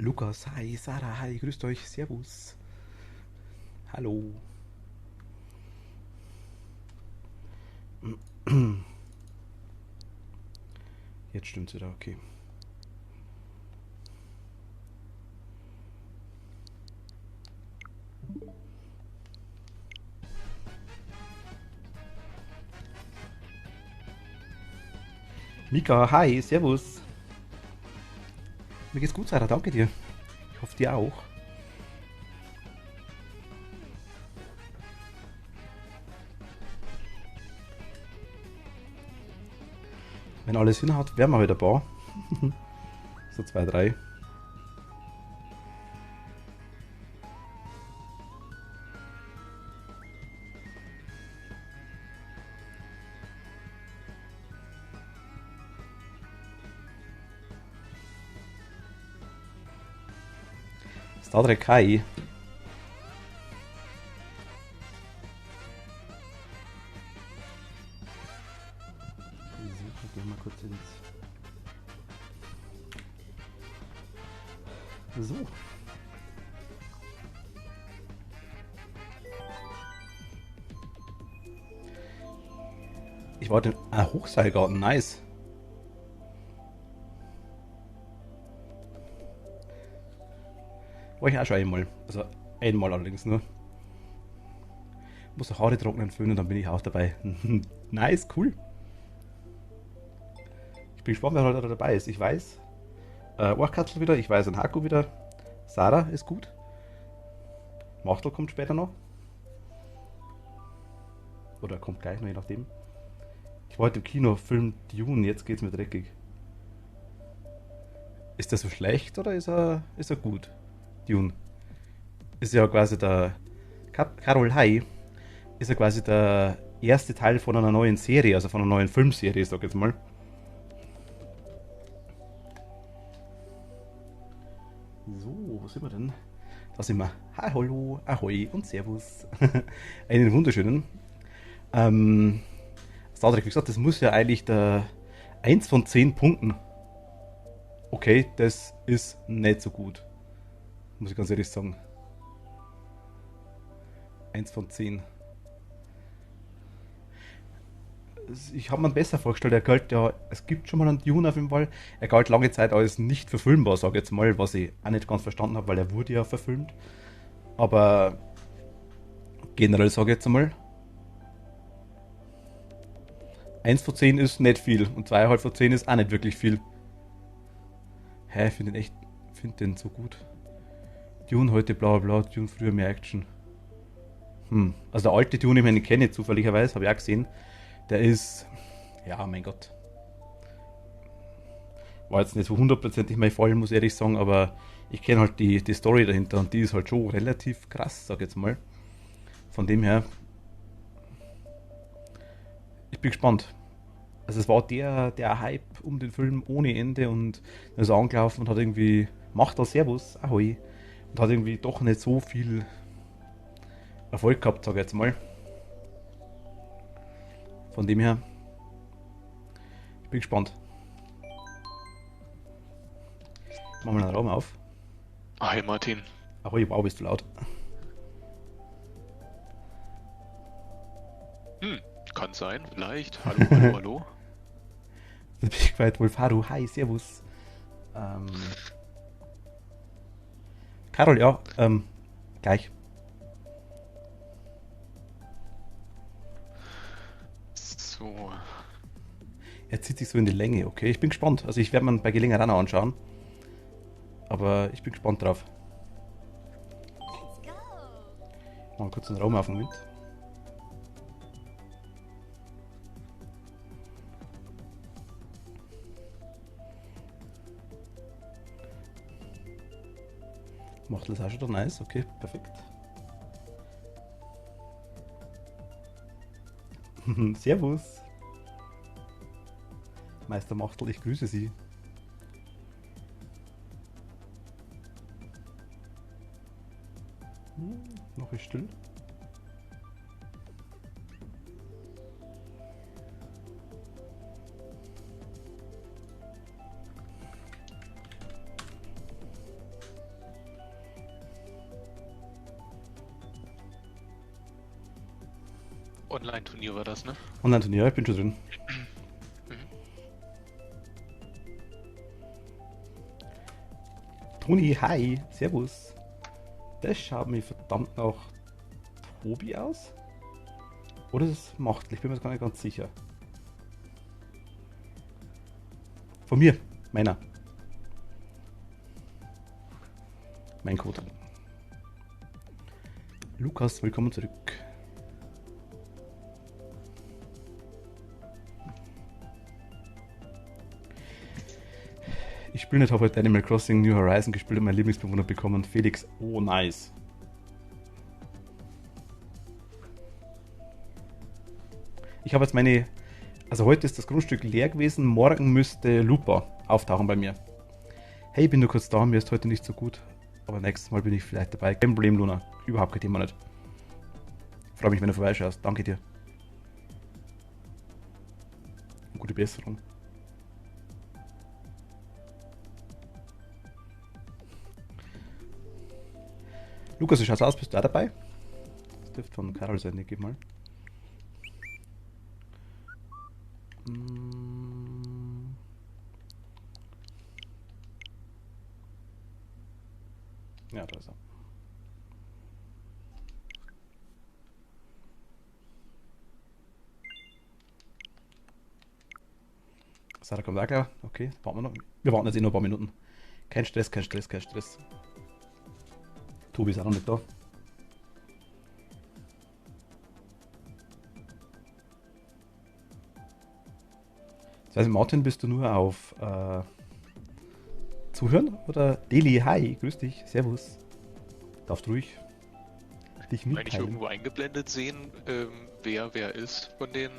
Lukas, hi, Sarah, hi, grüßt euch, servus. Hallo. Jetzt stimmt's wieder, okay. Mika, hi, servus. Mir geht's gut, Sarah, danke dir. Ich hoffe dir auch. Wenn alles hinhaut, wären wir wieder da. So zwei, drei. Star Trek, hi. So, gehen wir kurz ins... So. Ich wollte... Ah, Hochseilgarten, nice. War ich auch schon einmal. Also einmal allerdings nur. Muss die Haare trocknen, föhnen, dann bin ich auch dabei. Nice, cool. Ich bin gespannt, wer heute dabei ist. Ich weiß, Orchkatzel wieder, ich weiß ein Haku wieder. Sarah ist gut. Machtel kommt später noch. Oder kommt gleich noch, je nachdem. Ich wollte im Kino Film Dune, jetzt geht's mir dreckig. Ist der so schlecht oder ist er gut? Dune. Ist ja quasi der. Carol Hai ist ja quasi der erste Teil von einer neuen Serie, also von einer neuen Filmserie, sag ich jetzt mal. So, wo sind wir denn? Da sind wir. Hi, hallo, ahoi und servus. Einen wunderschönen. Ähm, Star Trek, wie gesagt, das muss ja eigentlich der eins von 10 Punkten. Okay, das ist nicht so gut. Muss ich ganz ehrlich sagen. Eins von 10. Ich habe mir besser vorgestellt, er galt ja, es gibt schon mal einen Dune auf jeden Fall. Er galt lange Zeit als nicht verfilmbar, sage ich jetzt mal, was ich auch nicht ganz verstanden habe, weil er wurde ja verfilmt. Aber generell sage ich jetzt mal, eins von 10 ist nicht viel und 2,5 von 10 ist auch nicht wirklich viel. Hä, ich finde den echt, finde den so gut. Dune heute bla bla, Dune früher mehr Action. Also der alte Dune, den ich kenne zufälligerweise, habe ich auch gesehen, der ist, ja, mein Gott, war jetzt nicht so hundertprozentig mein Fall, muss ich ehrlich sagen, aber ich kenne halt die Story dahinter und die ist halt schon relativ krass, sag ich jetzt mal. Von dem her, ich bin gespannt. Also es war der Hype um den Film ohne Ende und er ist angelaufen und hat irgendwie, macht da Servus, ahoi, und hat irgendwie doch nicht so viel Erfolg gehabt, sag ich jetzt mal. Von dem her, ich bin gespannt. Machen wir einen Raum auf. Hi Martin. Ahoi, wow, bist du laut. Hm, kann sein, vielleicht. Hallo, hallo, hallo. Da bin ich geweiht, Wolfaru, hi, servus. Ähm, Carol, ja, gleich. So, Er zieht sich so in die Länge, okay. Ich bin gespannt. Also ich werde mir bei Gelegenheit auch noch anschauen. Aber ich bin gespannt drauf. Mal kurz den Raum auf, Moment. Macht das auch schon da nice, okay, perfekt. Servus, Meister Machtel, ich grüße Sie. Noch ist still. Online-Turnier war das, ne? Online-Turnier, ich bin schon drin. Mhm. Toni, hi, servus. Das schaut mir verdammt nach Tobi aus. Oder ist es Machtl? Ich bin mir jetzt gar nicht ganz sicher. Von mir, meiner. Mein Code. Lukas, willkommen zurück. Ich spiele nicht, habe heute Animal Crossing New Horizon gespielt und meinen Lieblingsbewohner bekommen. Felix, oh nice. Ich habe jetzt meine... Also heute ist das Grundstück leer gewesen, morgen müsste Lupa auftauchen bei mir. Hey, bin nur kurz da, mir ist heute nicht so gut. Aber nächstes Mal bin ich vielleicht dabei. Kein Problem, Luna. Überhaupt kein Thema nicht. Freue mich, wenn du vorbeischaust. Danke dir. Gute Besserung. Lukas, wie schaut's aus? Bist du da dabei? Das dürfte von Karol sein, denke ich mal. Ja, da ist er. Sarah kommt auch gleich. Okay, warten wir noch. Wir warten jetzt eh noch ein paar Minuten. Kein Stress, kein Stress, kein Stress. Tobi ist auch noch nicht da. Das heißt, Martin, bist du nur auf Zuhören? Oder Deli, hi, grüß dich, servus. Darfst ruhig dich Kann ich mitteilen. irgendwo eingeblendet sehen, wer ist von den.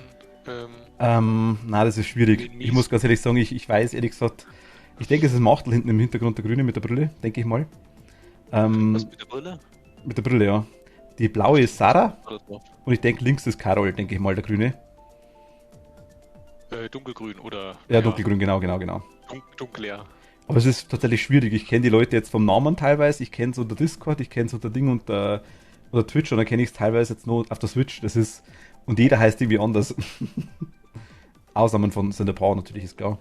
Na, das ist schwierig. Den Mies. Ich muss ganz ehrlich sagen, ich weiß ehrlich gesagt, ich denke, es ist Machtl hinten im Hintergrund, der Grüne mit der Brille, denke ich mal. Was mit der Brille? Mit der Brille, ja. Die blaue ist Sarah Alles drauf. und ich denke, links ist Carol, denke ich mal, der Grüne. Dunkelgrün oder. Ja, dunkelgrün, genau. Dunkel, ja. Aber es ist tatsächlich schwierig. Ich kenne die Leute jetzt vom Namen teilweise. Ich kenne es unter Discord, ich kenne es unter Ding unter Twitch und dann kenne ich es teilweise jetzt nur auf der Switch. Das ist. Und jeder heißt irgendwie anders. Ausnahmen von sind der Power natürlich, ist klar.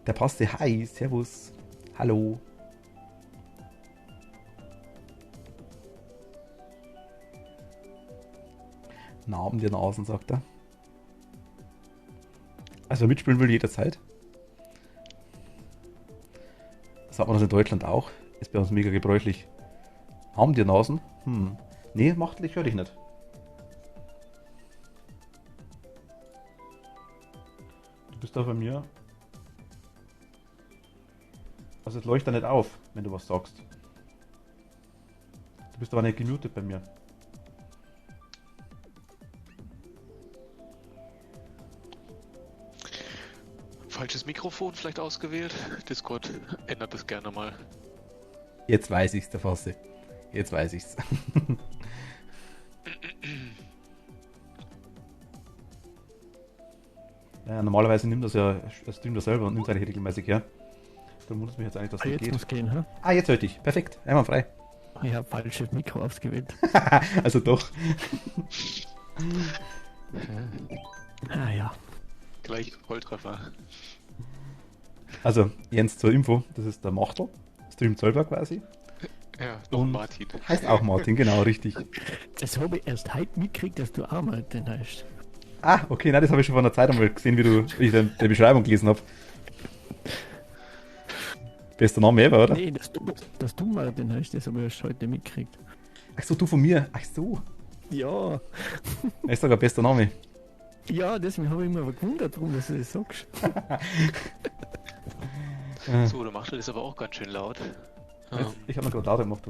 Der passte. Hi, servus. Hallo. Namen der Nasen, sagt er. Also mitspielen will jederzeit. Sagt man das in Deutschland auch? Ist bei uns mega gebräuchlich. Haben die Nasen? Nee, Machtl, ich höre dich nicht. Du bist da bei mir. Also es leuchtet nicht auf, wenn du was sagst. Du bist aber nicht gemutet bei mir. Falsches Mikrofon vielleicht ausgewählt. Discord ändert das gerne mal. Jetzt weiß ich's, der Fasse. Jetzt weiß ich's. Ja, normalerweise nimmt das ja, streamt das selber und nimmt es eigentlich regelmäßig her. Dann wundert mich jetzt eigentlich, dass das Jetzt geht. muss gehen, hä? Ah, jetzt hört ich. Perfekt. Einmal frei. Ich habe falsches Mikro ausgewählt. Also doch. Ah ja. Gleich Volltreffer. Also, Jens zur Info, das ist der Machtl. Streamt selber quasi. Ja, noch Und Martin. heißt auch Martin, genau, richtig. Das habe ich erst heute mitgekriegt, dass du auch Martin heißt. Ah, okay, nein, das habe ich schon vor einer Zeit einmal gesehen, wie ich die Beschreibung gelesen habe. Bester Name ever, oder? Nee, dass du Martin heißt, das habe ich erst heute mitgekriegt. Ach so, du von mir. Ach so. Ja, Das ist sogar bester Name. ja, deswegen habe ich mich aber gewundert, warum du das sagst. So, der macht das aber auch ganz schön laut. Ich habe mir gerade lauter gemacht,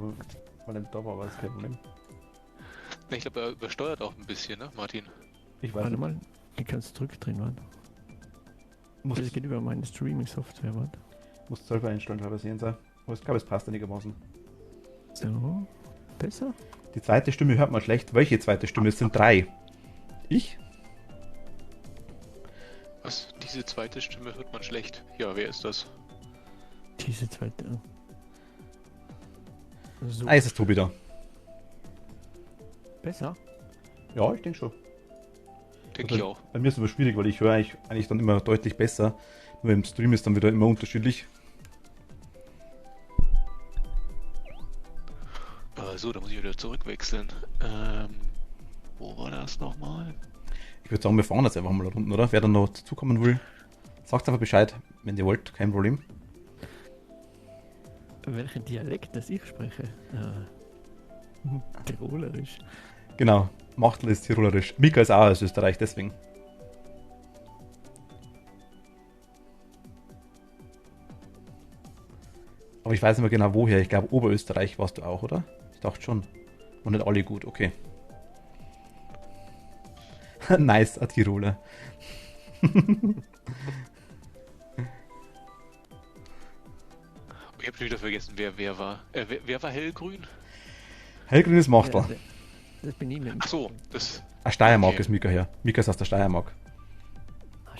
weil er nicht da war, aber das ist kein Problem. Ich glaube, er übersteuert auch ein bisschen, ne, Martin? Ich weiß Warte nicht. mal, ich kann es zurückdrehen, warte. Muss Das geht über meine Streaming-Software, warte. selber einstellen, glaube ich, sehen sein. Aber ich glaube, es passt einigermaßen. So, besser? Die zweite Stimme hört man schlecht. Welche zweite Stimme? Es sind 3. Ich? Was? Diese zweite Stimme hört man schlecht. Ja, wer ist das? Diese zweite. So, Ah, jetzt ist Tobi da. besser? Ja, ich denke schon. Denke ich auch. Bei mir ist es aber schwierig, weil ich höre eigentlich dann immer deutlich besser. Nur im Stream ist dann wieder immer unterschiedlich. So, da muss ich wieder zurückwechseln. Wo war das nochmal? Ich würde sagen, wir fahren jetzt einfach mal Runden, oder? Wer dann noch dazukommen will, sagt einfach Bescheid, wenn ihr wollt, kein Problem. Welchen Dialekt das ich spreche? Tirolerisch. Genau, Machtl ist tirolerisch. Mika ist auch aus Österreich, deswegen. Aber ich weiß nicht mehr genau woher. Ich glaube, Oberösterreich warst du auch, oder? Ich dachte schon. Und nicht alle gut, okay. Nice, ein Tiroler. Ich habe schon wieder vergessen, wer war. Wer war hellgrün? Hellgrün ist Machtl. Ja, das bin ich mit Ach so, das. Aus Steiermark Okay. ist Mika her. Mika ist aus der Steiermark.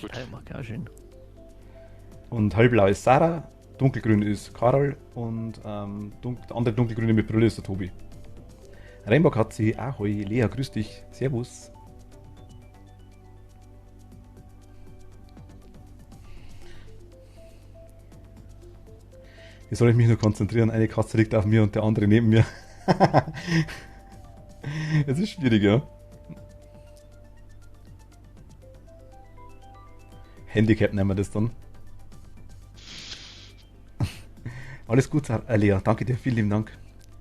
Gut. Steiermark, auch schön. Und hellblau ist Sarah, dunkelgrün ist Karol und der andere dunkelgrüne mit Brille ist der Tobi. Rainbow hat sie, ahoi, Lea, grüß dich, servus. Wie soll ich mich nur konzentrieren? Eine Katze liegt auf mir und der andere neben mir. Es ist schwierig, ja. Handicap nennen wir das dann. Alles gut, Lea. Danke dir, vielen lieben Dank.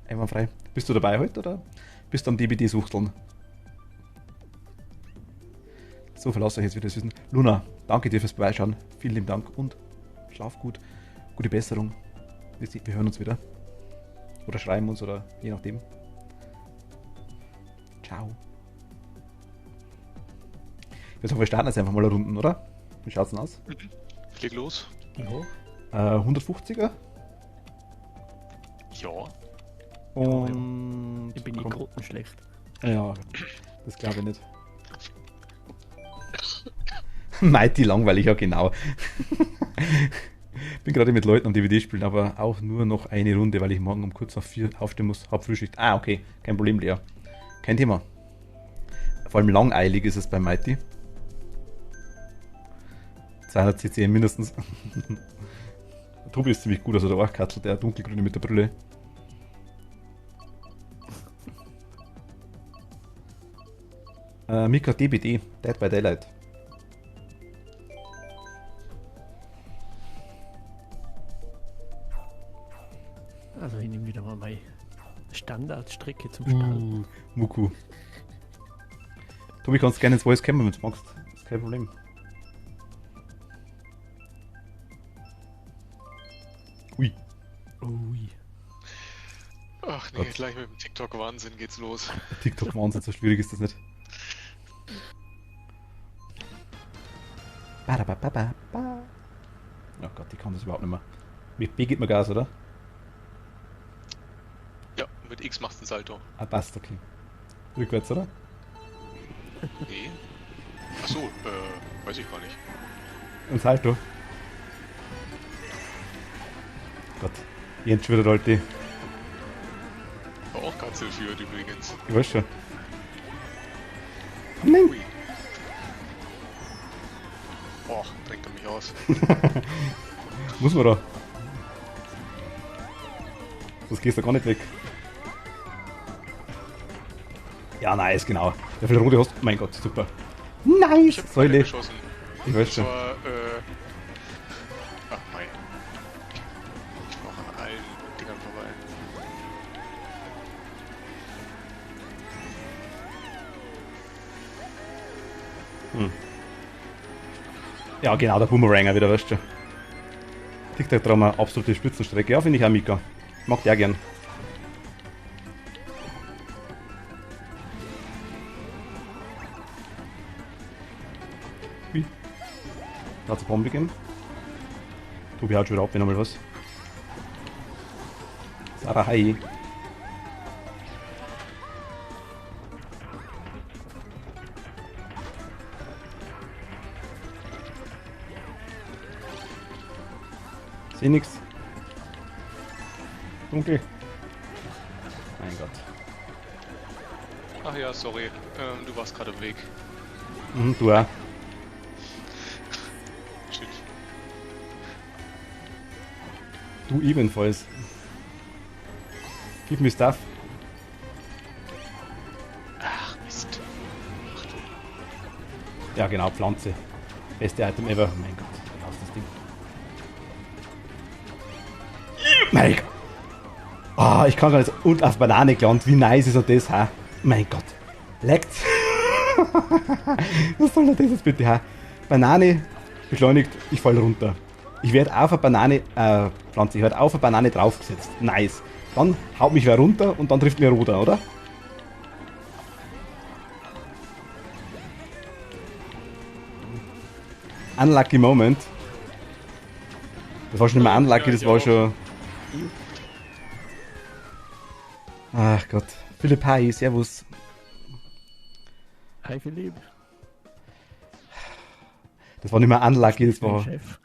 Einwandfrei. Bist du dabei heute oder bist du am DBD-Suchteln? So viel lasse ich jetzt wieder wissen. Luna, danke dir fürs Vorbeischauen. Vielen lieben Dank und schlaf gut. Gute Besserung. Wir hören uns wieder. Oder schreiben uns oder je nachdem. Ciao. Ich würde sagen, wir starten jetzt einfach mal Runden, oder? Wie schaut's denn aus? Leg los. Ja. 150er Ja. und... Ich bin die grottenschlecht. Ja, das glaube ich nicht. Mighty langweilig, ja genau. Bin gerade mit Leuten am DVD spielen, aber auch nur noch eine Runde, weil ich morgen um kurz nach 4 aufstehen muss. Hab Frühschicht. Ah, okay. Kein Problem, Lea. Kein Thema. Vor allem langeilig ist es bei Mighty. 200 cc mindestens. Tobi ist ziemlich gut, also der Orchkatzel, der dunkelgrüne mit der Brille. Mika DBD, Dead by Daylight. Also ich nehme wieder mal meine Standardstrecke zum Start. Muku. Tobi, kannst gerne ins Voice Camera, wenn du magst. Ist kein Problem. Ui. Ui. Ach nee, Gott. gleich mit dem TikTok-Wahnsinn geht's los. TikTok-Wahnsinn, so schwierig ist das nicht. Oh Gott, die kann das überhaupt nicht mehr. Mit B geht man Gas, oder? Ja, mit X machst du einen Salto. Ah, passt, okay. Rückwärts, oder? Nee. Ach so, weiß ich gar nicht. Und Salto. Gott, Jens schon wieder Leute. War auch Katzel führt übrigens. Ich weiß schon. Nein! Ui. Och, drängt er mich aus. Muss man da. Sonst gehst du gar nicht weg. Ja, nice, genau. Der viel rote hast. Mein Gott, super. Nice! Ich hab Pfeile Säule. geschossen. Ich weiß Das schon. war, ach mein. Ich war auch an allen Dingern vorbei. Ja, genau, der Boomeranger wieder, weißt du. TikTok-Drama, absolute Spitzenstrecke. Ja, finde ich auch, Mika. Mag der gern. Ui. Da hat's eine Bombe gegeben. Tobi haut schon wieder ab, wenn er mal was. Sarah, hi. Seh nix. Dunkel. Mein Gott. Ach ja, sorry. Du warst gerade im Weg. Du auch. Shit. Du ebenfalls. Gib mir Stuff. Ach, Mist. Ach du. Ja, genau, Pflanze. Beste Item ever. Mein Gott, ich hasse das Ding. Mein Gott. Ah, ich kann gar nicht. Und auf Banane gelandet. Wie nice ist das, ha? Mein Gott. Leckt. Was soll denn das jetzt bitte, ha? Banane beschleunigt, ich fall runter. Ich werde auf eine Banane, Pflanze, ich werde auf eine Banane draufgesetzt. Nice. Dann haut mich wer runter und dann trifft mir Roder, oder? Unlucky Moment. Das war schon nicht mehr unlucky, das war schon... Ach Gott. Philipp, hi, servus. Hi Philipp. Das war nicht mehr unlucky, das war... Chef.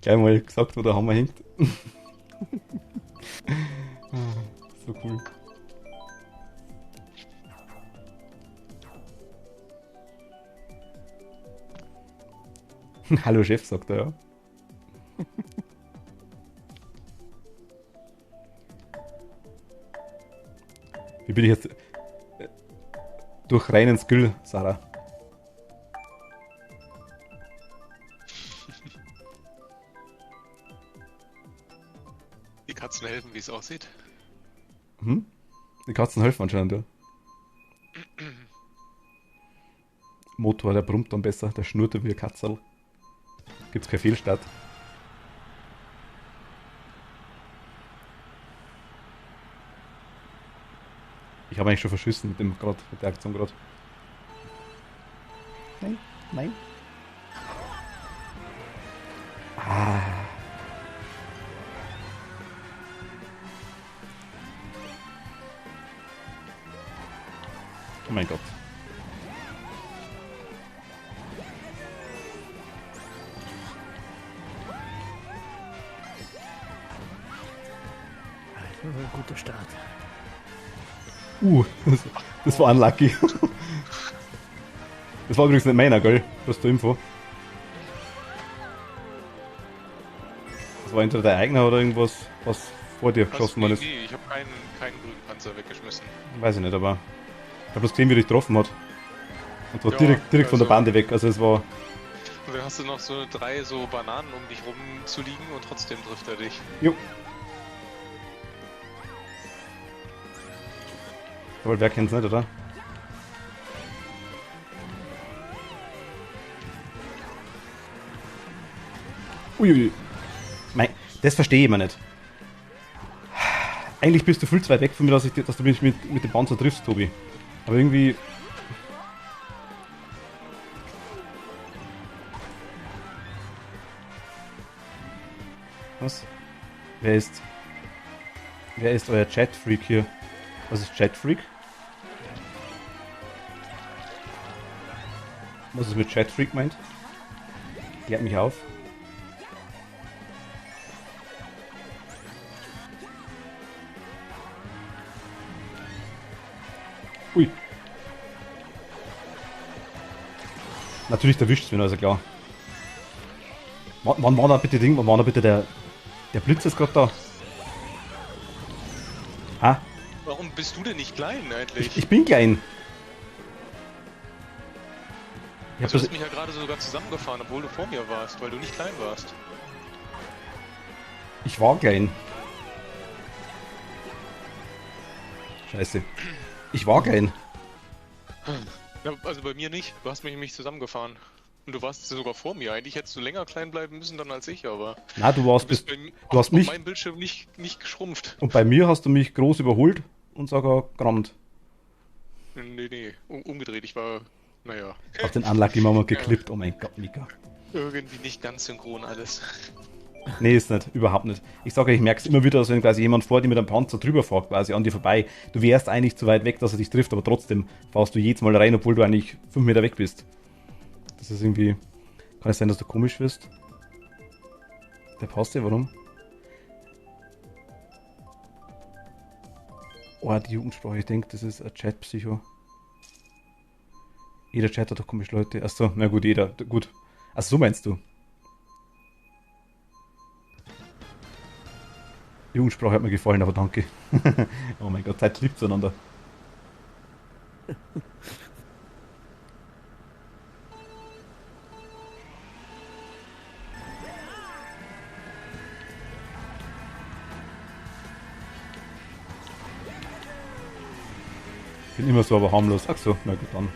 Gleich mal gesagt, wo der Hammer hängt. So cool. Hallo Chef, sagt er, ja. Wie bin ich jetzt? Durch reinen Skill, Sarah. Die Katzen helfen, wie es aussieht. Hm? Die Katzen helfen anscheinend, ja. Motor, der brummt dann besser, der schnurrt wie ein Katzel. Gibt's keine Fehlstart. Ich habe eigentlich schon verschissen mit dem grad, mit der Aktion gerade. Nein, nein. Ah. Oh mein Gott. Das war ein guter Start. Das war unlucky. Das war übrigens nicht meiner, gell? Hast du Info? Das war entweder dein eigener oder irgendwas, was vor dir geschossen worden ist. Nee, ich habe keinen grünen Panzer weggeschmissen. Weiß ich nicht, aber ich habe bloß gesehen, wie er dich getroffen hat. Und war Ja, direkt von der also- Bande weg. Also es war... Und dann hast du noch so 3 so Bananen um dich rum zu liegen und trotzdem trifft er dich. Jo. Aber wer kennt's nicht, oder? Uiui. Das verstehe ich immer nicht. Eigentlich bist du viel zu weit weg von mir, dass du mich mit dem Panzer triffst, Tobi. Aber irgendwie... Was? Wer ist euer Chat-Freak hier? Was ist Chat-Freak? Was es mit Chat-Freak meint? Klärt mich auf. Ui. Natürlich erwischt es mich, also klar. Wann war da bitte Ding? Wann war da bitte der Blitz ist gerade da? Ah, Warum bist du denn nicht klein eigentlich? ich bin klein. Ich, hab Also, du das, hast mich ja gerade sogar zusammengefahren, obwohl du vor mir warst, weil du nicht klein warst. ich war klein. Scheiße. Ich war klein. Ja, also bei mir nicht. Du hast mich nämlich zusammengefahren. Und du warst sogar vor mir. Eigentlich hättest du länger klein bleiben müssen dann als ich, aber... Na, du bist du hast auf mich meinem Bildschirm nicht geschrumpft. und bei mir hast du mich groß überholt und sogar gerammt. Nee, umgedreht. Ich war, naja, Auf den Unlucky Mama geklippt. Oh mein Gott, Mika. irgendwie nicht ganz synchron alles. Nee, ist nicht. Überhaupt nicht. Ich sage, ich merke es immer wieder, dass wenn quasi jemand vor dir mit einem Panzer drüber fährt, quasi an dir vorbei. Du wärst eigentlich zu weit weg, dass er dich trifft, aber trotzdem fährst du jedes Mal rein, obwohl du eigentlich 5 Meter weg bist. Das ist irgendwie... Kann es sein, dass du komisch wirst? Der passt dir, warum? Oh, die Jugendsprache, ich denke, das ist ein Chat-Psycho. Jeder Chat hat doch komische Leute. Achso, na gut, jeder. Gut. Achso, so meinst du. Jugendsprache hat mir gefallen, aber danke. Oh mein Gott, Zeit lieb zueinander. Bin immer so, aber harmlos. Ach so, na gut dann.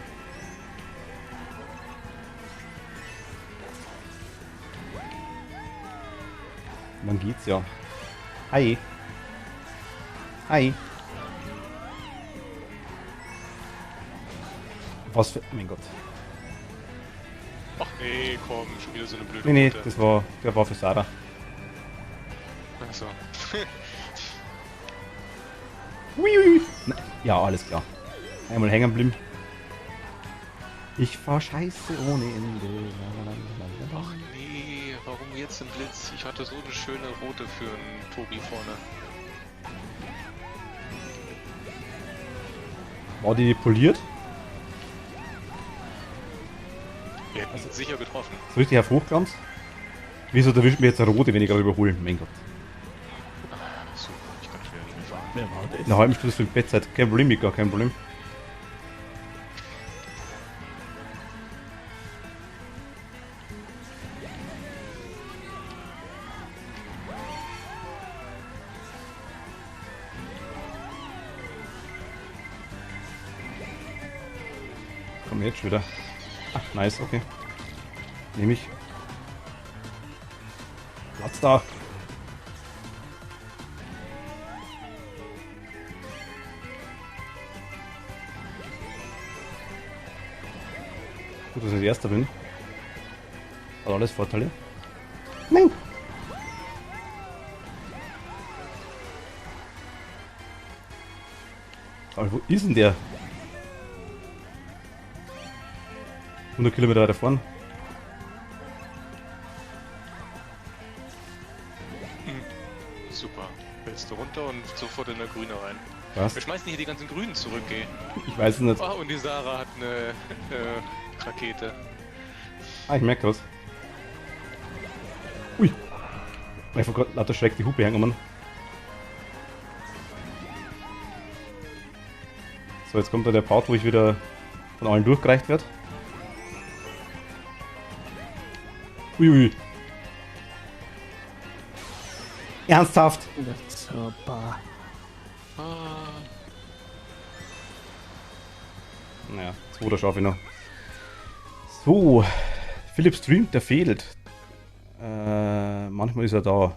Dann geht's ja. Hi. Hi. Was für... Mein Gott. Ach nee, komm, schon wieder so eine blöde Nee, Route. der war für Sarah. Achso. Hui. Na, ja, alles klar. Einmal hängen bleiben. Ich fahr scheiße ohne Ende. Ach nee, warum jetzt ein Blitz? Ich hatte so eine schöne Route für einen Tobi vorne. War die poliert? Wir hätten sicher getroffen. So richtig hervorglanz? Wieso erwischt mir jetzt eine rote, wenn ich gerade überholen? Mein Gott. Super, ich kann schon wieder nicht mehr fahren. Wer war das? Eine halbe Stunde für die Bettzeit. Kein Problem, Mika, kein Problem. Komm jetzt schon wieder. Ach, nice, okay. Nehme ich. Platz da. Gut, dass ich Erster bin. Hat alles Vorteile. Nein! Aber wo ist denn der? 100 Kilometer weiter vorn. Super. Fällst du runter und sofort in der Grüne rein. Was? Wir schmeißen hier die ganzen Grünen zurück, ey. Ich weiß es nicht. Ah, und die Sarah hat eine Rakete. Ah, ich merke das. Ui. Ich vor Gott, lauter Schreck die Hupe hängen, Mann. So, jetzt kommt da der Part, wo ich wieder von allen durchgereicht werde. Uiui. Ernsthaft? Super. Ah, Naja, 2. schaffe ich noch. So, Philipp streamt, der fehlt. Manchmal ist er da.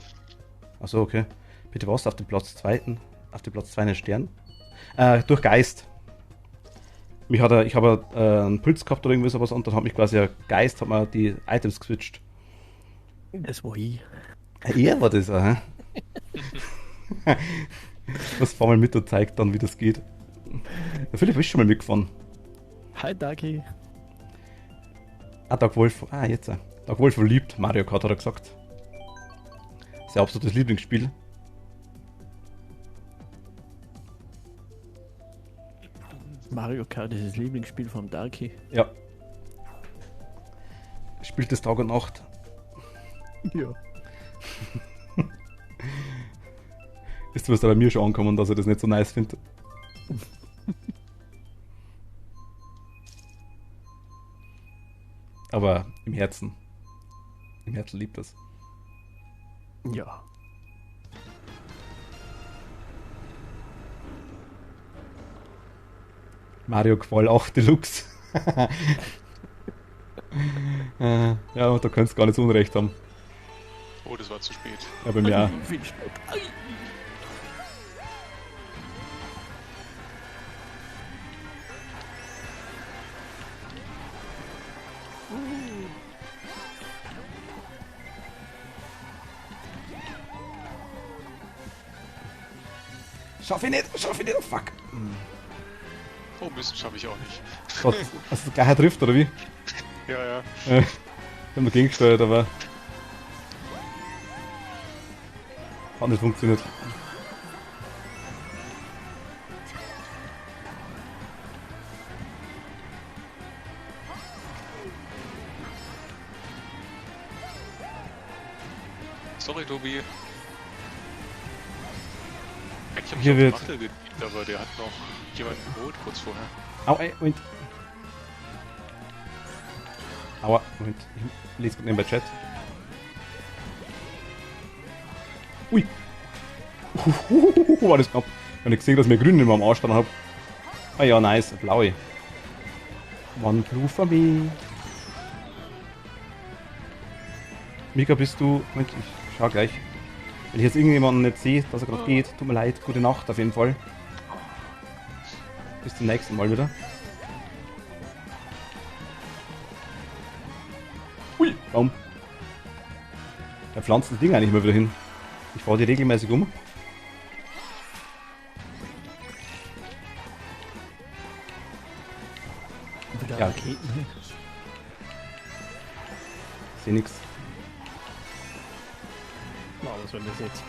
Achso, okay. Bitte was auf dem Platz 2. Auf dem Platz 2 einen Stern. Durch Geist. Ich habe einen Puls gehabt oder irgendwie sowas und dann hat mich quasi ein Geist, hat mir die Items geswitcht. Das war ich. Er war das, aha. Was fahr mal mit und zeigt dann, wie das geht. Der Philipp ist schon mal mitgefahren. Hi, Dagi. Dark Wolf. Jetzt. Dark Wolf verliebt. Mario Kart hat er gesagt. Sein absolutes Lieblingsspiel. Mario Kart ist das Lieblingsspiel vom Darky. Ja. Spielt es Tag und Nacht. Ja. Ist was da bei mir schon ankommen, dass er das nicht so nice findet. Aber im Herzen. Im Herzen liebt es. Ja. Mario Qual 8 Deluxe. Ja, und da könntest du gar nicht so Unrecht haben. oh, das war zu spät. Ja, bei mir auch. Viel Sport. Ai. Schaff ich nicht, oh fuck. Oh Mist, schaffe ich auch nicht. Gott, hast du gleich trifft, oder wie? Ja, ja. Wir haben dagegen gesteuert, aber hat nicht funktioniert. Sorry, Tobi. Eigentlich hab ich Hier auf wird- Achtel gekriegt, aber der hat noch jemanden geholt kurz vorher. Au, ey, Moment. Aua, Moment. Ich lese gerade nebenbei Chat. Ui. War das knapp. Ich habe nicht gesehen, dass ich mir grün immer am Arsch dran habe. Ah ja, nice. Blaue. One blue for me. Mika, bist du... Moment, ich schau gleich. Wenn ich jetzt irgendjemanden nicht sehe, dass er gerade geht, tut mir leid. Gute Nacht auf jeden Fall. Bis zum nächsten Mal wieder. Ui, Baum. Der pflanzt das Ding eigentlich mal wieder hin. Ich fahre die regelmäßig um. Wieder Ja. Raketen hin. Seh nix. Wow, was soll das jetzt?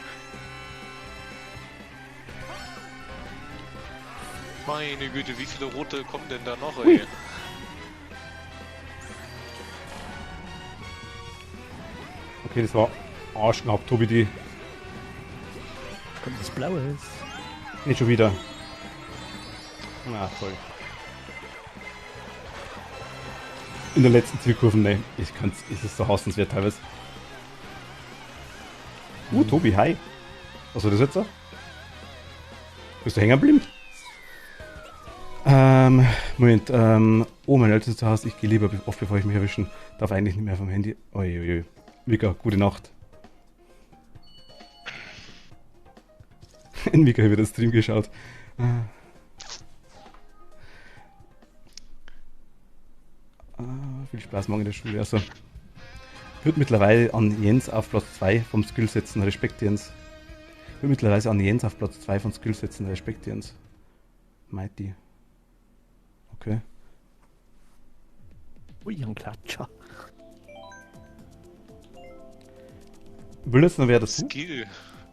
Meine Güte, wie viele rote kommen denn da noch, Ui. ey? Okay, das war arschknapp, Tobi, die... Kommt das Blaue? Nicht schon wieder. Na, toll. In der letzten Zielkurve, ne. Ich kann's, es ist so hassenswert teilweise. Tobi, hi. Was war das jetzt? Bist du hängen geblieben? Moment, oh, mein Eltern zu Hause, ich gehe lieber oft, bevor ich mich erwischen. Darf eigentlich nicht mehr vom Handy. Uiuiui. Mika, gute Nacht. In Mika wird der Stream geschaut. Viel Spaß morgen in der Schule. Also, wird mittlerweile an Jens auf Platz 2 vom Skill setzen. Respekt, Jens. Wird mittlerweile an Jens auf Platz 2 vom Skill setzen. Respekt, Jens. Mighty. Okay. Ui, ein Klatscher. Will jetzt noch wer dazu? Skill.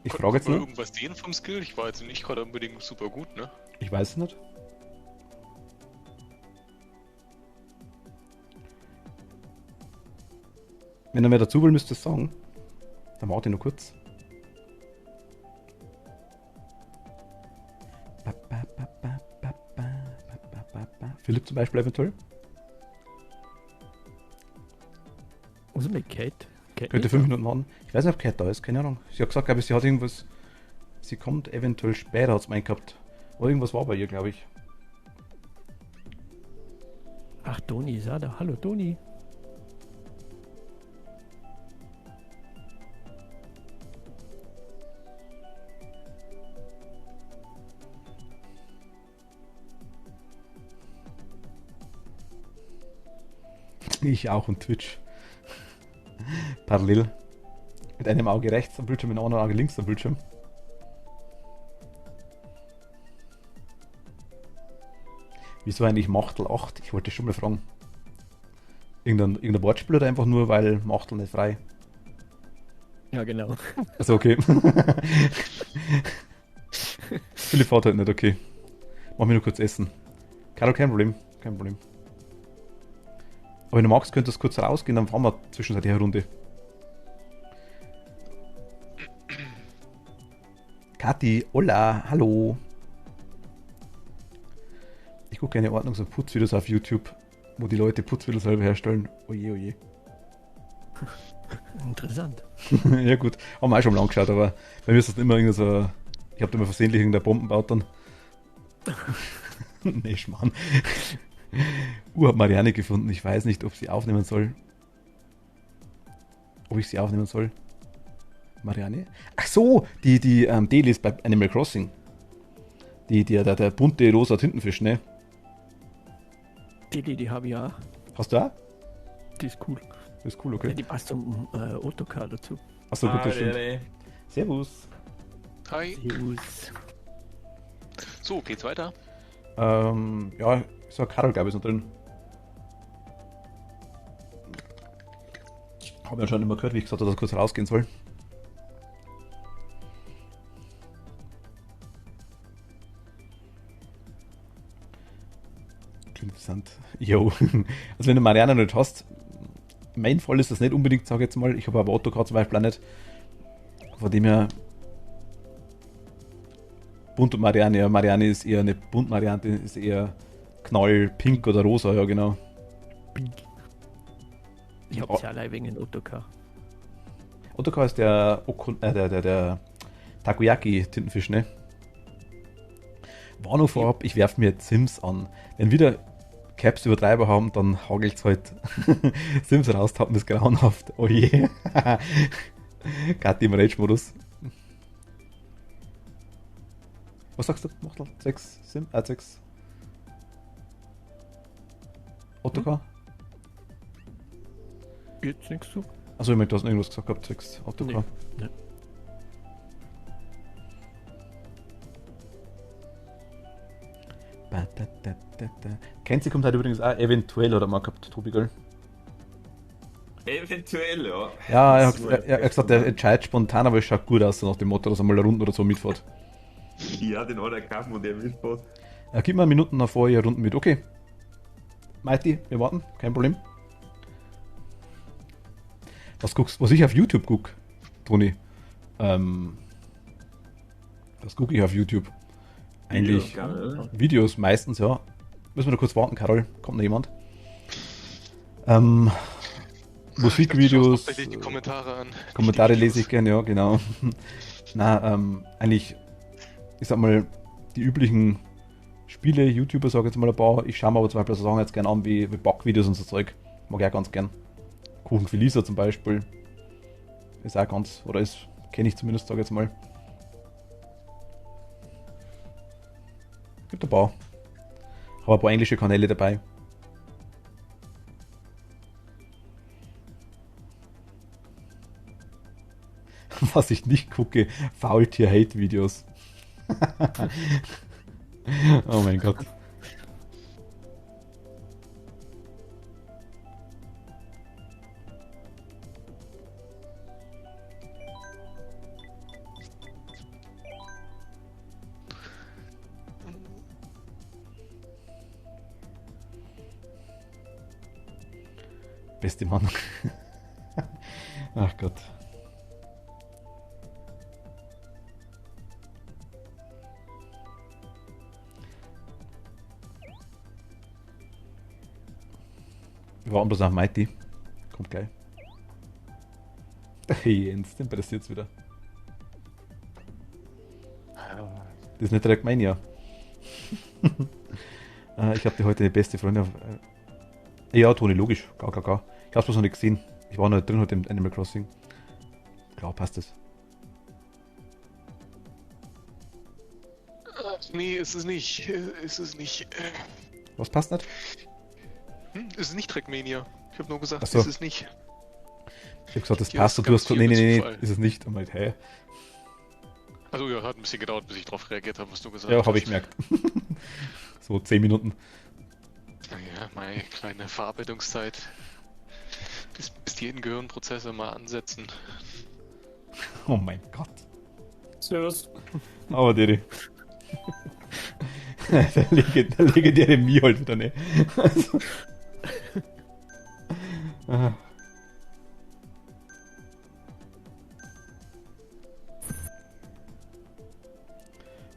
Ich Konnten frage jetzt wir noch. irgendwas sehen vom Skill? Ich war jetzt nicht gerade unbedingt super gut, ne? Ich weiß es nicht. Wenn er mehr dazu will, müsst ihr es sagen. Dann warte ich nur kurz. Philipp zum Beispiel eventuell. Was ist mit Kate? Kate Könnte nicht 5 da? Minuten warten. Ich weiß nicht, ob Kat da ist, keine Ahnung. Sie hat gesagt, glaube ich, sie hat irgendwas. Sie kommt eventuell später, hat es mein gehabt. Oder irgendwas war bei ihr, glaube ich. Ach, Toni ist auch da. Hallo, Toni. Ich auch und Twitch. Parallel. Mit einem Auge rechts am Bildschirm, mit einem anderen Auge links am Bildschirm. Wieso eigentlich Machtel 8? Ich wollte schon mal fragen. Irgendein Wortspiel oder einfach nur, weil Machtel nicht frei? Ja, genau. Also okay. Philipp fährt halt nicht, okay. Mach mir nur kurz essen. Carol, kein Problem. Kein Problem. Aber wenn du magst, könntest du kurz rausgehen, dann fahren wir zwischenzeitlich eine Runde. Kathi, hola, hallo. Ich gucke gerne Ordnungs- und Putzvideos auf YouTube, wo die Leute Putzvideos selber herstellen. Oje, oje. Interessant. Ja gut, haben wir auch schon mal angeschaut, aber bei mir ist das immer irgendwie so... Ich habe da immer versehentlich irgendeine Bomben gebaut dann. Nee, Schmarrn. Hat Marianne gefunden. Ich weiß nicht, ob sie aufnehmen soll. Ob ich sie aufnehmen soll. Marianne? Ach so, die Delis bei Animal Crossing. Der bunte rosa Tintenfisch, ne? Die habe ich auch. Hast du auch? Die ist cool. Das ist cool, Ja, okay. die passt zum Autocar dazu. Achso, gut, das stimmt. Servus. Hi. Servus. So, geht's weiter? Ja, ich sag Karl, glaube ich, ist noch drin. Habe ja schon immer gehört, wie ich gesagt habe, dass er kurz rausgehen soll. Klingt interessant. Jo. Also wenn du Marianne nicht hast, mein Fall ist das nicht unbedingt, sage ich jetzt mal. Ich habe aber Autocar zum Beispiel auch nicht. Von dem her bunt und Marianne. Ja, Marianne ist eher eine bunt Variante, ist eher knall pink oder rosa, ja genau. Pink. Ich Oh. hab's ja allein wegen Ottokar. Ottokar ist der Takoyaki-Tintenfisch, ne? Warnung vorab, ich werfe mir jetzt Sims an. Wenn wieder Caps Übertreiber haben, dann hagelt's halt Sims raustappen, ist grauenhaft. Oh je. Kathi im Rage-Modus. Was sagst du? Noch 6 Sim? 6. Ottokar? Jetzt nichts zu? Achso, ich meine, du hast irgendwas gesagt gehabt, 6 Ottokar. Nee. Kenzie kommt halt übrigens auch eventuell, oder mal gehabt, Tobi, gell? Eventuell, ja. Ja, er Das hat, war- er hat gesagt, er entscheidet spontan, aber es schaut gut aus, so nach dem Motto, dass er mal eine Runde oder so mitfährt. Ja, den hat er gekauft und der mitfährt. Gib mir Minuten nach vorher Runden mit. Okay. Mighty, wir warten, kein Problem. Was ich auf YouTube gucke, Toni? Was gucke ich auf YouTube? Eigentlich Ja, geil, Videos meistens, ja. Müssen wir noch kurz warten, Carol. Kommt noch jemand? Musikvideos. Hauptsächlich die Kommentare an. Kommentare nicht die lese ich gerne, ja, genau. Na, eigentlich, ich sag mal, die üblichen Spiele, YouTuber, sage ich jetzt mal ein paar. Ich schaue mir aber zum Beispiel so Sachen jetzt gerne an wie Backvideos und so Zeug. Mag ich auch ganz gern. Kuchen für Lisa zum Beispiel. Ist auch ganz, oder ist, kenne ich zumindest, sage ich jetzt mal. Gibt ein paar. Habe ein paar englische Kanäle dabei. Was ich nicht gucke, Faultier-Hate-Videos. Oh mein Gott. Beste Mann. Ach Gott. Wir warten bloß auf Mighty. Kommt gleich. Hey Jens, den passiert's wieder. Das ist nicht direkt mein Jahr. Ich habe dir heute eine beste Freundin. Ja, Toni, logisch. Gar. Ich hab's bloß noch nicht gesehen. Ich war noch nicht drin heute im Animal Crossing. Klar, passt es. Nee, ist es nicht. Ist es nicht. Was passt nicht? Ist es nicht Trackmania? Ich habe nur gesagt, Ach so. ist es nicht. Ich hab gesagt, das Hier passt ist und du hast ganz gesagt, nee, viel nee, Zufall. ist es nicht. Und halt, hä? Also ja, hat ein bisschen gedauert, bis ich darauf reagiert habe, was du gesagt Ja, hast. habe ich gemerkt. So 10 Minuten. Ja, meine kleine Verarbeitungszeit. Bis die Gehirnprozesse mal ansetzen. Oh mein Gott. Servus. Aber Diri. der legendäre Mii halt wieder, ne? Also. Ah.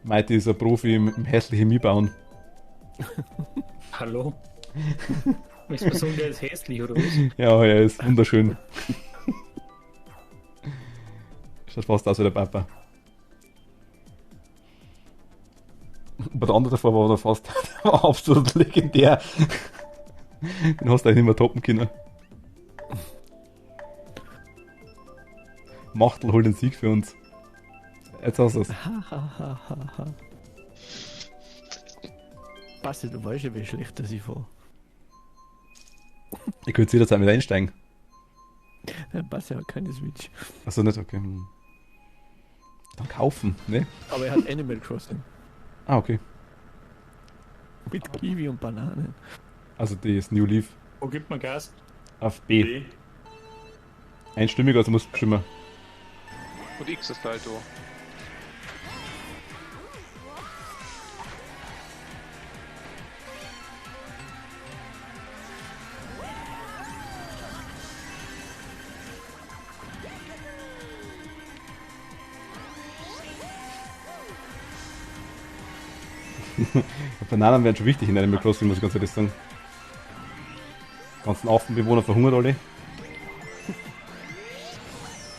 Mighty ist ein Profi im hässlichen Mii bauen. Hallo? Willst du mir sagen, der ist hässlich oder was? Ja, er ist wunderschön. Schaut fast aus wie der Papa. Bei der andere davor war er fast der war absolut legendär. Den hast du eigentlich nicht mehr toppen können. Machtel holt den Sieg für uns. Jetzt hast du es. Basti, du weißt ja, wie schlecht das ich war. Ich könnte jederzeit mit einsteigen. Basti hat keine Switch. Achso, nicht, okay. Dann kaufen, ne? Aber er hat Animal Crossing. Ah, okay. Mit Kiwi und Bananen. Also die ist New Leaf Wo gibt man Gas? auf B. Einstimmig, also musst du bestimmen. Und X ist halt so. Bananen wären schon wichtig in Animal Crossing, muss ich ganz ehrlich sagen. Die ganzen Affenbewohner verhungert alle.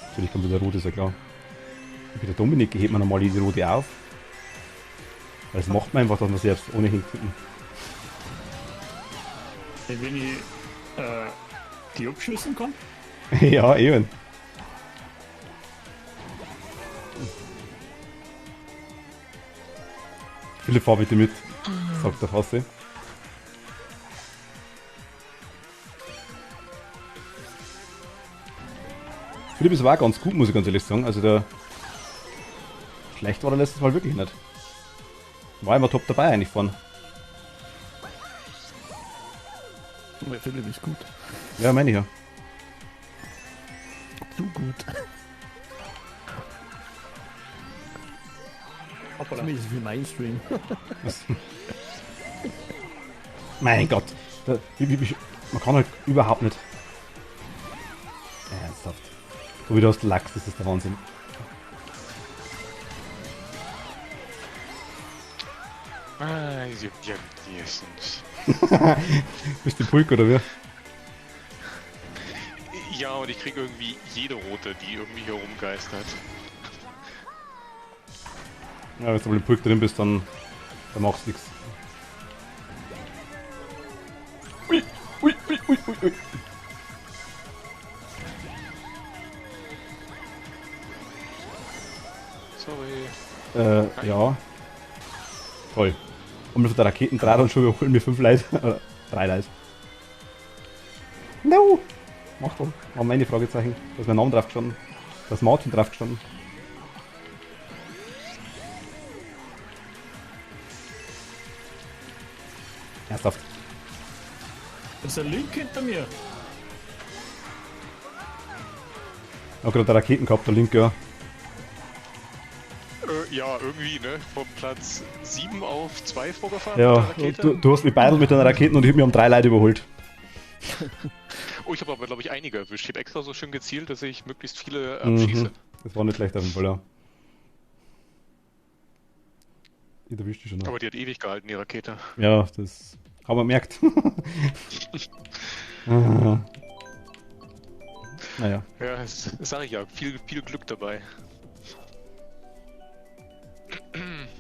Natürlich kommt wieder der rote, ist ja klar. Und bei der Dominik hebt man normal die rote auf. Weil das macht man einfach, dass man selbst ohnehin klicken. Wenn ich die abschließen kann. Ja, eben. Philipp, fahr bitte mit, sagt der Fassi. Philipp ist aber auch ganz gut, muss ich ganz ehrlich sagen. Also der schlecht war der letztes Mal wirklich nicht. War immer top dabei eigentlich von. Der Philipp ist gut. Ja, meine ich ja. Zu gut. Hoppala. Zumindest für Mainstream. Mein Gott. Man kann halt überhaupt nicht. Ernsthaft. So wie du hast Lachs, das ist der Wahnsinn. Ah, die sind. Bist du Pulk oder wie? Ja, und ich krieg irgendwie jede rote, die irgendwie hier rumgeistert. Ja, wenn du mal im Pulk drin bist, dann machst du nichts. Ui, ui, ui, ui, ui, ui. Sorry. Ja. Toll. Und von der Raketendraht und schon holen wir 5 Leute. 3 Leute. No! Mach doch. War meine Fragezeichen. Da ist mein Name drauf gestanden. Da ist Martin drauf gestanden. Ernsthaft. Da ist ein Link hinter mir. Ich hab gerade Raketen gehabt, der Link, ja. Ja, irgendwie, ne? Vom Platz 7 auf 2 vorgefahren Ja, mit der Rakete. du hast mich beidelt mit deiner Raketen und ich hab mich um 3 Leute überholt. Oh, ich habe aber, glaube ich, einige erwischt. Ich habe extra so schön gezielt, dass ich möglichst viele abschieße. Das war nicht schlecht auf jeden Fall, ja. Ich erwischt die schon noch. Aber die hat ewig gehalten, die Rakete. Ja, das haben wir gemerkt. Ah. Naja. Ja, das sage ich ja. Viel Glück dabei.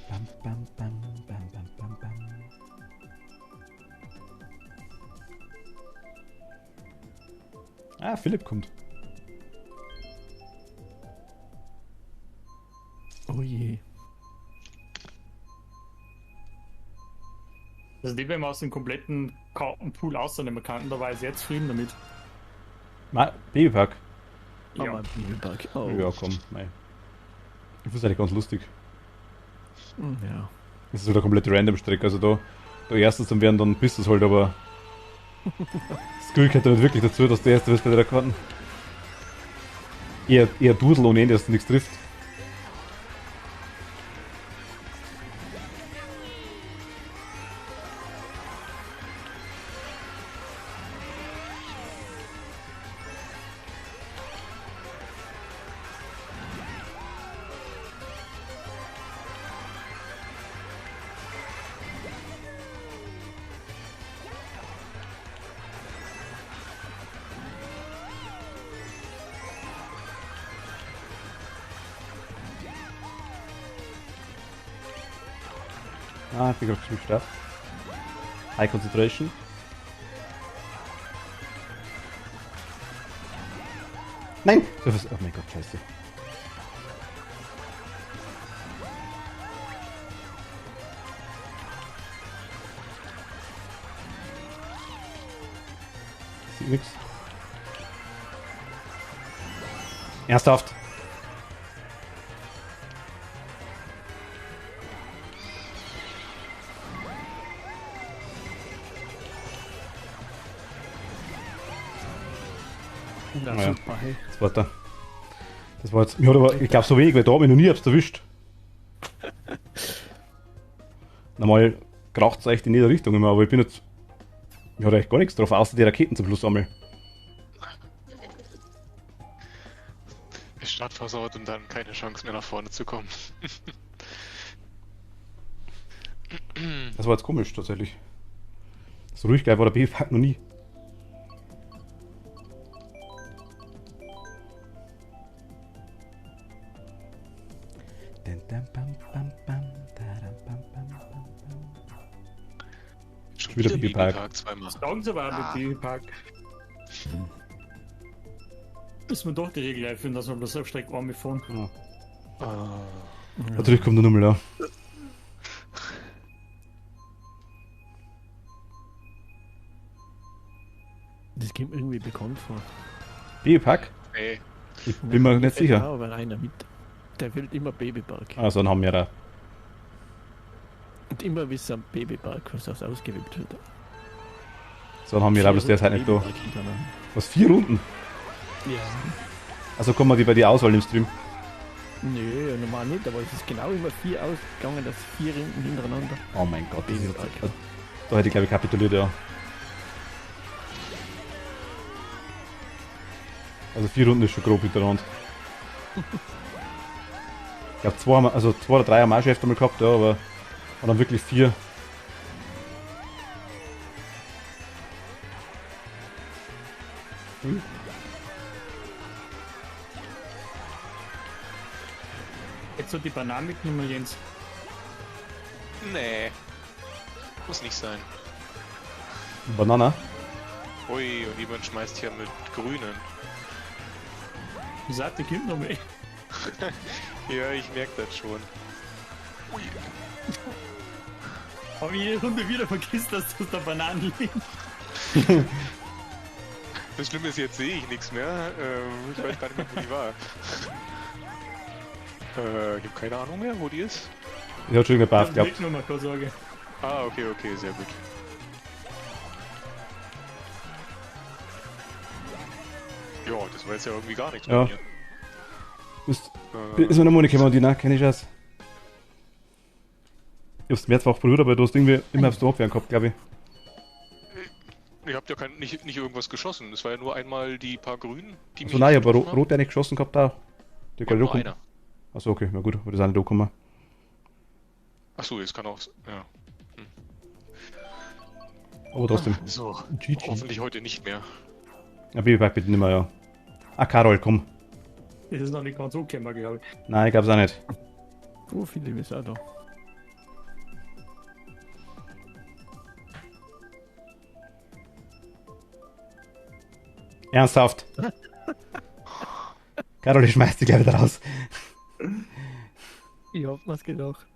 Bam, bam, bam, bam, bam, bam, bam. Ah, Philipp kommt. Oh je. Also die, wenn man aus dem kompletten Kartenpool ausnehmen kann, da war ich sehr zufrieden damit. Babypark. Oh, Ja. mein Biberpark. Oh. Ja, komm, nein. Ich finde es eigentlich ganz lustig. Ja. Das ist halt eine komplette Random-Strecke. Also da erstens dann werden, dann bist du es halt, aber Skill gehört ja nicht wirklich dazu, dass du erste bist bei der Karten. Eher Dudel ohne Ende, dass du nichts trifft. Ah, ich bin gerade geschwitzt auf. High Concentration. Nein! Oh mein Gott, scheiße. Sieht nix. Ernsthaft? Na, Ja. super, hey. Das war jetzt. Mir hat aber, ich glaube, so wenig, weil da hab ich noch nie hab's erwischt. Normal kracht es echt in jeder Richtung immer, aber ich bin jetzt. Ich hatte echt gar nichts drauf, außer die Raketen zum Schluss einmal. Der Start versaut und dann keine Chance mehr nach vorne zu kommen. Das war jetzt komisch, tatsächlich. So ruhig geil war der Babypark noch nie. Schon Wieder wieder Babypark. Babypark zweimal. Sagen sie aber mit Babypark. Müssen wir doch die Regel einführen, dass wir bloß auf Strecke warm fahren. Ja. Ah. Natürlich kommt er nochmal da. Das kommt mir irgendwie bekannt vor. Babypark? Nee. Ich bin mir nicht sicher. Ja, aber einer mit. Der will immer Babypark. Also, dann haben wir da. Und immer wie es am Babypark was ausgewählt wird. So, dann haben wir da bloß derzeit nicht da. Babypark hintereinander. Was, 4 Runden? Ja. Also kommen wir die bei die Auswahl im Stream. Nö, normal nicht, aber es ist genau immer 4 ausgegangen, das 4 Runden hintereinander. Oh mein Gott, das ist jetzt, Babypark. da hätte ich glaube ich kapituliert, ja. Also 4 Runden ist schon grob hintereinander. Ich glaube 2 oder 3 haben wir auch schon öfter mal gehabt, ja, aber und dann wirklich 4. Jetzt so die Banane mitnehmen, Jens. Nee. Muss nicht sein. Banana. Ui, und jemand schmeißt hier mit Grünen. Die Seite gibt noch mehr. Ja, ich merke das schon. Ui. Aber jede Runde wieder vergisst, dass du da Bananen liegt. Das Schlimme ist, jetzt sehe ich nichts mehr. Ich weiß gar nicht mehr, wo die war. Ich habe keine Ahnung mehr, wo die ist. Ich hatte schon gebufft gehabt. Ich nochmal keine Sorge. Ah, okay, sehr gut. Ja, das war jetzt ja irgendwie gar nichts Ja. bei mir. Ist mir noch mal nicht gekommen, die nach, keine Chance. Ich hab's mehrfach probiert, aber du hast irgendwie immer aufs Dorf gehabt, glaube ich. Ihr habt ja nicht irgendwas geschossen. Es war ja nur einmal die paar Grünen, die So nein, aber getroffen haben. Rot der nicht geschossen gehabt auch. Der Ja, kann nur auch kommen. einer. Achso, okay, na gut, aber das ist auch nicht gekommen. Achso, jetzt kann auch. Ja. Aber trotzdem. So, GG. hoffentlich heute nicht mehr. Ja, Babypark bitte nicht mehr, ja. Ah, Carol, komm. Das ist noch nicht ganz angekommen, glaube ich. Nein, ich glaub's auch nicht. Oh, viele ist auch da. Ernsthaft. Carol, ich schmeiß dich gleich wieder raus. Ich hab mir's gedacht.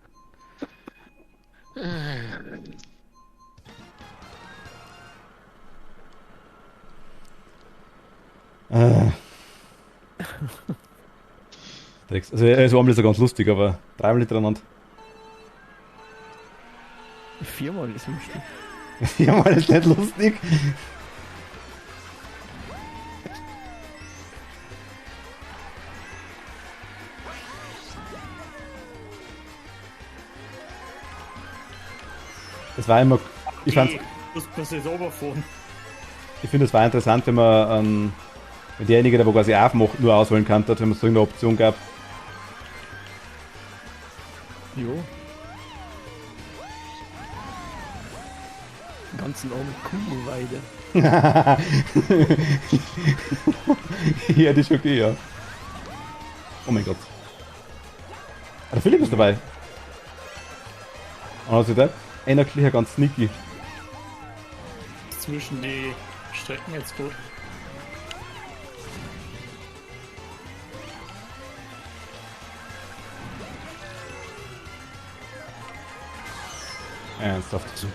Drecks. Also, so einmal ist er ganz lustig, aber 3-mal hintereinander. 4-mal ist lustig. Viermal ist nicht lustig. Das war immer. Ich fand's. Du musst jetzt runterfahren. Ich finde, es war interessant, wenn man, wenn derjenige, der wo quasi aufmacht, nur auswählen kann, wenn es so eine Option gab. Jo. Den ganzen armen Kugelweide. Ja, das ist okay, ja. Oh mein Gott. Ah, der Philipp ist dabei. Und also der einer gleich ganz sneaky. Zwischen die Strecken jetzt gut. Ernsthaft. Super.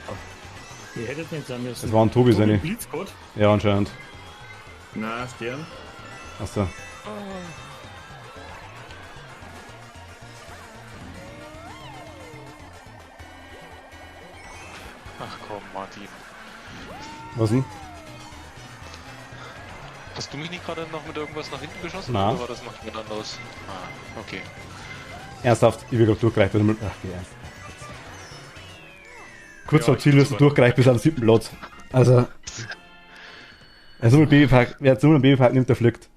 Ihr hättet nicht sein müssen. Das war ein Tobi seine. Blitzcode. Ja, anscheinend. Na, Stern. Achso. Ach komm, Martin. Was denn? Hast du mich nicht gerade noch mit irgendwas nach hinten geschossen? Na. Oder war das noch jemand anderes? Ah, okay. Ernsthaft, ich will gerade durchgereicht. Ach, geh ernst. Kurz Ja, vor ich Ziel bin wirst du sogar- durchgereicht bis am 7. Platz. Also. Wer so einen Babypark, wer so einen Babypark nimmt, der fliegt.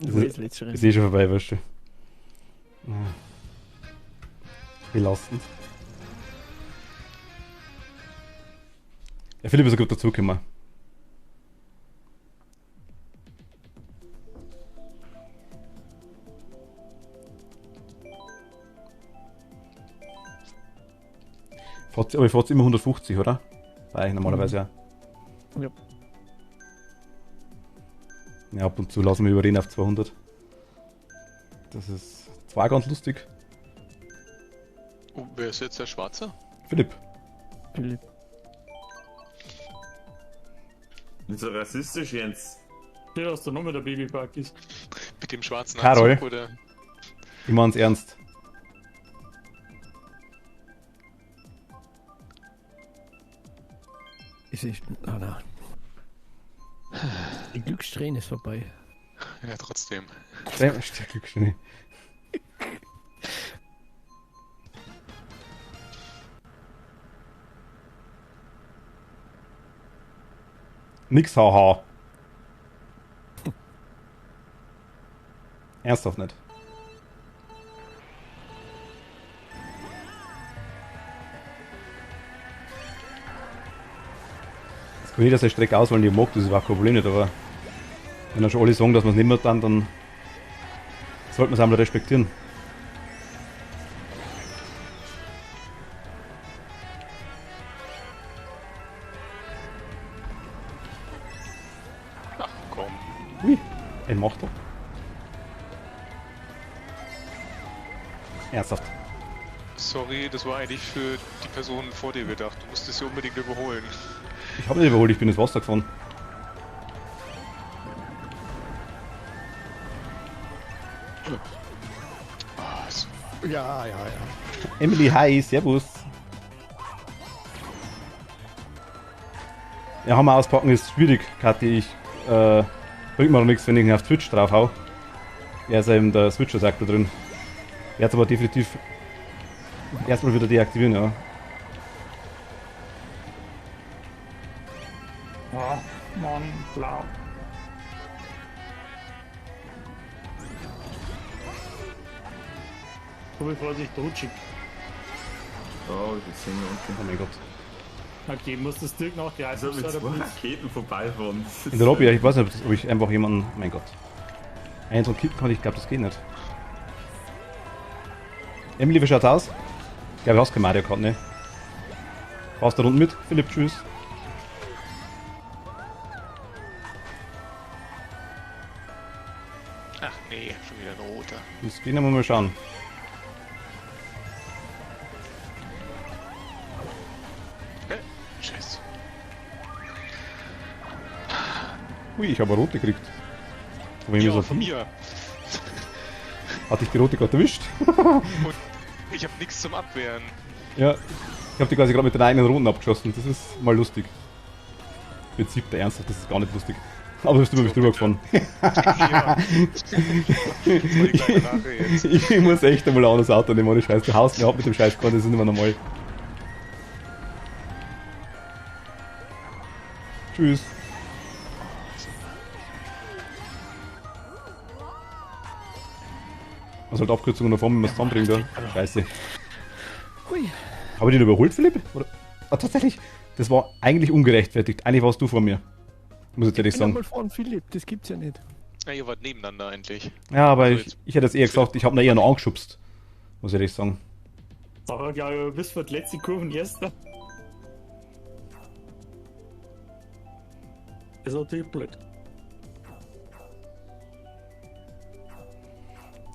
Ich weiß letzteres. Ist eh schon vorbei, weißt du. Belastend. Ja, Philipp ist ja gut dazugekommen. Aber ich fahrt immer 150, oder? Bei euch normalerweise ja. Ja. Ja, ab und zu lassen wir überreden auf 200. Das ist zwar ganz lustig. Oh, wer ist jetzt der Schwarze? Philipp. Philipp. Nicht so rassistisch, Jens. Der, dass der Name der Babypark ist. Mit dem schwarzen Karol. Anzug, oder? Ich mein's ernst. Es ist. Ah, nein. Die Glückssträhne ist vorbei. Ja, trotzdem. Glückschöne. Nix haha. Ernsthaft nicht. Es kann jeder seine Strecke auswählen, die er mag, das ist überhaupt kein Problem nicht, aber wenn dann schon alle sagen, dass man es nicht mehr dann sollte man es einmal respektieren. Ach komm. Ui, ein macht er. Ernsthaft. Sorry, das war eigentlich für die Person vor dir gedacht. Du musstest sie unbedingt überholen. Ich habe nicht überholt, ich bin ins Wasser gefahren. Ah, so. Ja. Emily, hi, servus. Ja, Hammer auspacken ist schwierig, Kathi. Ich bringt mir noch nichts, wenn ich ihn auf Twitch drauf hau. Er ist ja eben der Switcher, sagt da drin. Er hat aber definitiv erstmal wieder deaktivieren, ja. Ah, Mann, blau. So wie Vorsicht, rutschig. Oh, das sind wir Oh unten. mein Gott. Okay, muss das Dirk noch die Also mit zwei Raketen vorbeifahren. In der Lobby, ja, ich weiß nicht, ob ich einfach jemanden. Mein Gott. Einen so kippen kann, ich glaube, das geht nicht. Emily, wie schaut's aus? Ich glaube, du hast kein Mario Kart, ne? Fahrst du da unten mit? Philipp, tschüss. Ach nee, schon wieder ein roter. Das gehen wir mal schauen. Scheiße. Ui, ich habe eine rote gekriegt. Von wem Ja, ist er? von mir. Hat dich die rote gerade erwischt? Und ich habe nichts zum Abwehren. Ja. Ich habe die quasi gerade mit den eigenen Runden abgeschossen. Das ist mal lustig. Mit siebter ernsthaft, das ist gar nicht lustig. Aber du bist über mich drüber gefahren. Ja. Das war die kleine Lache jetzt. Ich muss echt einmal ein anderes Auto nehmen, ohne Scheiß. Du haust mir ab mit dem Scheißkorn, das ist nicht mehr normal. Tschüss. Was halt Abkürzungen davon, wenn man es zusammenbringt, ja. Scheiße. Hui. Habe ich den überholt, Philipp? Oder? Ah, tatsächlich. Das war eigentlich ungerechtfertigt. Eigentlich warst du vor mir. Muss ich ehrlich Ich bin sagen. mal vorn, Philipp, das gibt's ja nicht. Ja, ihr wart nebeneinander eigentlich. Ja, aber Also ich hätte jetzt eher gesagt, ich habe ihn eher noch angeschubst. Muss ich ehrlich sagen. Aber ja, du bist für die letzte Kurve erster. Das ist natürlich blöd.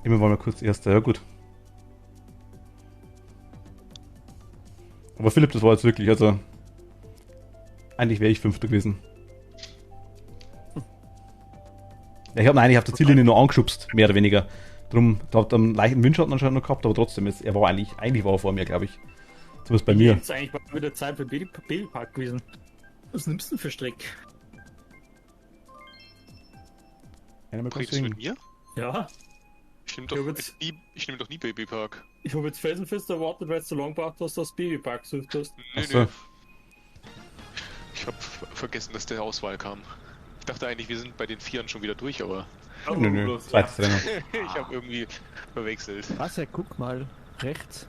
Immer war mal kurz erster, ja gut. Aber Philipp, das war jetzt wirklich, also. Eigentlich wäre ich Fünfter gewesen. Ja, ich habe ihn eigentlich auf der Ziellinie nur angeschubst, mehr oder weniger. Drum, da hat er einen leichten Windschatten anscheinend noch gehabt, aber trotzdem, er war eigentlich war er vor mir, glaube ich. Zumindest bei mir. Jetzt eigentlich mal wieder Zeit für Babypark gewesen. Was nimmst du denn für Streck? Einer mal kurz Redest du mit singen. mir? Ja, Ich nehme Ja, doch, wird's- ich nehm doch nie Babypark. ich habe jetzt felsenfest erwartet, weil du so lange gebraucht hast, dass du das Babypark gesucht hast. Nö, Ach so. nö. Ich habe vergessen, dass der Auswahl kam. Ich dachte eigentlich, wir sind bei den Vieren schon wieder durch, aber Nö, nö, bloß, zweites Rennen. ich habe irgendwie verwechselt. Was, guck mal, rechts.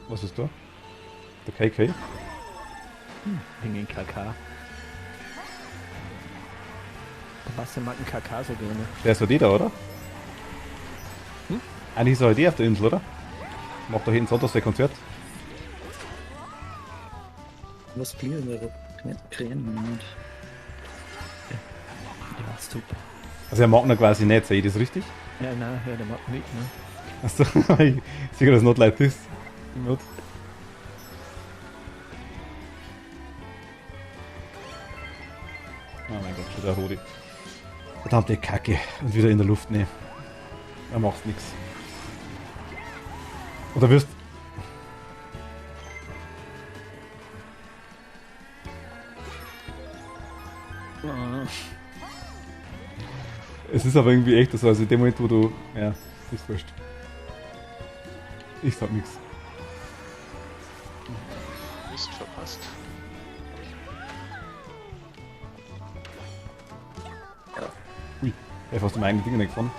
Was ist da? Der KK? Wegen den KK. Was mag ein KK so gerne? Der ist doch die da, oder? Eigentlich ist er halt die auf der Insel, oder? Macht doch jeden Sonntag sein Konzert. Was blieben wir doch nicht kriegen und Ja, super. Also er mag ihn quasi nicht, sehe ich das richtig? Ja, nein, ja, der mag nicht, ne? Achso, ich sehe das not like this. Not. Oh mein Gott, schon der Rodi. Verdammte Kacke. Und wieder in der Luft, ne. Er macht nix. Oder wirst. Ah, Es ist aber irgendwie echt so, also in dem Moment, wo du. Ja, ist wurscht. Ich sag nix. Mist verpasst. Ui, er ist fast im eigenen Ding nicht gefahren.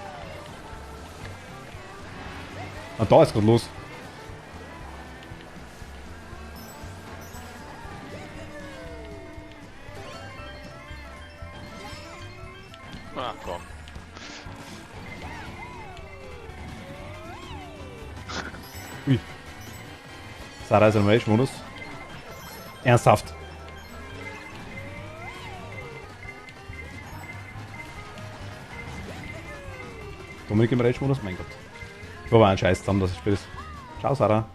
Ah, da ist gerade los. Ah, komm. Ui. Sarah ist im Rage-Modus. Ernsthaft. Dominik im Rage-Modus? Mein Gott. Ich war aber ein Scheiß zusammen, dass ich spiele. Ciao, Sarah.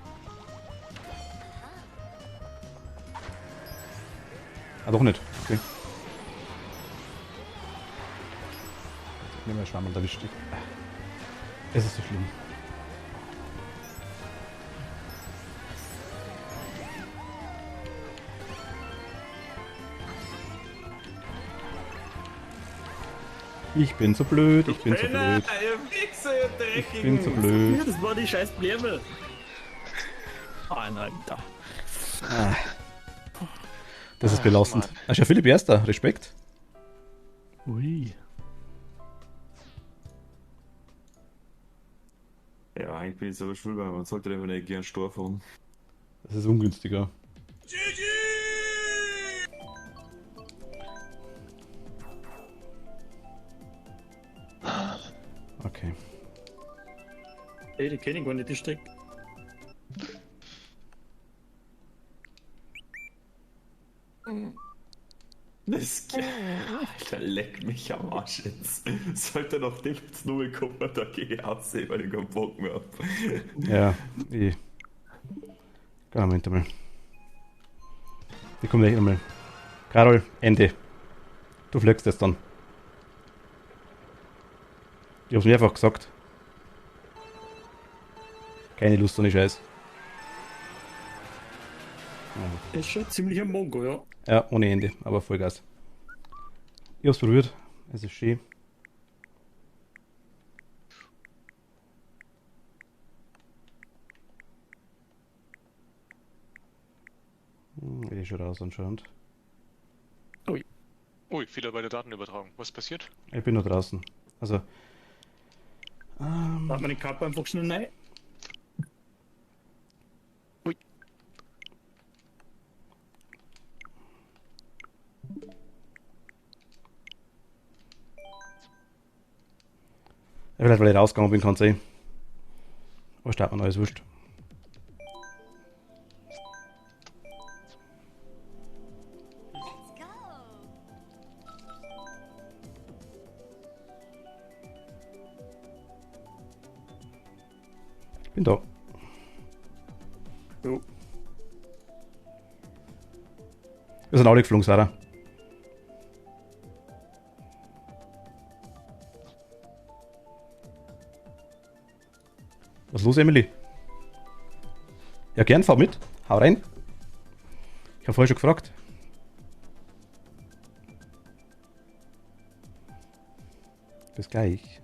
Ah, doch nicht. Okay. Ich nehme mal Schwamm und erwischt dich. Es ist so schlimm. Ich bin so blöd, ich bin so blöd. Ich bin so ja, blöd. das war die scheiß Blärbel. Ah, nein, da. Das ist belastend. Ach ja, Philipp Erster, Respekt. Ui. Ja, eigentlich bin ich sogar schuld, weil man sollte einfach nicht gern Stor fahren. Das ist ungünstiger. Okay. Ey, die kenne ich gar nicht, die Strecke. Das Alter, leck mich am Arsch jetzt. Sollte noch Ding jetzt nur kommen, da gehe ich aussehen, weil ich keinen Bock mehr hab. Ja, ich. Moment einmal. Ich komme gleich einmal. Carol, Ende. Du fliegst jetzt dann. Ich hab's mehrfach gesagt. Keine Lust ohne Scheiß. Das ist schon ziemlich ein Mongo, ja. Ja, ohne Ende, aber Vollgas. Ich hab's probiert. Es ist schön. Schon raus anscheinend. Ui, Fehler bei der Datenübertragung. Was passiert? Ich bin noch draußen. Also. Da hat man die Kappe einfach schnell rein. Vielleicht weil ich rausgegangen bin, kann es sein. Aber startet man alles wurscht. Bin da. Jo. Wir sind alle geflogen, Sarah. Was ist los, Emily? Ja, gern, fahr mit. Hau rein. Ich habe vorher schon gefragt. Bis gleich.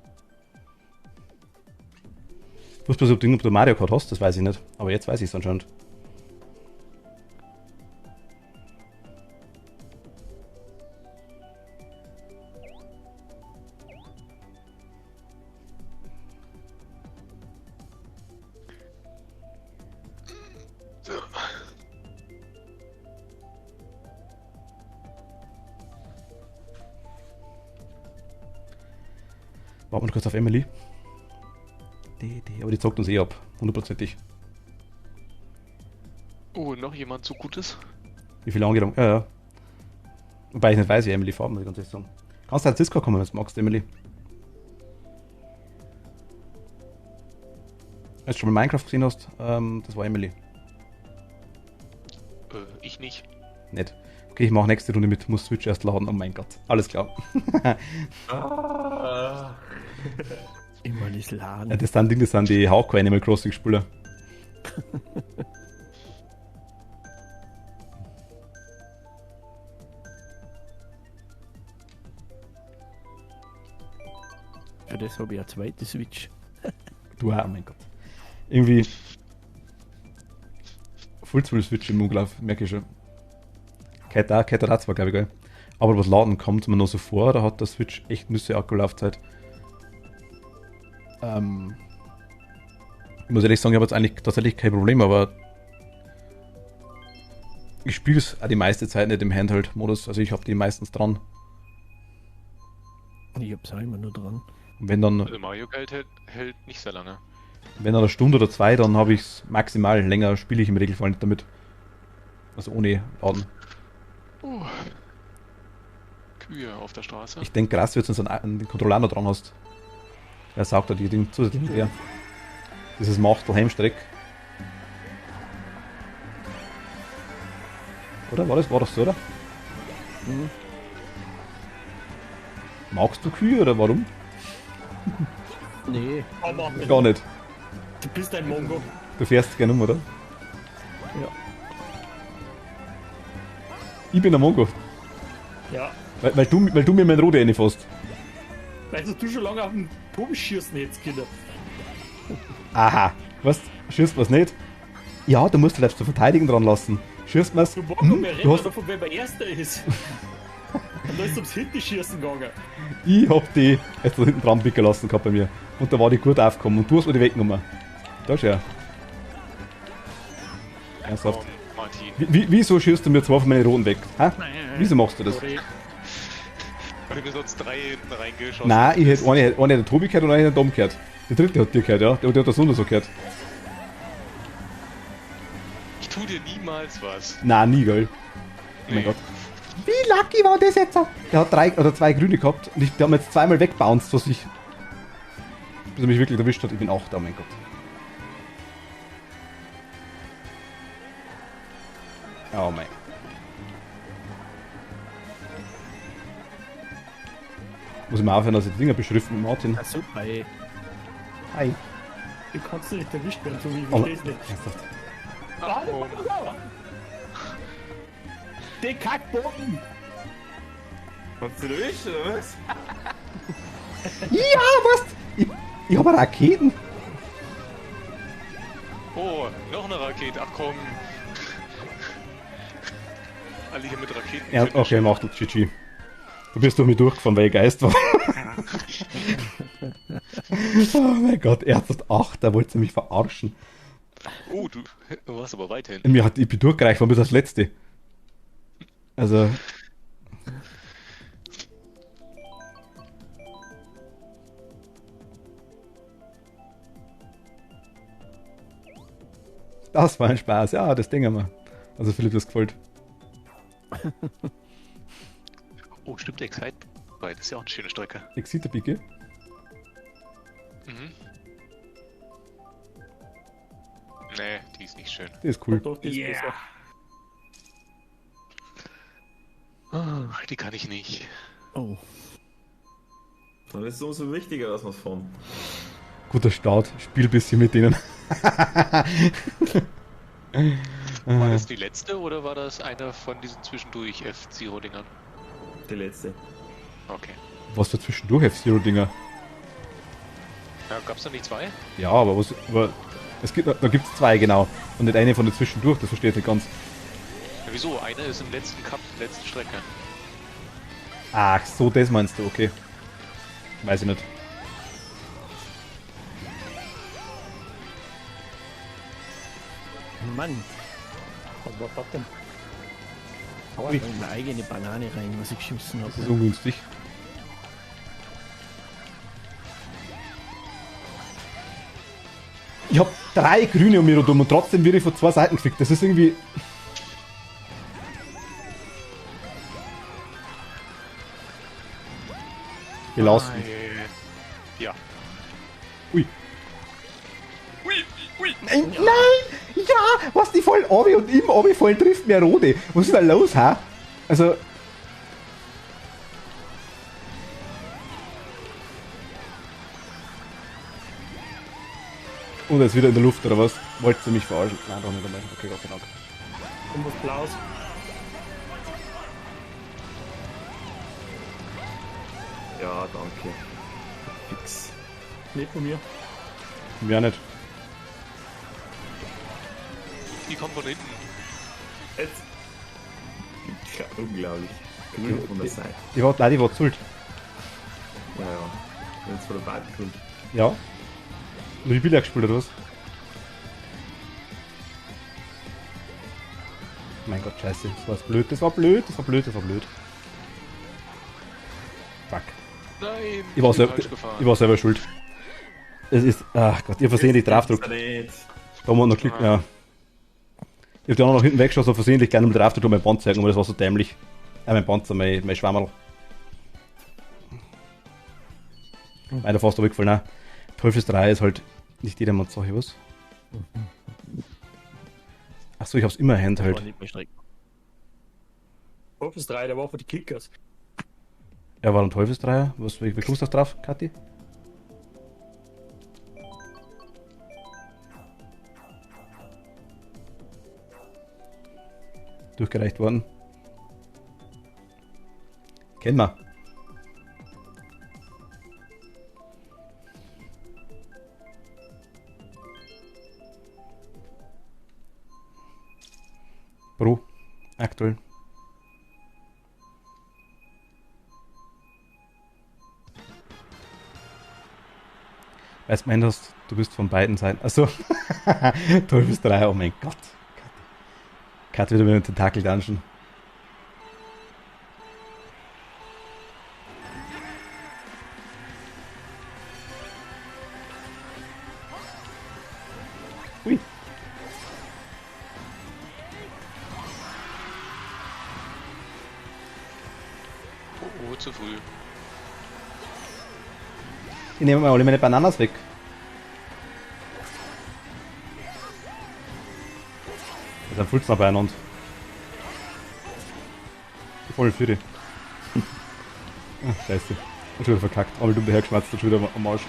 Ich wusste bloß, ob du Mario Kart hast, das weiß ich nicht. Aber jetzt weiß ich es anscheinend. Warten wir kurz auf Emily. Aber die zockt uns eh ab. 100%. Oh, noch jemand so Gutes? Wie viel angelangt? Ja. Wobei ich nicht weiß, wie Emily farben, muss ich ganz ehrlich sagen. Kannst du als Discord kommen, wenn du magst, Emily? Als du schon mal Minecraft gesehen hast, das war Emily. Ich nicht. Nicht. Okay, ich mache nächste Runde mit. Muss Switch erst laden. Oh mein Gott. Alles klar. Immer das Laden. Ja, das sind die Hardcore Animal Crossing Spieler. Für das habe ich eine zweite Switch. Du auch, oh mein Gott. Irgendwie. Full-Switch im Umlauf, merke ich schon. Geht auch zwar, glaube ich, geil. Aber was laden kommt mir noch so vor, da hat der Switch echt Nüsse Akkulaufzeit. Ich muss ehrlich sagen, ich habe jetzt eigentlich tatsächlich kein Problem, aber ich spiele es auch die meiste Zeit nicht im Handheld-Modus, also ich habe die meistens dran. Ich hab's auch immer nur dran. Und wenn dann, Also Mario Kart hält nicht sehr lange. wenn dann eine Stunde oder zwei, dann habe ich es maximal. Länger spiele ich im Regelfall nicht damit. Also ohne Laden. Kühe auf der Straße. Ich denke, krass wird es, wenn du einen Controller noch dran hast. Der saugt da die Dinge zusätzlich her. Dieses Machtel-Heimstreck. Oder? War das so, oder? Mhm. Magst du Kühe oder warum? Nee, Aber Gar nicht. du bist ein Mongo. Du fährst gerne um, oder? ja. Ich bin der Mongo. Ja. Weil du mir mein Rode reinfasst. Weißt du schon lange auf den Tobi schießen jetzt, Kinder. Aha. Was? Schießt was nicht? Ja, du musst vielleicht zur Verteidigung dran lassen. Schießt was? Du Mongo, wir Du reden hast, davon, wer der Erste ist. Und da ist ums Hinterschießen gegangen. ich hab die jetzt da hinten dran picken lassen gehabt bei mir. Und da war die gut aufgekommen. Und du hast mir die weggenommen. Da schau. Ernsthaft. Komm, Martin. Wieso schießt du mir zwei von meinen Roten weg? Hä? Wieso machst du das? Sorry. Weil du mir sonst 3 hinten reingeschossen. Nein, ich hätte eine der Tobi gehört und eine der Dom gehört. Die dritte hat dir gehört, ja. Der hat das Wunder so gehört. Ich tu dir niemals was. Nein, nie, gell. Oh mein Gott. Wie lucky war das jetzt? Der hat 3 oder 2 Grüne gehabt und der hat mir jetzt zweimal wegbounced vor sich. Bis er mich wirklich erwischt hat. Ich bin 8, oh mein Gott. Oh mein. Muss ich mal aufhören, dass ich die Dinger beschriften mit Martin. Ah, super, ey. Hi. Du kannst nicht erwischt werden, so wie ich Aber, versteh's nicht. ernsthaft. Den Kackbogen! Hast du erwischt, oder was? Ja, was? Ich habe Raketen. Oh, noch eine Rakete. Ach komm. Alle hier mit Raketen. Ja, okay, mach das, GG. Du bist durch mich durchgefahren, weil ich Geist war. Oh mein Gott, ernsthaft 8, da wollte sie mich verarschen. Oh, du warst aber weiterhin. Ich bin durchgereicht worden bis das letzte. Also. Das war ein Spaß, ja, das denken wir. Also Philipp, das gefällt. Oh, stimmt, Excite. Das ist ja auch eine schöne Strecke. Exeter-Picke. Mhm. Nee, die ist nicht schön. Die ist cool. Doch, die ist besser. Die kann ich nicht. Oh. Dann ist es umso wichtiger, dass wir es fahren. Guter Start, spiel ein bisschen mit denen. War das die letzte oder war das einer von diesen zwischendurch F-Zero-Dingern? Die letzte. Okay. Was für zwischendurch F-Zero-Dinger? Ja, gab's da nicht 2? Ja, aber es gibt, da gibt es 2 genau. Und nicht eine von den zwischendurch, das verstehe ich nicht ganz. Ja, wieso? Einer ist im letzten Cup, letzte Strecke. Ach, so, das meinst du, okay. Weiß ich nicht. Mann, Was war das denn? hau einfach in meine eigene Banane rein, was ich geschissen Das ist habe. ungünstig. Ich hab 3 grüne um mich herum und trotzdem werde ich von 2 Seiten gefickt. Das ist irgendwie... Gelassen. Ja. Ui. Nein, nein! Ja! Was die voll Obi und im Obi voll trifft mir Rode. Was ist da los, ha? Also... Und er ist wieder in der Luft, oder was? Wollt ihr mich verarschen? Nein, doch nicht einmal. Okay, Gott sei Dank. Und was Blaues. Ja, danke. Fix. Nicht von mir. Mir auch nicht. Die kommt von hinten. Jetzt. Ja, unglaublich. Grün von der Seite. Die war, nein, die war zult. Ja, ja. Wenn es von der Seite kommt. Ja. Nur die Bilder gespielt oder was? Mein Gott, scheiße. Das war blöd, das war blöd, das war blöd, das war blöd. Fuck. Nein, Ich war, falsch gefahren. ich war selber schuld. Es ist... Ach Gott, ich hab versehentlich draufgedrückt. Da haben wir noch Glück, ja. Ich hab die anderen nach hinten weggeschossen und versehentlich gleich nochmal draufgedrückt und mein Band zeigen, aber das war so dämlich. Mein Panzer, mein Schwammerl. Meiner fast runtergefallen, auch. Teufels 3 ist halt nicht jedermanns Sache, was? Achso, ich hab's immer Das war Handheld. nicht mehr Streck. Office 3, der war für die Kickers. Ja, war ein Teufelsdreier. Wie kommst du drauf, Kathi? Durchgereicht worden. Kennen wir. Pro. Aktuell. Weißt du, meinst du bist von beiden Seiten. Achso. Teufels 3, oh mein Gott. Kat wieder mit dem Tentakel-Dungeon. Ui. Oh, zu früh. Die nehmen mal alle meine Bananas weg. Das ist ein Fulzner beieinander. Voll für die. Ach, scheiße. Und schon wieder verkackt. Aber dumm dahergeschmatzt und schon wieder am Arsch.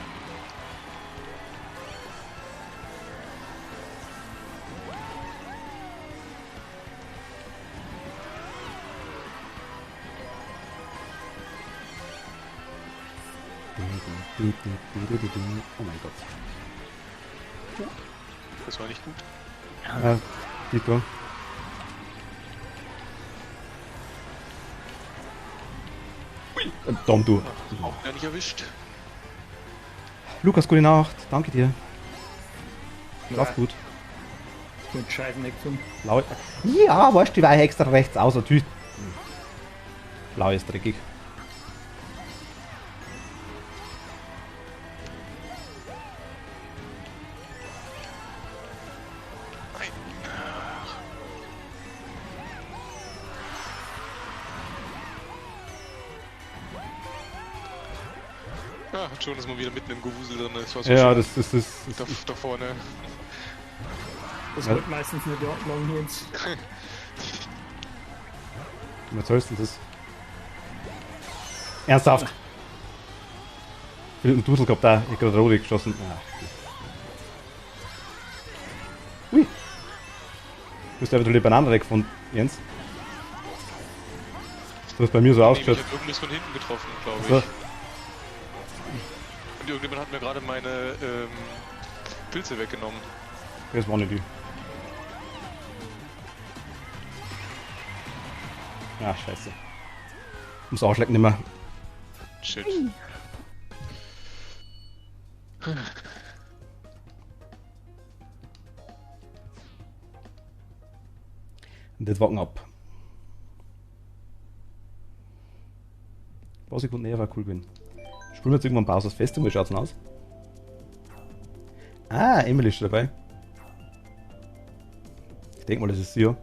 Oh mein Gott. Das war nicht gut. Ja, Dito. Dom, du. Ja, nicht erwischt. Lukas, gute Nacht. Danke dir. Schlaf gut. Mit Scheiben nicht tun. Blau. Ja, weißt du, die weiche extra rechts aus. Natürlich. Blau ist dreckig. Ah, schon ist man wieder mitten im Gewusel drin. Das war so Ja, schön. das Da vorne. Das Ja. wird meistens nicht lang jetzt. Was sollst du das? Ernsthaft? Ich hab einen Dudel gehabt, da. Ich hab gerade Rode geschossen. Ah. Ui. Du hast einfach die Banane weggefunden, Jens. Du hast bei mir so Ich ausgeschaut. hab irgendwas von hinten getroffen, glaube ich. So. Und irgendjemand hat mir gerade meine Pilze weggenommen. Das war nicht die. Ah, scheiße. Muss ausschlecken nicht mehr. Shit. Und das wacken ab. Ein paar Sekunden näher war cool gewesen. Spielen wir jetzt irgendwann Pause das Fest und wie schaut's denn aus? Ah, Emily ist dabei. Ich denke mal, das ist sie, ja.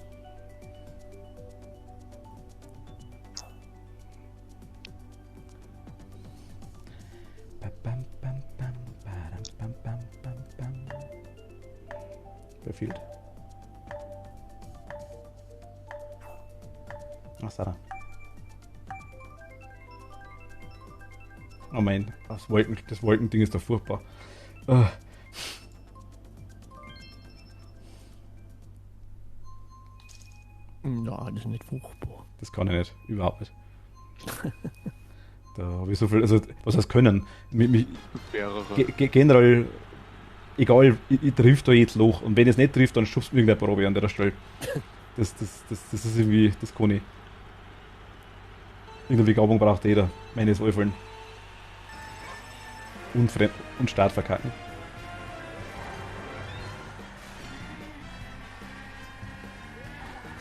Wer fehlt? Ach, Sarah. Oh mein, das Wolkending ist doch furchtbar. Ja, das ist nicht furchtbar. Das kann ich nicht, überhaupt nicht. Da habe ich so viel, also was heißt können? Mehrere. Generell, egal, ich triff da jetzt Loch und wenn ich es nicht trifft, dann schubst du irgendeine Probe an der Stelle. Das ist irgendwie, das kann ich. Irgendwie Begabung braucht jeder, meines Wohlfallen. Und Start verkacken.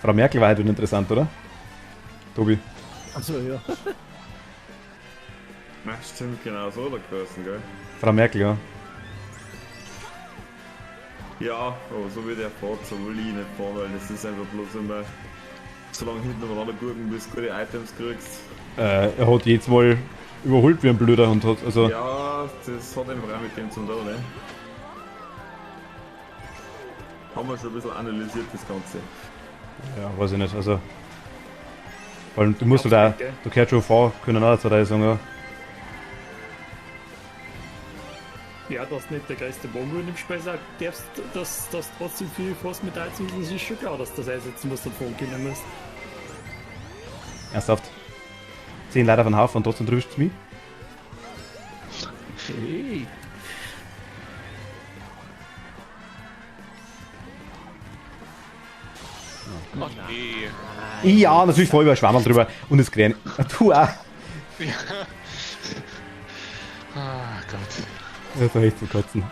Frau Merkel war halt interessant, oder? Tobi. Achso, ja. Na, stimmt, genau so der gewesen, gell? Frau Merkel, ja. Ja, aber so wie der fährt, so will ich nicht fahren, weil das ist einfach bloß immer so lange hinten umeinander gucken, bis du gute Items kriegst. Er hat jetzt mal überholt wie ein Blöder und hat, also. Ja, das hat einfach auch mit dem zu tun, ne? Haben wir schon ein bisschen analysiert, das Ganze. Ja, weiß ich nicht, also. Weil du musst halt auch, du kannst schon fahren können, auch dazu sagen, ja. Ja, dass du nicht der größte Bongo in dem Spiel sagt, dass trotzdem viel fast mit einzusetzen, ist schon klar, dass du das einsetzen musst und fahren können musst. Ernsthaft. 10 Leute auf den Haufen und trotzdem triffst du mich? Hey. Oh nee. Ja, natürlich voll über Schwammerl drüber und das Krähen. Du auch. Ja. Ah Gott. Das war echt zu kotzen.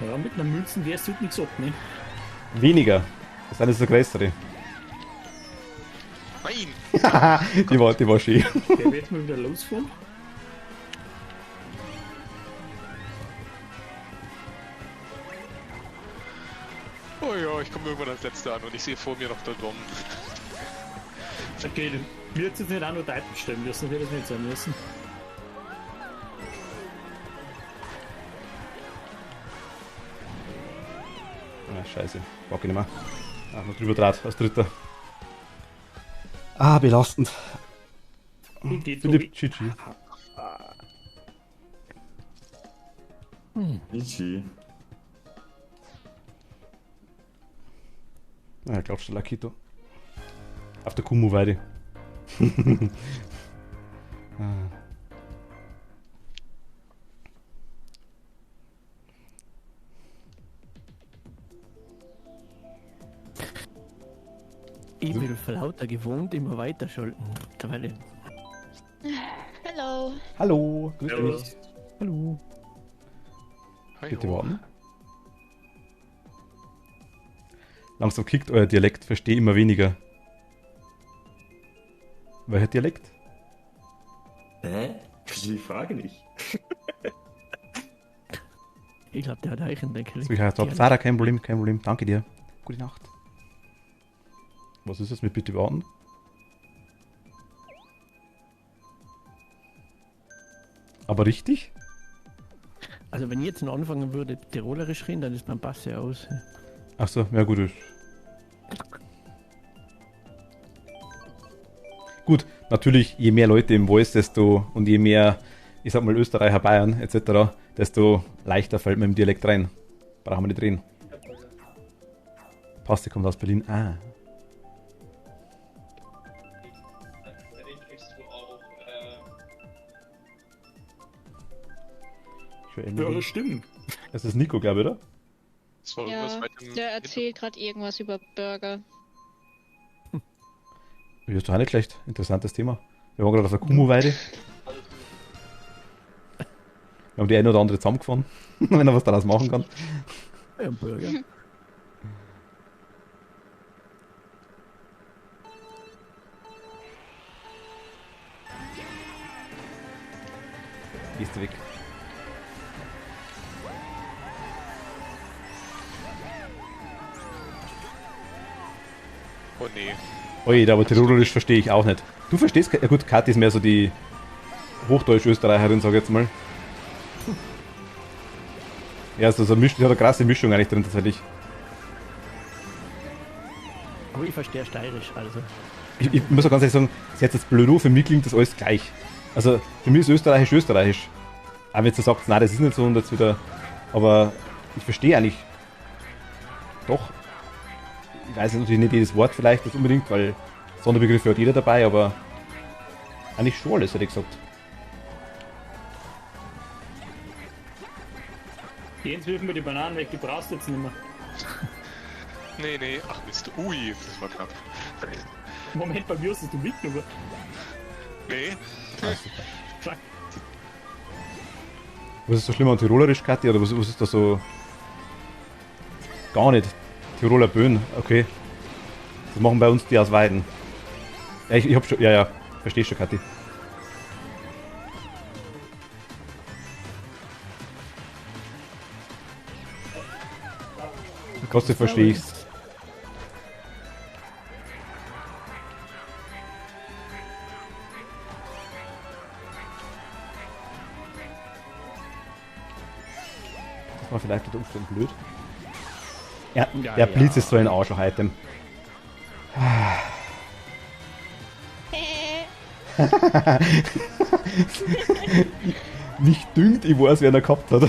Ja, mit einer Münzen wärst du halt nichts ab, ne? Weniger. Das eine ist der größere. Nein! die war schön. Der wird mal wieder losfahren. Oh ja, ich komme irgendwann als Letzter an und ich sehe vor mir noch der Dom. Okay, dann wird es jetzt nicht auch nur Titan stellen müssen, wird es nicht sein müssen. Ah, scheiße. Bock ich nicht mehr. Ach, noch drüber draht als dritter. Ah, belastend. Geht Philipp, GG. GG. Ja, glaubst du, Lakito? Auf der Kumu-Weide. Ah. Ich bin von lauter gewohnt, immer weiterschalten. Mittlerweile. Hello. Hallo, grüß Hallo. dich. Hallo. Hi, Bitte ho. warten. Langsam kickt euer Dialekt, verstehe immer weniger. Welcher Dialekt? Hä? Verstehe die Frage nicht. Ich glaube, der hat euch entdeckt. So, ich heiße Sarah, kein Problem, kein Problem. Danke dir. Gute Nacht. Was ist das mit bitte warten? Aber richtig? Also wenn ich jetzt noch anfangen würde, Tirolerisch reden, dann ist mein Pass ja aus. Achso, ja gut. Gut, natürlich, je mehr Leute im Voice, desto und je mehr, ich sag mal, Österreicher, Bayern etc., desto leichter fällt man im Dialekt rein. Brauchen wir nicht reden. Paste kommt aus Berlin. Ah. Für Ja, Emily. das stimmt. Das ist Nico, glaube ich, oder? Das war Ja, irgendwas weit im der erzählt gerade irgendwas über Burger. Ja, ist doch auch nicht schlecht. Interessantes Thema. Wir waren gerade auf der Kumu-Weide. Wir haben die eine oder andere zusammengefahren, wenn er was daraus machen kann. Ja, ein Burger. Gehst du weg. Oh nee. Ui, aber Tirolerisch verstehe ich auch nicht. Du verstehst, ja gut, Kathi ist mehr so die Hochdeutsch-Österreicherin, sag ich jetzt mal. Ja, also so die hat eine krasse Mischung eigentlich drin tatsächlich. Aber ich verstehe Steirisch, also. Ich muss auch ganz ehrlich sagen, sie hat jetzt blöd, für mich klingt das alles gleich. Also für mich ist Österreichisch Österreichisch. Auch wenn du sagst, nein, das ist nicht so und jetzt wieder. Aber ich verstehe eigentlich doch. Ich weiß natürlich nicht jedes Wort vielleicht nicht unbedingt, weil Sonderbegriffe hat jeder dabei, aber eigentlich schon alles, hätte ich gesagt. Jens, wirf mir die Bananen weg, die brauchst du jetzt nicht mehr. Nee. Ach Mist. Ui, das war knapp. Moment, bei mir hast du mitgenommen. Nee. Fuck. Was ist so schlimm an Tirolerisch, Kathi? Oder was ist da so. Gar nicht. Tiroler Böen, okay. Das machen bei uns die aus Weiden. Ja, ich hab schon. Ja, versteh schon, Kathi. Trotzdem verstehe ich's. Das war vielleicht unter Umständen blöd. Ja, Ja, der Blitz ja. ist so ein Arschloch-Item. Nicht düngt, ich weiß, wer er gehabt hat.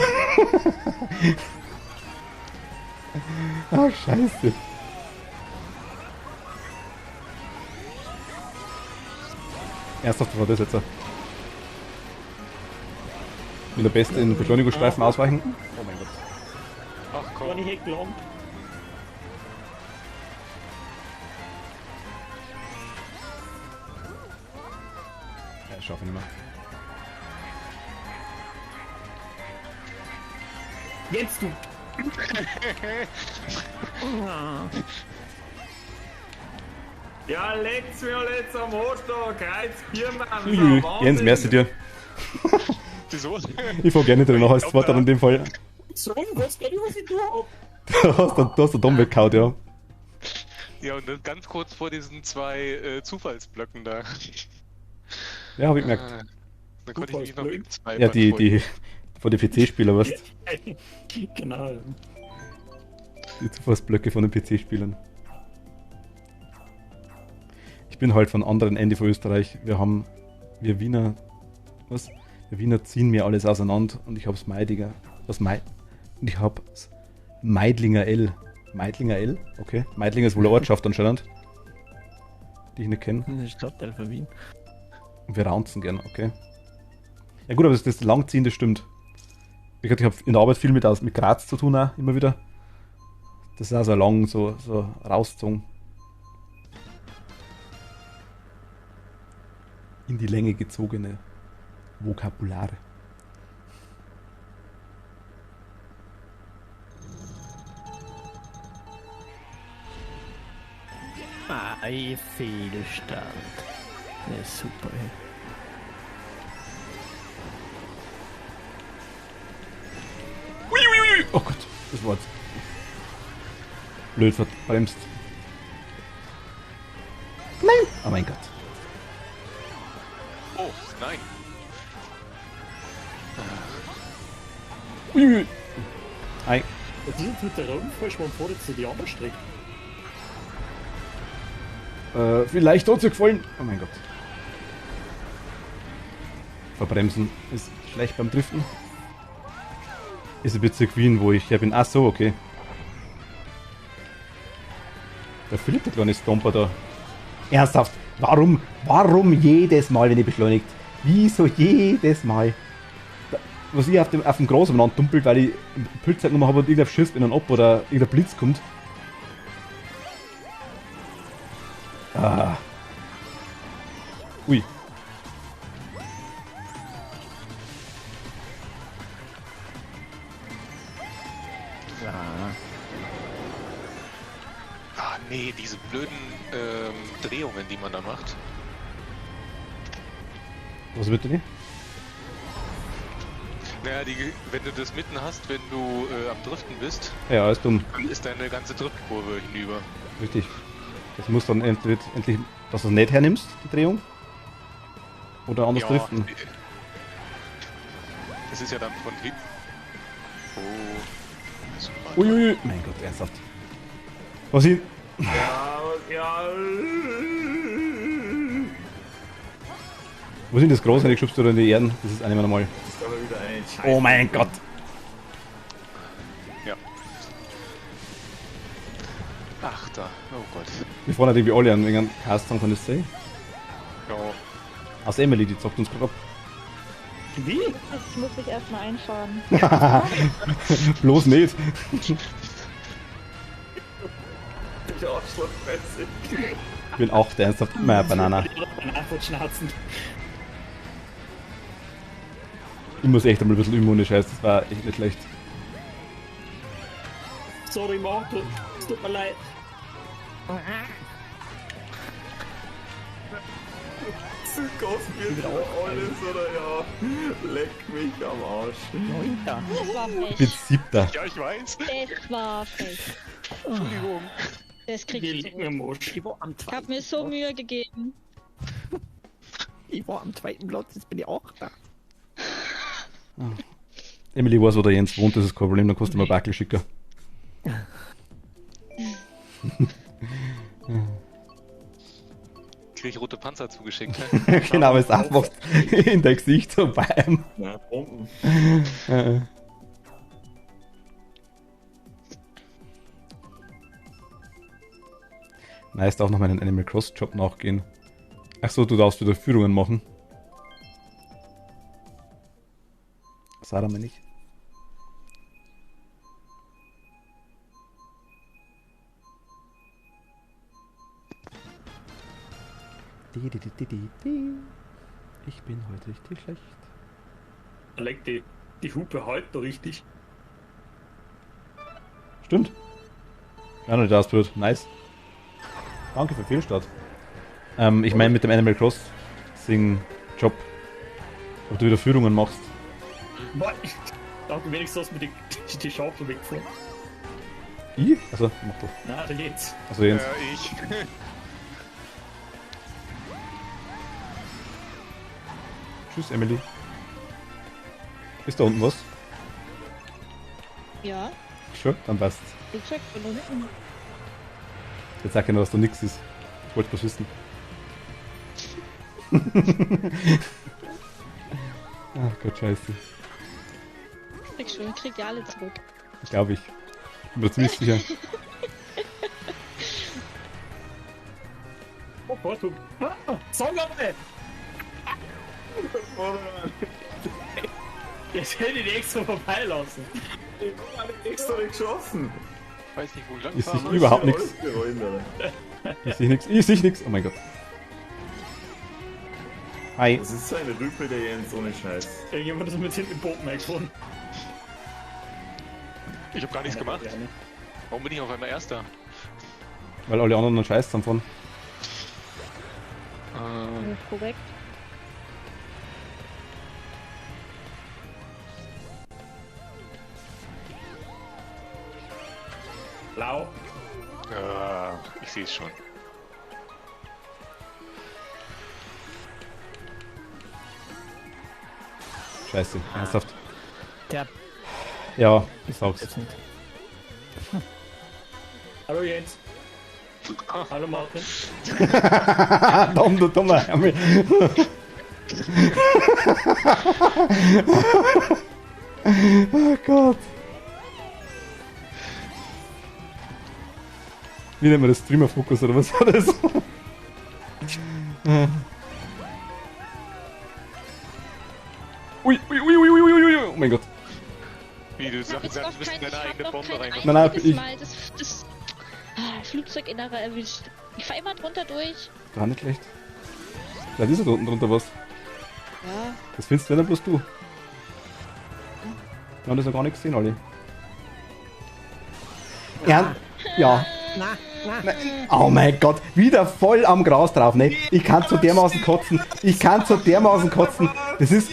Ah, scheiße. Ernsthaft war das jetzt? Will der Beste in Beschleunigungsstreifen ausweichen? Oh mein Gott. Ach War komm. nicht gelangt. Ja, ich schaffe nicht mehr. Jetzt du! Ja, leck's mir jetzt am Arsch da, Kreuz, Uiui, Jens, merci dir. Wieso? Ich fahr gerne drin noch als Zweiter in dem Fall. So, was geht was ich tue? Du hast den Dom weggehauen, ja. Ja, und dann ganz kurz vor diesen zwei Zufallsblöcken da. Ja, hab ich gemerkt. Dann konnte ich mich noch gegen zwei Ja, die von den PC-Spieler, weißt du? Genau. Die Zufallsblöcke von den PC-Spielern. Ich bin halt von anderen Ende von Österreich. Wir Wiener ziehen mir alles auseinander und ich hab's Meidinger. Und ich hab's Meidlinger L. Meidlinger L? Okay. Meidlinger ist wohl eine Ortschaft anscheinend. Die ich nicht kenne. Das ist Stadtteil von Wien. Und wir raunzen gern, okay. Ja gut, aber das Langziehen, das stimmt. Ich habe in der Arbeit viel mit Graz zu tun auch, immer wieder. Das ist auch so lang, so rausgezogen. In die Länge gezogene Vokabulare. Ein Fehlstand. Ja, super, ey. Oh Gott, das war jetzt blöd verbremst. Nein! Oh mein Gott. Oh, nein. Uiui. Ei. Was ist jetzt mit der Rundfalsch, man fährt jetzt so die andere Strecke? Vielleicht hat es dir gefallen. Oh mein Gott. Verbremsen ist schlecht beim Driften. Ist ein Bezirk Wien, wo ich her bin. Ach so, okay. Der Philipp, der kleine Stomper da. Ernsthaft, warum jedes Mal, wenn ihr beschleunigt? Wieso jedes Mal? Was ich auf dem Gras umeinander dumpelt, weil ich Pilzzeit nochmal habe und irgendein Schiff in einen ab oder irgendein Blitz kommt. Ah. Ui. Ah, nee, diese blöden Drehungen, die man da macht. Was bitte nicht? Naja, wenn du das mitten hast, wenn du am Driften bist, Ja, ist dumm. dann ist deine ganze Driftkurve hinüber. Richtig. Das muss dann endlich, dass du es nicht hernimmst, die Drehung. Oder anders driften. Das ist ja dann von hinten. Oh. Super. Uiuiui. Mein Gott, ernsthaft. Was ich... Ja. Wo sind das groß, wenn ich schubst du da in die Erden? Das ist einmal normal. Das ist aber wieder ein Scheiß. Oh mein Gott. Ja. Ach da. Oh Gott. Wir fahren halt irgendwie alle an wegen einem Cast haben, kann das sein? Ja. Aus Emily, die zockt uns gerade ab. Wie? Das muss ich erstmal einfahren. Bloß nicht. Ich Arschlochfresse. Ich bin auch der ernsthaft immer Banana. Einfach schnauzen. Ich muss echt einmal ein bisschen üben ohne Scheiß, das war echt nicht schlecht. Sorry, Marco. Es tut mir leid. Kaufst mir wieder alles, oder ja? Leck mich am Arsch. Neunter. Das war Ich bin frech. 7. Ja, ich weiß. Das war frech. Entschuldigung. Das krieg Wir ich liegen im zurück. Arsch. Ich war am Ich zweiten. hab mir so Mühe gegeben. Ich war am zweiten Platz, jetzt bin ich auch da. Emily weiß, wo der Jens wohnt, das ist kein Problem, dann kannst du mal Backel schicken. Krieg ich rote Panzer zugeschickt. Genau, weil es einfach in der Gesicht so beim. Na, Bomben. Nice, darf noch meinen Animal Cross Job nachgehen. Achso, du darfst wieder Führungen machen. Sarah, meine ich. Ich bin heute richtig schlecht. Leg die Hupe halt da richtig. Stimmt. Ja, noch nicht ausprobiert. Nice. Danke für Fehlstart. Ich meine mit dem Animal Crossing Job. Ob du wieder Führungen machst. Boah, danke, wenigstens hast du mir die Schaufel weggefahren. Ich? Also, mach doch. Na, da geht's. Also Jens. Ich. Tschüss, Emily. Ist da unten was? Ja, Schon? Dann passt. Flugzeug von unten. Jetzt sag ich noch, dass da nichts ist. Ich wollte was wissen. Ach Gott, scheiße. Krieg ja alle zurück. Glaube ich. Bin mir ziemlich sicher. Oh, Porto. Sag mal! Jetzt hätte ich die extra vorbeilassen. Ich hab extra nicht geschossen. Weiß nicht, wo ich lang Ich fahre. sehe überhaupt nichts. Alles geräumt, Alter. Ich sehe nichts. Ich sehe nichts. Oh mein Gott. Hi. Das ist so ein Rüpel, der Jens, ohne Scheiß. Irgendjemand ist mit hinten im Boot eingefahren. Ich hab gar nichts gemacht. Warum bin ich auf einmal Erster? Weil alle anderen einen Scheiß haben von. Korrekt. Blau. Ich sehe es schon. Scheiße. Ernsthaft. Der Ja, ich sag's. jetzt nicht. Hallo Jens. Hallo Martin. Dumm, du dummer Hermel. Oh Gott. Wie nennt man das? Streamer-Fokus oder was war das? Ui, ui, ui, ui, ui, ui, ui, oh mein Gott. Wie, du Ich hab sagst, jetzt du noch bist in kein, deine eigene Bombe kein reingekommen. Nein, nein, einziges ich- Mal das Flugzeuginnere erwischt. Ich fahr immer drunter durch. Gar nicht schlecht. Vielleicht ist da unten drunter was. Ja, Das findest du nicht bloß du. Wir haben das noch gar nicht gesehen, alle. Ja. Ja. Na, na. Oh mein Gott, wieder voll am Gras drauf, ne? Ich kann zu dermaßen kotzen. Ich kann zu dermaßen kotzen. Das ist.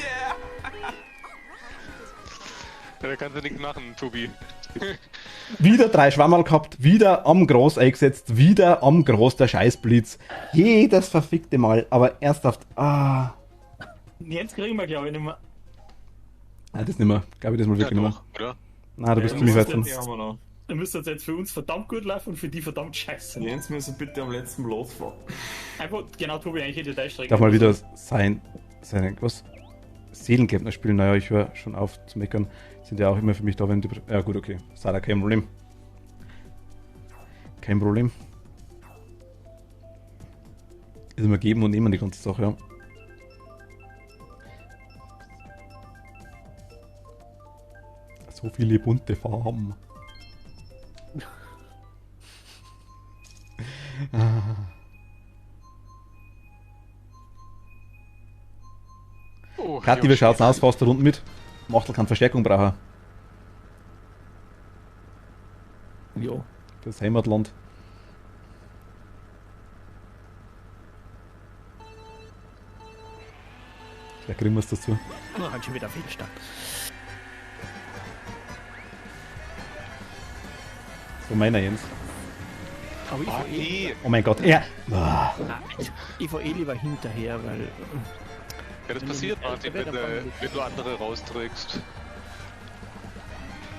Ja, da kannst du nichts machen, Tobi. Wieder 3 Schwammerl gehabt, wieder am Groß eingesetzt, wieder am Groß der Scheißblitz. Jedes verfickte Mal, aber ernsthaft. Jetzt kriegen wir, glaube ich, nicht mehr. Nein, das nicht mehr. Glaube ich, das mal wirklich nicht mehr. doch, oder? Nein, du bist Ja, ziemlich weit das von. ist Die haben wir noch. Dann müsste das jetzt für uns verdammt gut laufen und für die verdammt scheiße. Jens müssen bitte am letzten losfahren. Einfach, genau, Tobi, eigentlich hätte der Strecke. Darf mal wieder seine Seelengärtner spielen. Naja, ich höre schon auf zu meckern. Sind ja auch immer für mich da, wenn die. Ja, gut, okay. Sada, kein Problem. Kein Problem. Ist immer geben und nehmen die ganze Sache, ja. So viele bunte Farben. Oh, Kathi, wie schaut's aus? Fährst du rund mit? Machtel kann Verstärkung brauchen. Ja. Das Heimatland. Vielleicht kriegen wir es dazu. Oh, hat schon wieder Fehlstart. So meiner Jens. Aber ich Ah, fahr nee. Oh mein Gott, er. Nein, ich fahr lieber hinterher, weil. Ja, das passiert, Martin, wenn du andere rausträgst.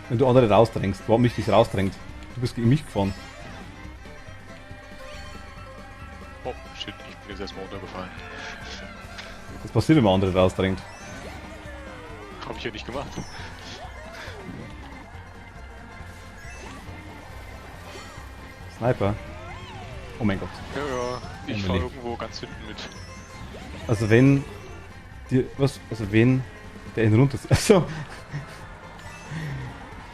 Wenn du andere rausdrängst, warum mich dich rausdrängt? Du bist gegen mich gefahren. Oh, shit, ich bin jetzt erstmal runtergefallen. Das passiert, wenn man andere rausdrängt. Hab ich ja nicht gemacht. Sniper. Oh mein Gott. Ja, ja, ich Oh, fahr nee. irgendwo ganz hinten mit. Also wenn wenn der ihn runterzieht. Also.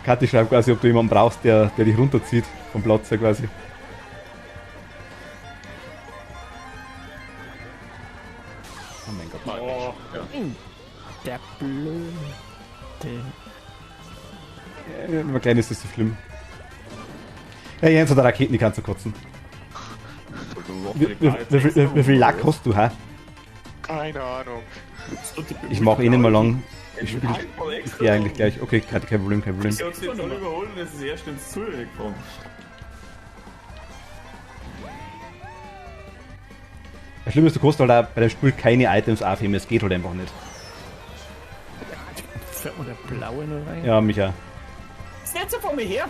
Kathi schreibt quasi, ob du jemanden brauchst, der dich runterzieht vom Platz her quasi. Oh mein Gott. Oh, ja. Der blöde. Immer klein ist das so schlimm. Ja, Jens hat Raketen, die kannst du kotzen. Wie viel Lack hast du, hä? Keine Ahnung. Ich mach eh nicht mehr lang. Ich gehe eigentlich gleich. Okay, kein Problem, kein Problem. Ich hab's jetzt alle überholen, das ist erst ins Ziel gekommen. Das Schlimme ist, du kannst halt auch bei dem Spiel keine Items aufheben, es geht halt einfach nicht. Fährt man der blaue noch rein? Ja, Micha. Ist nicht so vor mir her!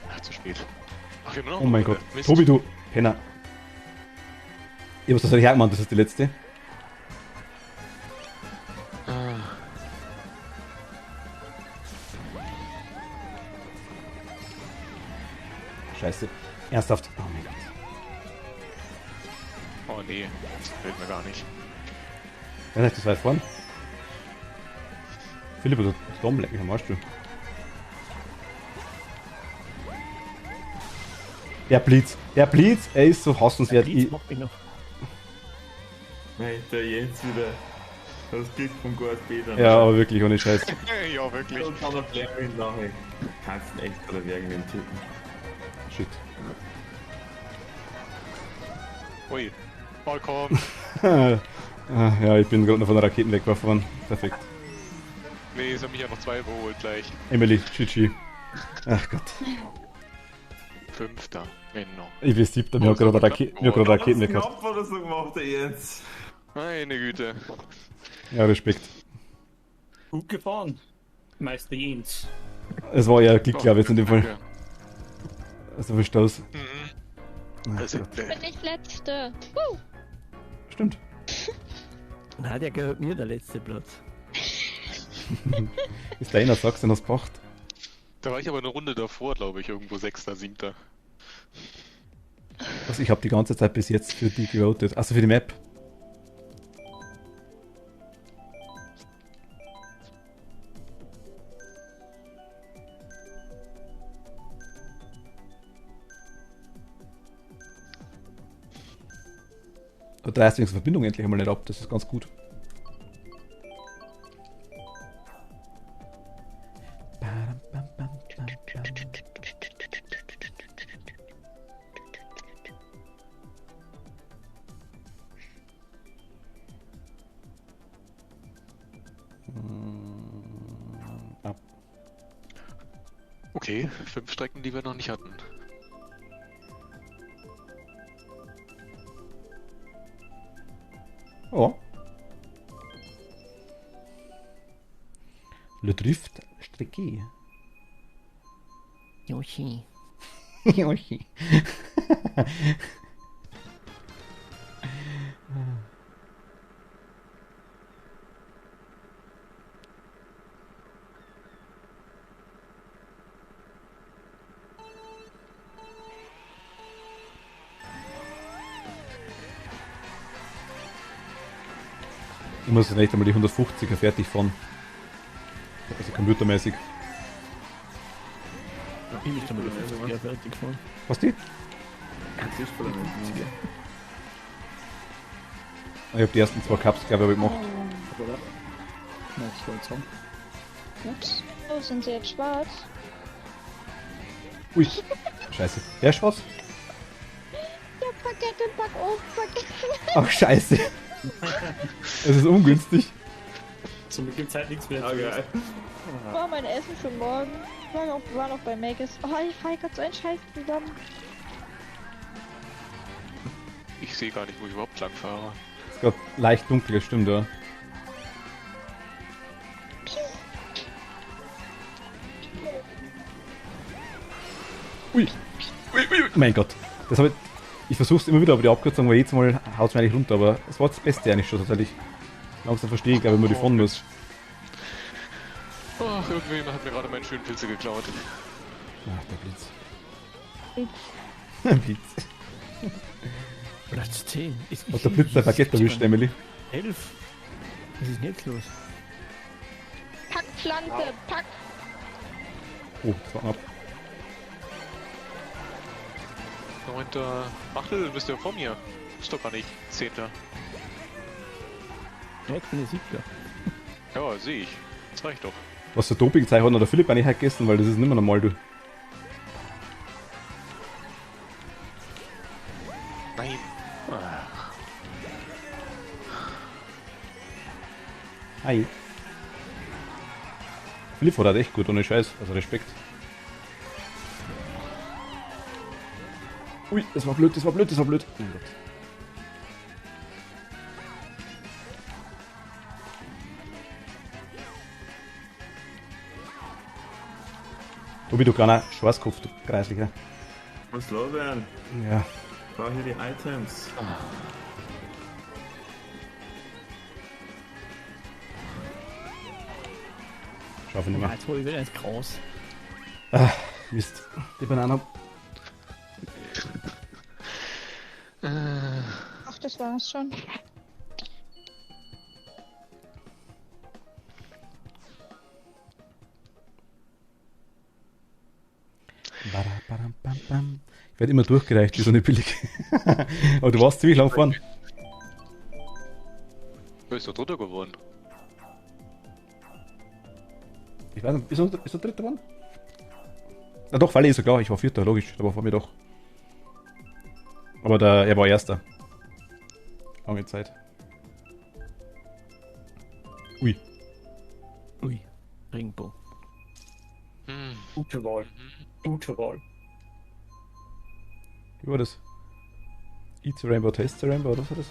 Ach, zu spät. Ach, wir haben noch Oh mein eine. Gott. Mist. Tobi, du Penner. Ich hab's das halt hergemacht, das ist die letzte. Scheiße. Ernsthaft. Oh mein Gott. Oh nee, das fällt mir gar nicht. Wer ist das weit vorn? Philipp, du Dom, leck mich am Arsch, du. Der Blitz, er ist so hassenswert. Blitz macht mich noch. Nein, der Jens wieder. Das Glück vom Gott Peter. Ja, aber wirklich, ohne Scheiß. Ja, wirklich. Und dann der Fleming nachher. Kannst du echt oder wegen dem Typen. Shit. Ui. Oh, komm. Ja, ich bin gerade noch von der Raketen weggeworfen worden. Perfekt. Nee, es haben mich ja noch 2 überholt gleich. Emily, GG. Ach Gott. 5. Genau. Ich bin 7. Mir hat gerade Raketen weggehauen. Knapp oder so gemacht, der Jens. Meine Güte. Ja, Respekt. Gut gefahren. Meister Jens. Es war ja Glück, glaube ich, jetzt in dem Fall. Danke. Also Verstoß. Mhm. Ach Also, Gott. Bin ich Letzte. Stimmt. Nein, der gehört mir, der letzte Platz. Ist deiner, sagst du, hast gebracht. da war ich aber eine Runde davor, glaube ich, irgendwo 6., 7. Also ich habe die ganze Zeit bis jetzt für die gewotet. Also für die Map. Da dreist die Verbindung endlich einmal nicht ab, das ist ganz gut. Okay, 5 Strecken, die wir noch nicht hatten. Ja. Le Drift Strecke. Yoshi. Yoshi. Ich muss jetzt nicht einmal die 150er fertig fahren. Also computermäßig. Ich möchte mal die 50er fertig fahren. Was die? Das ist voll amazing. Ich habe die ersten 2 Cups, glaube ich, gemacht. Oder? Na, ich wollte sagen. Ups. Oh, sind sie jetzt schwarz? Ui. Scheiße. Der ist schwarz? Ja, Baguette, Backofen, Baguette. Ach, scheiße. Es ist ungünstig. Zum Glück gibt's halt nichts mehr. Ah, geil. War mein Essen für morgen. War noch bei Maggis. Oh, ich fall grad so einen Scheiß zusammen. Ich sehe gar nicht, wo ich überhaupt lang fahre. Ist gerade leicht dunkel, das stimmt, ja. Ui. Ui, ui, ui. Mein Gott. Das habe ich versuche es immer wieder, aber die Abkürzung war jedes Mal, haut es mir eigentlich runter, aber es war das Beste eigentlich schon tatsächlich. Langsam verstehe ich, glaube ich, wo die fahren muss. Ach, irgendjemand hat mir gerade meinen schönen Pilze geklaut. Ach, der Blitz. Blitz. Blitz. Platz 10. Hat der Blitz der Baguette erwischt, Emily? 11. Was ist denn jetzt los? Packpflanze, Pack. Oh, das war ab. 9. Achtel, bist du ja vor mir. Ist doch gar nicht 10. Ja, ich bin der 7. Ja, sehe ich. Das reicht doch. Was für Dopingzeichen hat noch der Philipp eigentlich heute gegessen, weil das ist nicht mehr normal, du. Nein. Hi. Philipp war halt echt gut, ohne Scheiß. Also Respekt. Ui, das war blöd, das war blöd, das war blöd. Oh Gott. Tobi, du kleiner Schwarzkopf, du Kreislicher. Muss los werden. Ja. Ich brauche hier die Items. Schaffe ich nicht Ja, mehr. jetzt hol ich wieder ins Gras. Ah, Mist. Die Banane. Ach, das war's schon. Ich werde immer durchgereicht, wie so eine billig. Aber du warst ziemlich lang vorn. Wer ist doch Dritter geworden? Ich weiß nicht, ist er dritter geworden? Na doch, Falle ist er klar, ich war vierter, logisch, der war vor mir doch. Aber er war erster. Lange Zeit. Ui. Ui. Ringbo. Hm. Gute Wahl. Gute Wahl. Wie war das? Eat the Rainbow, Taste the Rainbow, oder was war das?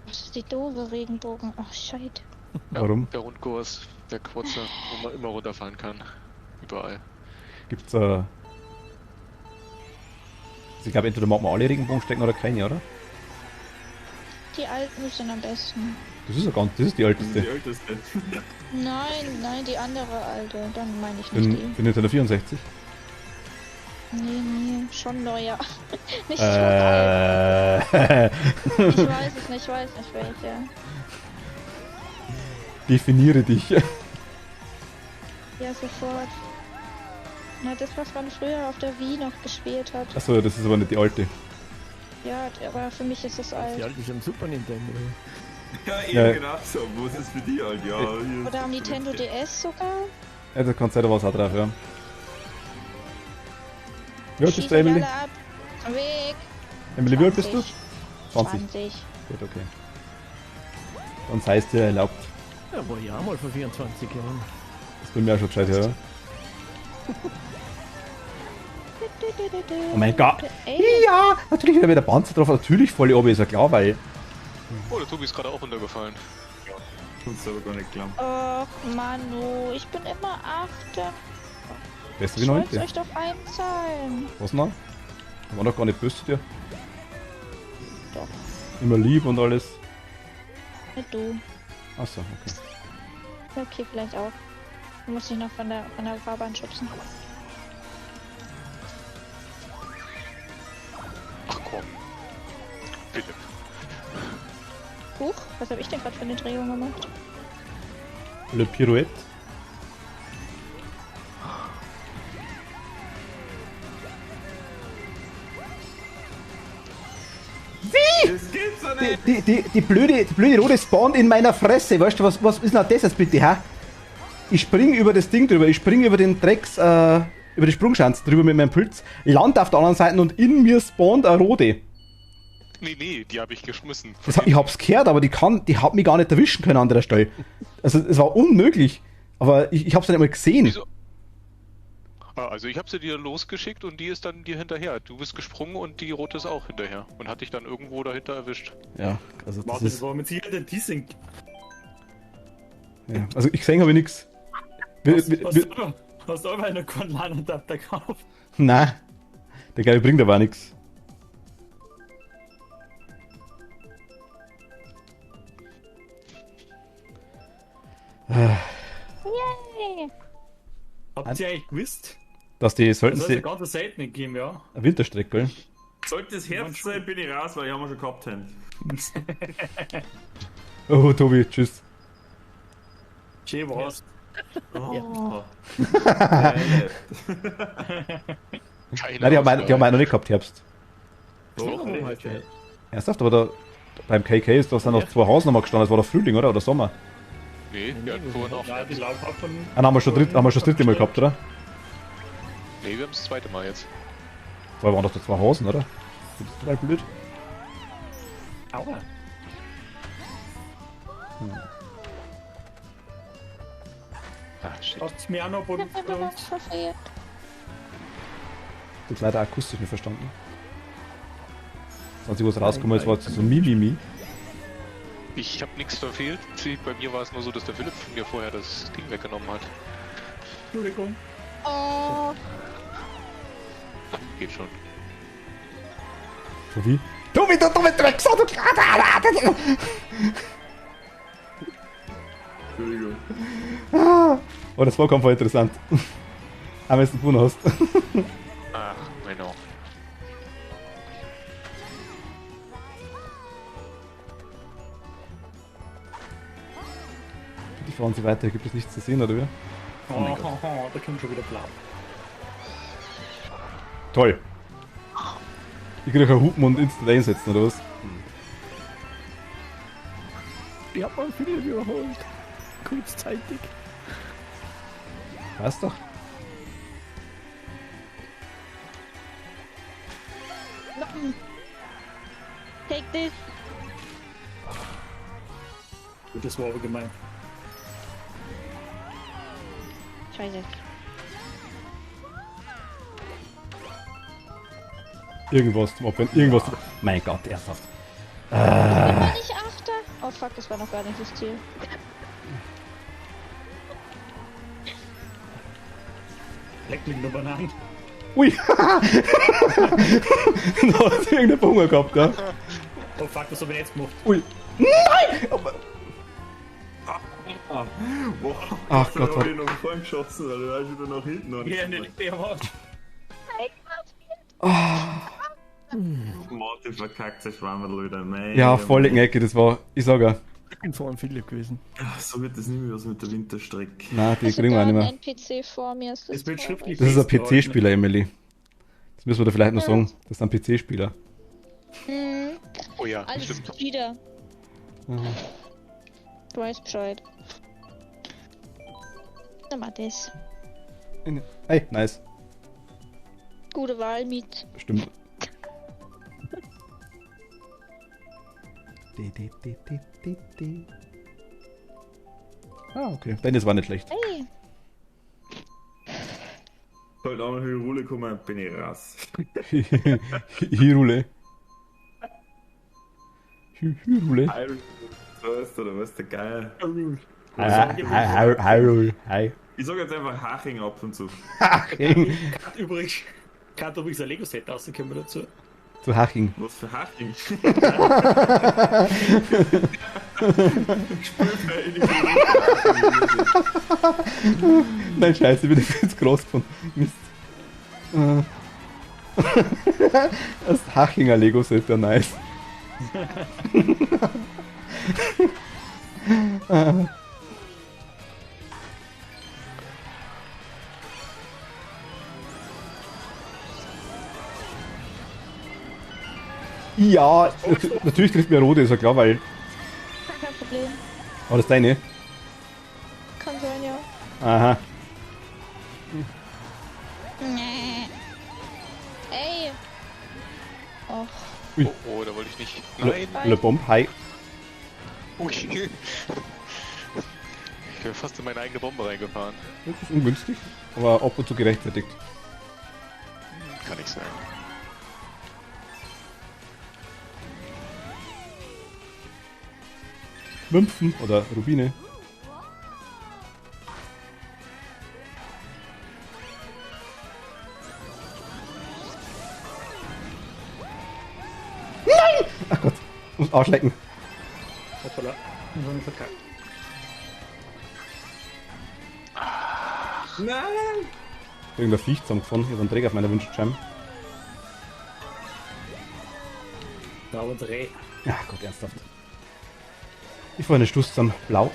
Das ist die doofe Regenbogen. Ach, Scheiße. Ja, Warum? der Rundkurs, der kurze, wo man immer runterfahren kann. Überall. Gibt's also ich glaube, entweder mag man alle Regenbogenstrecken oder keine, oder? Die alten sind am besten. Das ist ja ganz, das ist die Das ist die älteste. älteste. Nein, die andere alte. Dann meine ich Für nicht den Nintendo 64. die. Nee, schon neuer. Nicht schon alt. Ich weiß es nicht, ich weiß nicht welche. Definiere dich. Ja, sofort. Na, das, was man früher auf der Wii noch gespielt hat. Achso, das ist aber nicht die alte. Ja, aber für mich ist es Die alt. alte ist am Super Nintendo. Ja, eben Ja. genau so. Wo ist es für die halt? Ja, hier Oder am ist Nintendo DS sogar. Ja, da kann sein, da war es auch drauf, ja. Wie alt bist du, Schießen Emily? alle ab. Weg. Emily, wie alt bist du? 20. 20. Gut, okay. Dann sei es dir erlaubt. Ja, war ja auch mal vor 24 Jahren. Das ist bei mir auch schon gescheit, ja. Oh mein Gott. Ey, Ja, natürlich wieder mit der Panzer drauf. Natürlich voll oben, ist ja klar, weil... Oh, der Tobi ist gerade auch runtergefallen. Uns aber gar nicht klar. Och, Manu, ich bin immer Achte. Besser wie Ich wollte 9. euch doch einzahlen. Was noch? War doch gar nicht böse zu dir. Doch, Immer lieb und alles. nicht du. Achso, okay. Okay, vielleicht auch. Du musst dich noch von der Fahrbahn schubsen. Ach komm. Bitte. Huch, was habe ich denn gerade für eine Drehung gemacht? Le Pirouette. Das gibt's doch nicht! Die blöde rote Spawn in meiner Fresse. Weißt du, was ist denn das jetzt bitte, hä? Ich spring über das Ding drüber, ich spring über den über die Sprungschanze drüber mit meinem Pilz, land auf der anderen Seite und in mir spawnt eine rote. Nee, die habe ich geschmissen. Ich hab's gehört, aber die hat mich gar nicht erwischen können an der Stelle. Also, es war unmöglich. Aber ich hab's nicht mal gesehen. Wieso? Also ich habe sie dir losgeschickt und die ist dann dir hinterher. Du bist gesprungen und die rote ist auch hinterher. Und hat dich dann irgendwo dahinter erwischt. Ja, also das Warte, das ist... war mit Sicherheit ein T-Sync. Ja, also ich gesehen habe ich nix. Hast du aber noch keinen LAN-Adapter gekauft? Nein. Der Geil bringt aber auch nix. Yay! Habt ihr eigentlich gewusst? Dass die Das soll sollten es sie eine ganze Seite nicht geben, ja. eine Winterstrecke. Sollte es Herbst sein, bin ich raus, weil ich haben wir schon gehabt haben. Oh, Tobi, tschüss. Schön war's. Oh. Keine Nein, die haben Auswahl. einen noch nicht gehabt, Herbst. Oh, Ernsthaft? Aber da, beim KK ist da sind noch 2 Hausen nochmal gestanden. Das war doch Frühling, oder? Oder Sommer? Nee, wir hatten vorhin auch. Nein, die Laub hat von... Ah, haben wir schon das dritte Mal gehabt, oder? Nee, wir haben das zweite Mal jetzt. Weil waren doch da 2 Hausen, oder? Das ist total blöd. Aua. Ah, shit. Hast du mir auch noch Ich Boden hab immer was verfehlt. Ich hab's leider akustisch nicht verstanden. Als ich was rausgekommen ist, war es so Mi. Ich habe nichts verfehlt. Bei mir war es nur so, dass der Philipp mir vorher das Ding weggenommen hat. Entschuldigung. Oh, Geht schon. So wie? Tobi, du dumme Drecksau, du... Entschuldigung. Oh, das war voll interessant. Aber wenn du gewonnen hast. Ach, genau. Die fahren sie weiter, gibt es nichts zu sehen, oder wie? Oh, da kommt schon wieder blau. Toll. Ich krieg einen Hupen und instant einsetzen, oder was? Ich hab mal viele überholt. Kurzzeitig. Weißt doch. take this. Das war aber gemein. Scheiße. Irgendwas zum Opfern, irgendwas zum... Mein Gott, ernsthaft. Bin ich Achter? Oh fuck, das war noch gar nicht das Ziel. Leck mich nur Bananen. Ui! Da hat irgendein Hunger gehabt, ja? Oh fuck, was hab ich jetzt gemacht? Ui! Nein! Wow. Ach Gott, hab ich noch vorhin geschossen, weil du warst wieder nach hinten. Und Ja, nicht der war. Martin verkackt sich Schwammerl wieder. Mein Ja, voll in die Ecke, das war... Ich sag ja. Ich bin vor einem Philipp gewesen. So wird das nicht mehr was mit der Winterstrecke. Nein, die Also kriegen wir auch da nicht ein mehr. NPC vor mir. Ist Es wird traurig. schriftlich. Das ist ein PC-Spieler, Emily. Das müssen wir da vielleicht noch sagen. Das ist ein PC-Spieler. Hm, Oh ja, alles stimmt. wieder. Du weißt Bescheid. Nimm mal das. Hey, nice. Gute Wahl mit. Stimmt. Ah, okay. Deine war nicht schlecht. Hey. Halt einmal Hyrule kommen, bin ich raus. Hyrule. Hyrule. Oder was der Geil. Hyrule. Hi. Ich sag jetzt einfach Haching ab und zu. Haching. Übrigens ein Lego-Set rauskommen dazu. Zu Haching. Was für Haching? Nein, scheiße, ich bin jetzt groß von Mist. Das Hachinger Lego-Set, ja nice. Ja, natürlich trifft mir Rode, ist ja klar, weil... Kein Problem. War das deine? Kann sein, ja. Aha. Nee. Ey. Och. Oh, da wollte ich nicht. Nein! Le Bomb, hi. Ui. Ich wäre fast in meine eigene Bombe reingefahren. Das ist ungünstig, aber ab und zu gerechtfertigt. Kann ich sagen. Münzen oder Rubine. Nein! Ach Gott, muss ausschlecken. Hoppala. Und dann verkackt. Nein! Irgendein Viech zusammengefahren, ich habe einen Träger auf meiner Wünschscheibe. Da und Reh. Ja Gott, ernsthaft. Ich vorhin eine Stuss zusammen. Blau.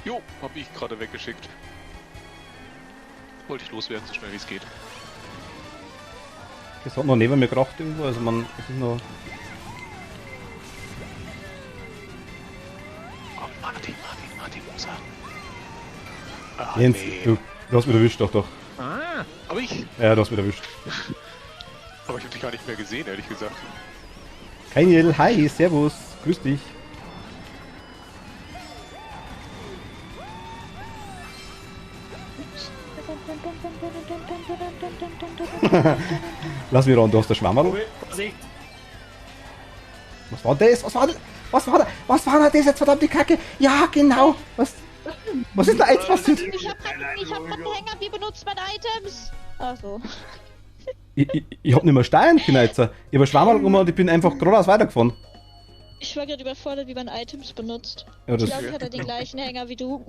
Jo, hab ich gerade weggeschickt. Wollte ich loswerden, so schnell wie es geht. Das hat noch neben mir geracht irgendwo, also man... Es ist noch... Oh, Martin, Musa. Jens, du hast mich erwischt, doch. Aber ich? Ja, du hast mich erwischt. Aber ich hab dich gar nicht mehr gesehen, ehrlich gesagt. Keiniel, hi, servus, grüß dich. Lass mich ran, du hast der Schwammerl. Vorsicht! Was war das? Was war das jetzt, verdammte Kacke? Ja, genau. Was ist da jetzt passiert? Ich hab grad einen Hänger, wie benutzt man Items? Ach so. Ich hab nicht mehr steuern können jetzt. Ich hab ein Schwammerl gemacht und ich bin einfach geradeaus weitergefahren. Ich war gerade überfordert, wie man Items benutzt. Ja, Ich das, glaube, ich hatte den gleichen Hänger wie du.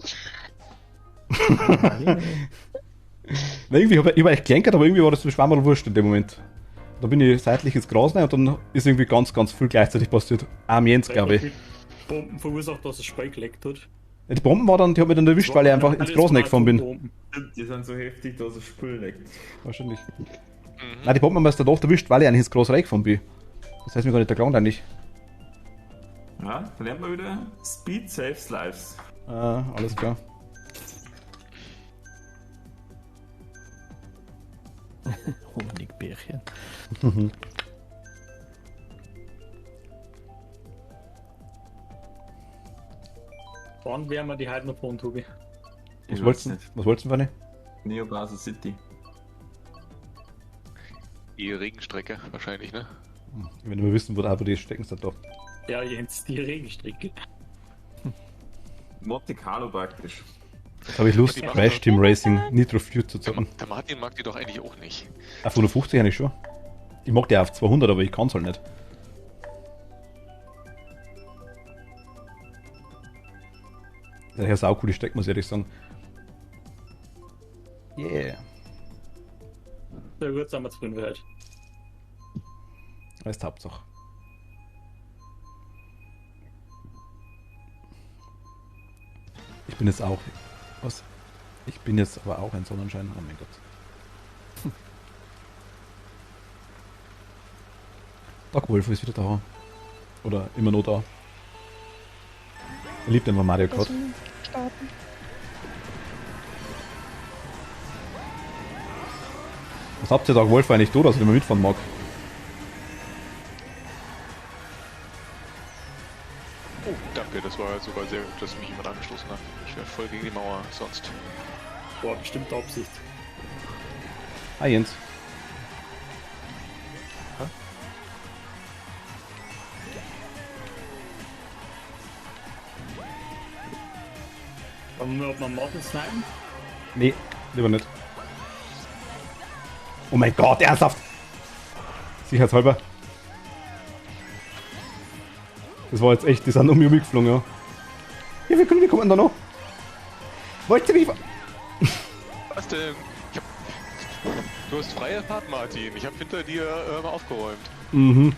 na, irgendwie ich war echt gelenkt, aber irgendwie war das Schwammerl wurscht in dem Moment. Da bin ich seitlich ins Gras rein und dann ist irgendwie ganz viel gleichzeitig passiert. Am Jens, glaube ich. Bomben verursacht, dass es Spei geleckt hat. Ja, die Bomben war dann, die hat mich dann erwischt, weil ich einfach ins Gras reingefahren bin. Die sind so heftig, dass es Spül leckt. Wahrscheinlich. Nein, die Bomben haben es dann doch erwischt, weil ich eigentlich ins Gras reingefahren bin. Das heißt mir gar nicht der Klang eigentlich. Ja, dann lernen wir wieder Speed saves lives. Ah, alles klar. Honigbärchen. Wann werden wir die heute noch fahren, Tobi? Was wolltest du, Fanny? Neo Basel City. Die Regenstrecke wahrscheinlich, ne? Wenn wir wissen, wo der APD stecken, ist das doch. Ja, Jens, die Regenstrecke. Monte Carlo praktisch. Jetzt habe ich Lust, Ja, Crash Team Racing Nitro Future zu zocken. Der Martin mag die doch eigentlich auch nicht. Auf 150 eigentlich schon. Ich mag die auf 200, aber ich kann es halt nicht. Das ist ja saucoole Strecke, muss ich ehrlich sagen. Yeah. Na gut, sind wir zu früh heute. Das ist die Hauptsache. Ich bin jetzt auch... Was? Ich bin jetzt aber auch ein Sonnenschein. Oh mein Gott. Doc Wolf ist wieder da. Oder immer noch da. Er liebt einfach Mario Kart. Starten. Was habt ihr da, Wolf, eigentlich da, dass ich nicht mehr mitfahren mag? Oh, danke, das war sogar sehr gut, dass mich jemand angestoßen hat. Ich wäre voll gegen die Mauer sonst. Boah, bestimmt Absicht. Hi Jens. Wollen wir mal Morten snipen? Nee, lieber nicht. Oh mein Gott, ernsthaft! Sicherheitshalber. Das war jetzt echt, die sind um mich umgeflogen, ja. Ja, wie kommen da noch? Wollt ihr mich... Was denn? Du hast freie Fahrt, Martin. Ich habe hinter dir aufgeräumt. Mhm.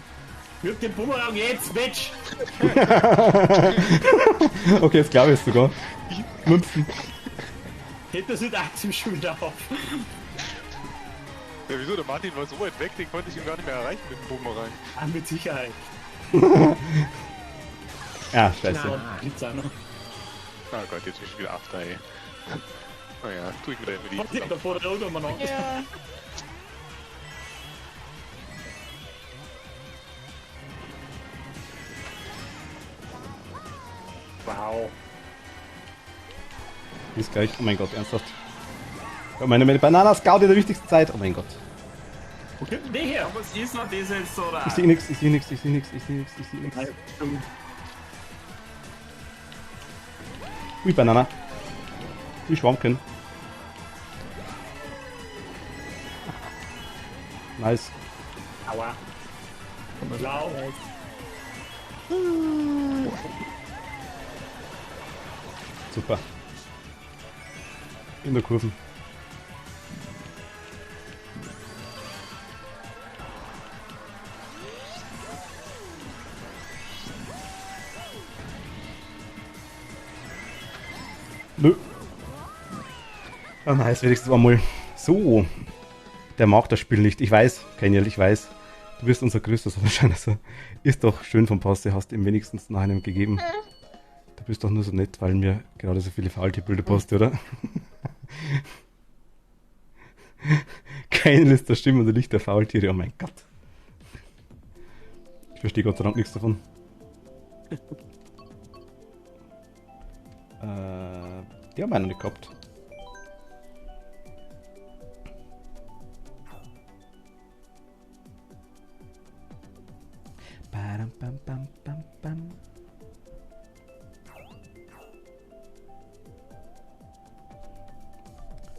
Wirf den Bumerang jetzt, Mensch! Okay, jetzt glaube ich es sogar. Münzen. Hebt das nicht zum schon wieder auf. Ja, wieso? Der Martin war so weit weg, den konnte ich ihm gar nicht mehr erreichen mit dem Bumerang. Ah, mit Sicherheit. Ja, scheiße. Na, gibt's auch noch. Ah Gott, jetzt bin ich wieder After, ey. Naja, tu ich mir da immer die... Da vor der Auto mal noch. Ja. Wow. Ist gleich. Oh mein Gott, ernsthaft. Ja, meine Banana-Scout in der wichtigsten Zeit. Oh mein Gott. Okay, nee, hier. Was ist noch das jetzt, oder? Ich sehe nichts, ich sehe nichts, ich sehe nichts, ich sehe nichts, ich sehe nichts. Ui, Banana. Ui, Schwammken. Nice. Aua. Blau. Super. In der Kurve. Nö. Ah, nice, wenigstens einmal. So. Der mag das Spiel nicht. Ich weiß, Kenyel, ich weiß. Du bist unser größter Sonnenschein. Also ist doch schön vom Poste, hast ihm wenigstens nach einem gegeben. Du bist doch nur so nett, weil mir gerade so viele Faultierbilder poste, oder? Kenyel ist der Stimme und der Licht der Faultiere. Oh mein Gott. Ich verstehe Gott sei Dank nichts davon. Die haben wir noch nicht gehabt. Badam, bam, bam, bam, bam.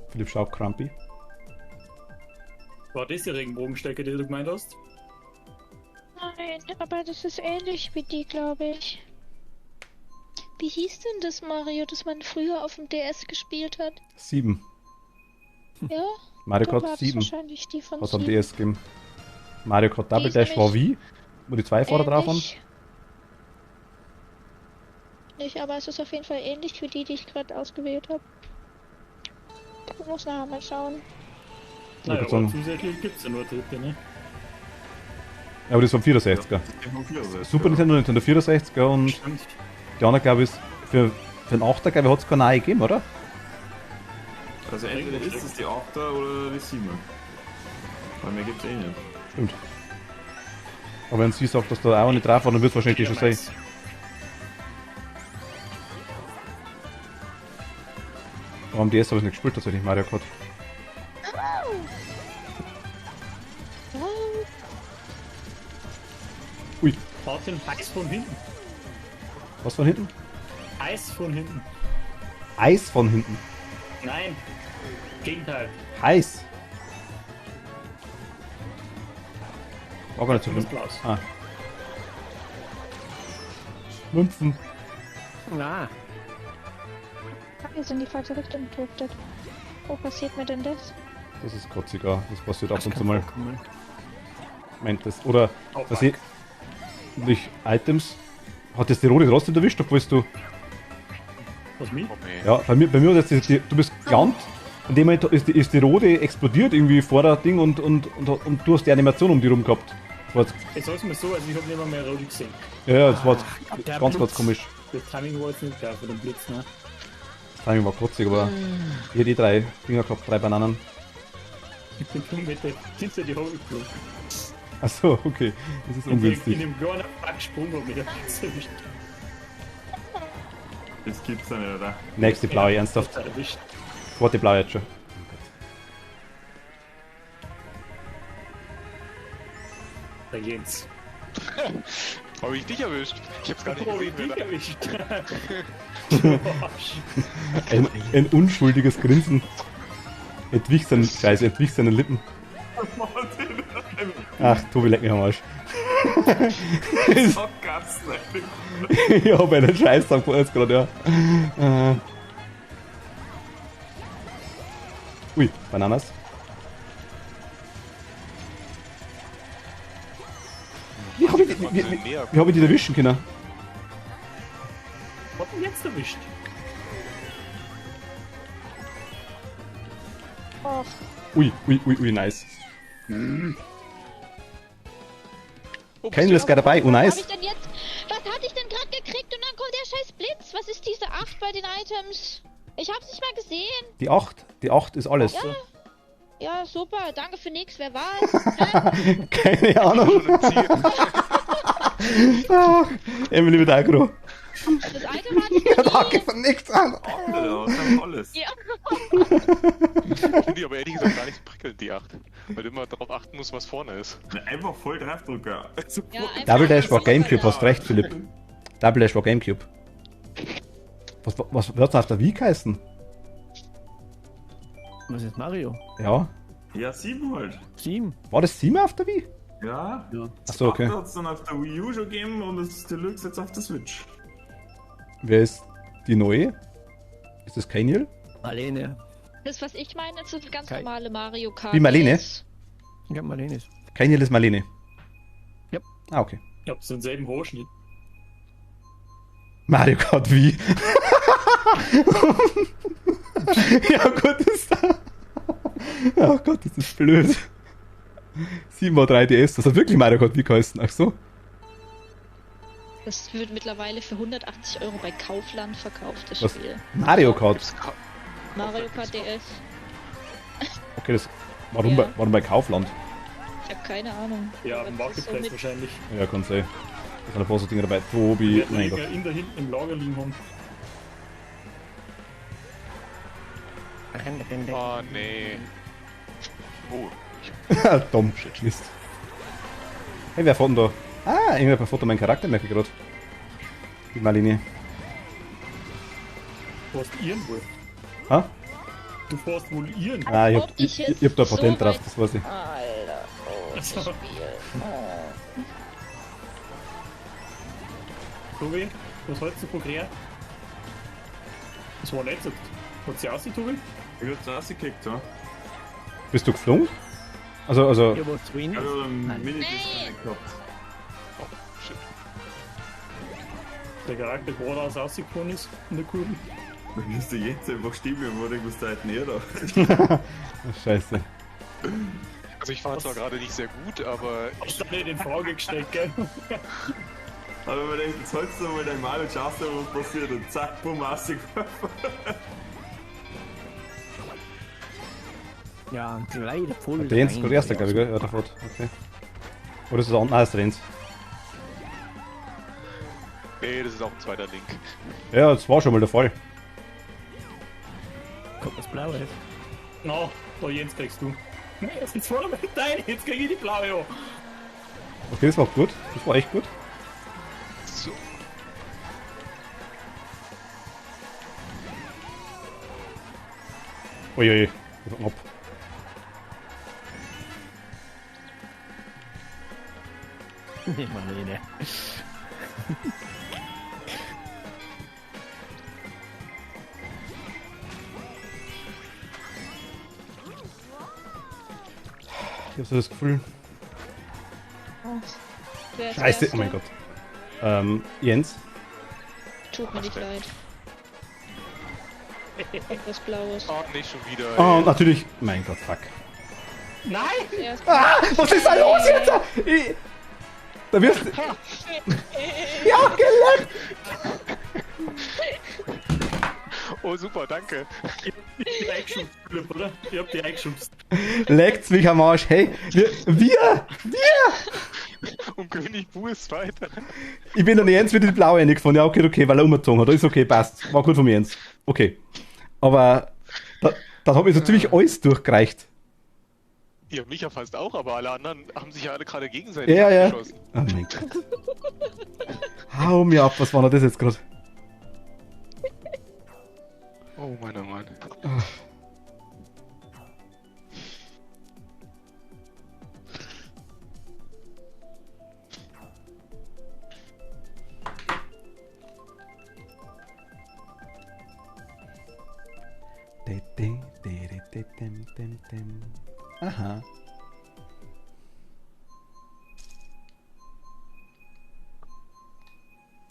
Philipp schaut Crumpy. War das die Regenbogenstecke, die du gemeint hast? Nein, aber das ist ähnlich wie die, glaube ich. Wie hieß denn das Mario, das man früher auf dem DS gespielt hat? 7. Ja? Mario Dann war Kart das 7. wahrscheinlich die von Was am 7. DS gegeben? Mario Kart Double ist Dash war nämlich wie? Wo die zwei Fahrer drauf waren? Ähnlich. Nicht, aber es ist auf jeden Fall ähnlich wie die, die ich gerade ausgewählt habe. Ich muss nachher mal schauen. Naja, würd aber sagen- zusätzlich gibt's ja nur dritte, ne? Ja, aber das war 64er. Super Nintendo 64er und Stimmt. die andere, glaube ich, ist für den 8er, glaube ich, hat es keine neue gegeben, oder? Also entweder ist es die 8er oder die 7er. Weil mehr gibt's eh nicht. Stimmt. Aber wenn sie sagt, dass da auch nicht drauf war, dann wird es wahrscheinlich die schon sein. Aber am DS habe ich nicht gespielt, tatsächlich Mario Kart. Ui, Martin, Eis von hinten. was von hinten? Eis von hinten. Eis von hinten. Nein. Gegenteil. Heiß. War gar nicht so Das schlimm. Blaus. Ah. Münzen. Na, Wir sind in die falsche Richtung gedriftet. Wo passiert mir denn das? Das ist kotziger. Das passiert ab das und zu kann mal. vorkommen. Meint das. Oder, Oh, was fuck. ich. Nicht Items. Hat das die rote trotzdem erwischt, obwohl du. Was mich? Oh, nee. Ja, bei mir hat jetzt du bist gelandet. In dem Moment ist die rote explodiert irgendwie vor der Ding und du hast die Animation um die rum gehabt. Das war jetzt, Ich sag's mal so, also ich hab nicht mehr rot gesehen. ja, das war jetzt der ganz Blitz. komisch. Das Timing war jetzt nicht klar für den Blitz, ne? Das Timing war kotzig, aber hier die 3 Dinger gehabt, 3 Bananen. Ich bin schon mit der hinter die Haube geflogen. Achso, okay. Das ist In ungünstig. dem kleinen Backsprung hat mich der Blitz erwischt. Das gibt's ja nicht, oder? Nächste blaue, ernsthaft. Hat er erwischt. Warte, blaue jetzt schon. Der Jens. Habe ich dich erwischt? Ich hab's gar nicht Oh, wie gesehen. dich wer da- erwischt. Ein unschuldiges Grinsen entwich seinen Lippen. Ach, Tobi, leck mich am Arsch. So ganz nicht. Ja, bei den Scheißtag vor jetzt gerade, ja. Ui, Bananas. Wie hab ich die erwischen können? Was hat ihn jetzt erwischt? Och, Ui, nice. Oh, Kennen ist gerade dabei, oh was hab nice. ich denn jetzt? Was hatte ich denn gerade gekriegt und dann kommt der scheiß Blitz? Was ist diese 8 bei den Items? Ich hab's nicht mal gesehen. Die 8 ist alles. Ja. Ja, super. Danke für nix. Wer war's? Keine Ahnung. schon im Ziel. Emily mit Agro. Das Item hatte ich Ja, noch danke nie. von nichts an. Ja, das ist alles. Ja. Ich finde die aber ehrlich gesagt gar nicht so prickelnd, die 8. Weil du immer darauf achten musst, was vorne ist. Einfach voll draufdrücken. Ja, einfach Double Dash war alles Gamecube, super. hast recht, Philipp. Double Dash war Gamecube. Was wird's auf der Wii heißen? Was ist Mario? Ja. Ja, 7 halt. 7? War das 7 auf der Wii? Ja. Achso, okay. Hat es dann auf der Wii U schon gegeben und das Deluxe jetzt auf der Switch. Wer ist die neue? Ist das Kaniel? Marlene. Das, was ich meine, ist das ganz Kai. normale Mario Kart. Wie Marlene? DS. Ja, Marlene ist. Kaniel ist Marlene. Yep. Ah, okay. Ich hab's denselben Haarschnitt. Mario Kart Wii. Ja, gut, ist da. Oh Gott, das ist blöd. 7 war 3DS, das hat wirklich Mario Kart Wii geheißen. Ach so. Das wird mittlerweile für 180 € bei Kaufland verkauft, das Was? Spiel. Mario Kart. Gibt's Ka- Mario Kart DS. Okay, das. Warum, Ja. warum bei Kaufland? Ich hab keine Ahnung. Ja, Aber im das ist so Marketplace mit- wahrscheinlich. Ja, kann sein. Da sind ein paar so Dinge dabei. Tobi, Die werden mein Gott. in da hinten im Lager liegen haben. Oh nee. Oh, Dumm. Mist. Hey, wer fährt denn da? Ah, irgendwer fährt da meinen Charakter, merke ich gerade. Die Marlene. Du hast ihren wohl. Ha? Du fährst wohl ihren. Ah, ich Ob hab, ich ich jetzt hab da so Patent drauf, weit- das weiß ich. Alter, oh, das Also. Spiel. Oh. Tobi, was hältst du von Krea? Das war nicht so. Hat sie aussehen, Tobi? Ich hab's rausgekickt, ja. Bist du geflogen? Also, Ja, was drin? Also ein Nein. Mini-Disconnect gehabt. shit. Der Charakter geradeaus rausgekommen ist in der Kurve. Dann ist der jetzt einfach stehen, wo irgendwas da halt näher da. scheiße. Also ich fahre zwar gerade nicht sehr gut, aber Hast du nicht in Frage gestellt, gell? Aber man denkt, jetzt holst du mal dein Mal und schaust mal, was passiert und zack, bumm, rausgeworfen. Ja, leider voll. Der Jens ist rein. gerade erster, glaube ich, gell? Ja, der fährt. Okay. Oder ist das auch? Nein, das ist der Jens. nee, das ist auch ein zweiter Link. Ja, das war schon mal der Fall. Kommt was Blaues. Na, da Jens kriegst du. Nee, das sind zwei mit dein, jetzt krieg ich die blaue an. Okay, das war gut. Das war echt gut. So. Uiui. Ab. Marlene. Ich hab so das Gefühl. Wer ist Scheiße, Erster? oh mein Gott. Jens. Tut mir nicht leid. Etwas Blaues. Oh, nicht schon wieder. Oh, ey. natürlich. Mein Gott, fuck. Nein! Erst Was ist da los jetzt? Da wirst du. Ja, geleckt! Oh super, danke. Ich hab die eingeschubst, Philipp, oder? Ich hab die eingeschubst. Leckt's mich am Arsch. Hey, wir! Und König Bu ist weiter. Ich bin an Jens wieder die blaue eingefahren. Ja, okay, weil er umgezogen hat. Ist okay, passt. War gut von mir, Jens. Okay. Aber dann hab ich so ziemlich alles durchgereicht. Ja, mich ja fast auch, aber alle anderen haben sich ja alle gerade gegenseitig Ja, ja. abgeschossen. Oh mein Gott. Hau mir ab, was war denn das jetzt gerade? Oh Mann. Aha.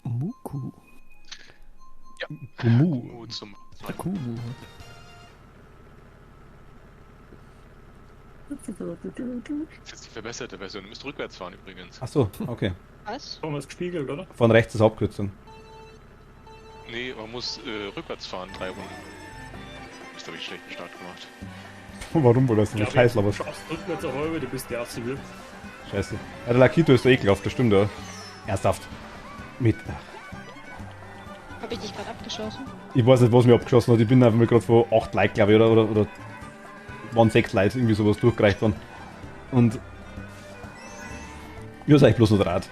Muku. Gumu. Gut zum Akumu. Das ist jetzt die verbesserte Version. Du müsst rückwärts fahren übrigens. Achso, okay. Was? Haben wir es gespiegelt, oder? Von rechts ist Abkürzung. Nee, man muss rückwärts fahren, 3 Runden. Jetzt habe ich einen schlechten Start gemacht. Warum wohl das? Nicht scheiße, aber Du schaffst rückwärts eine halbe, du bist der Zivil. scheiße. Ja, der Lakito ist so ekelhaft, das stimmt ja. Ernsthaft. Mit. Hab ich dich gerade abgeschossen? Ich weiß nicht, was mir abgeschossen hat. Ich bin einfach mal gerade von 8 Leuten, glaube ich, oder waren 6 Leute, irgendwie sowas durchgereicht worden. Und. Ja, ist eigentlich bloß noch Draht.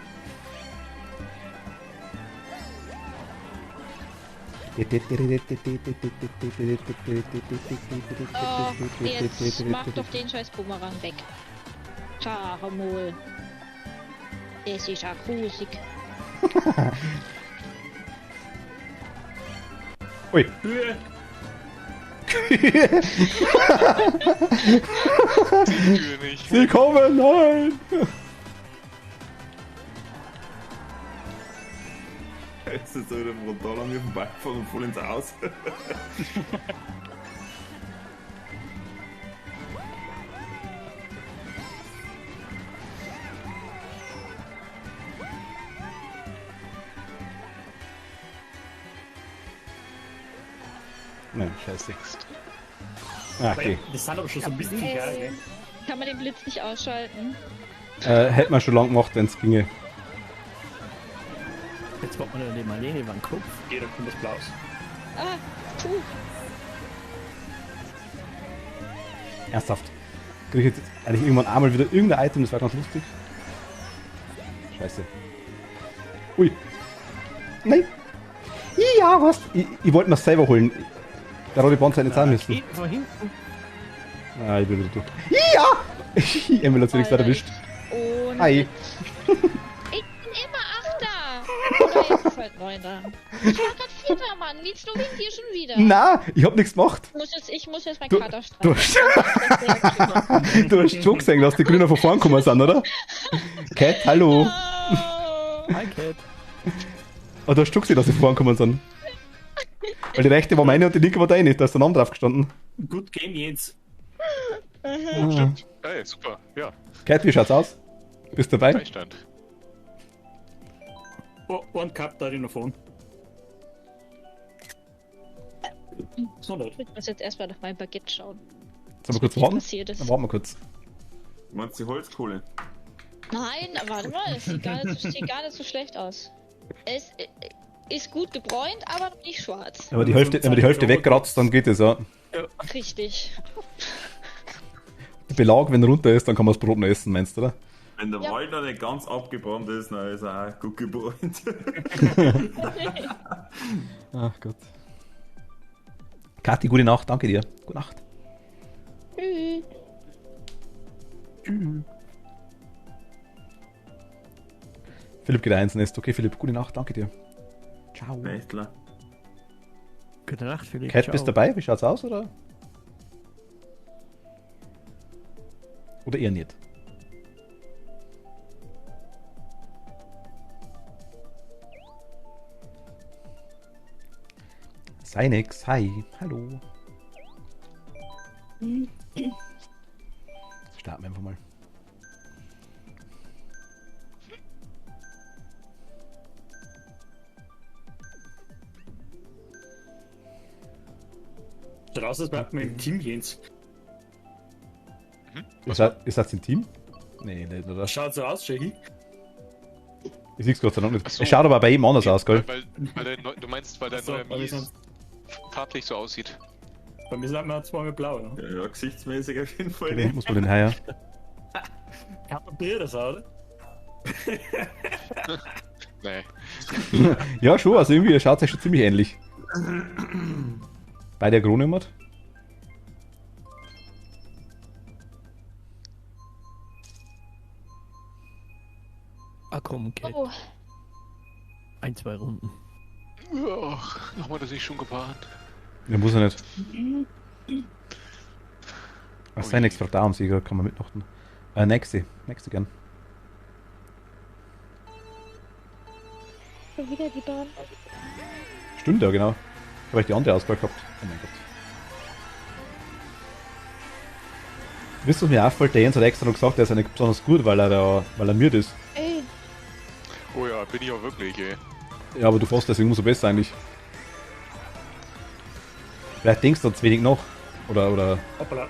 Oh, jetzt mach doch den scheiß Bumerang weg. Charmol. Es ist ja grusig. Ui. Höhe! König. Sie kommen, nein! Jetzt ist er wieder brutal an mir vorbeigefahren und voll ins Aus. Nein, scheiße. Ah, okay. Das sind aber schon so ein bisschen geil, gell? Kann man den Blitz nicht ausschalten? Hätte man schon lang gemacht, wenn es ginge. Jetzt macht man ja die Marlene über den Kopf. Jeder kommt das Blaus. Ah, puh. Ernsthaft. Krieg ich jetzt eigentlich irgendwann einmal wieder irgendein Item, das war ganz lustig. Scheiße. Ui. Nein. Ja, was? Ich wollte mir selber holen. Der rote Band hätte nicht sein müssen. Hinten, von hinten. Ah, ich bin wieder durch. Ja! Emil hat wenigstens erwischt. Und Hi. ich bin immer Achter. Oder jetzt ist halt Neunter. Ich war grad Vierter, Mann. Wie du winkt hier schon wieder? Na, ich hab nichts gemacht. Ich muss jetzt meinen Du- Kater Du streichen. hast, du hast schon gesehen, dass die Grünen von vorn gekommen sind, oder? Cat, hallo. Oh. Hi, Cat. Oh, du hast schon gesehen, dass sie vorn gekommen sind. Weil die rechte war meine und die linke war deine. Da ist der Name drauf gestanden. Good Game, Jens. Ah. Hey, super. Ja, Cat, wie schaut's aus? Bist du dabei? Gleichstand. Oh, einen Cup da noch vorne. So nicht. Ich muss jetzt erstmal nach meinem Baguette schauen. Sollen wir kurz was warten? passiert ist. Dann warten wir kurz. Meinst du die Holzkohle? Nein, warte mal, es sieht gar nicht so schlecht aus. Es ist gut gebräunt, aber noch nicht schwarz. Wenn wir die Hälfte wegkratzt, dann geht es ja. Richtig. Der Belag, wenn er runter ist, dann kann man das Brot noch essen, meinst du, oder? Wenn der Ja. Wald noch nicht ganz abgebrannt ist, dann ist er auch gut gebrannt. Ach Gott. Kathi, gute Nacht, danke dir. Gute Nacht. Tschüss. Philipp geht eins Nest. Okay, Philipp, gute Nacht, danke dir. Ciao. Nächtler. Gute Nacht, Philipp. Cat, Ciao. bist du dabei? Wie schaut's aus, oder? Oder eher nicht? Sei nix, hi, hallo. Starten wir einfach mal. Draußen bleibt man im Team, Jens. Ist das ein Team? Nee, nicht, oder? Schaut so aus, Shaggy. Ich sehe es Gott sei Dank nicht. Ach so. Es schaut aber bei ihm anders aus, gell? Weil du meinst, weil dein So, neuer weil Mies ich sonst- farblich so aussieht. Bei mir sind wir zweimal blau. Ne? Ja, gesichtsmäßig auf jeden Fall Okay, nicht. muss man den heuer. Kann man Bier das auch, oder? Nee. Ja, schon, also irgendwie schaut es schon ziemlich ähnlich. Bei der Kronemod. Ah komm, okay. Oh, 1-2 Runden. Ja, haben wir das nicht schon gewarnt? Ja, muss er nicht. Was sein nächster Darmsieger kann man mitmachen. Nächste gern. schon wieder die Bahn. Stimmt ja, genau. Ich habe die andere Auswahl gehabt. Oh mein Gott. Wisst ihr, was mir auffällt? Der Jens hat extra noch gesagt, der ist ja nicht besonders gut, weil er müde ist. Ey, Oh ja, bin ich auch wirklich, ey. Ja, aber du fährst deswegen umso besser eigentlich. Vielleicht denkst du zu wenig noch. Oder Hoppala.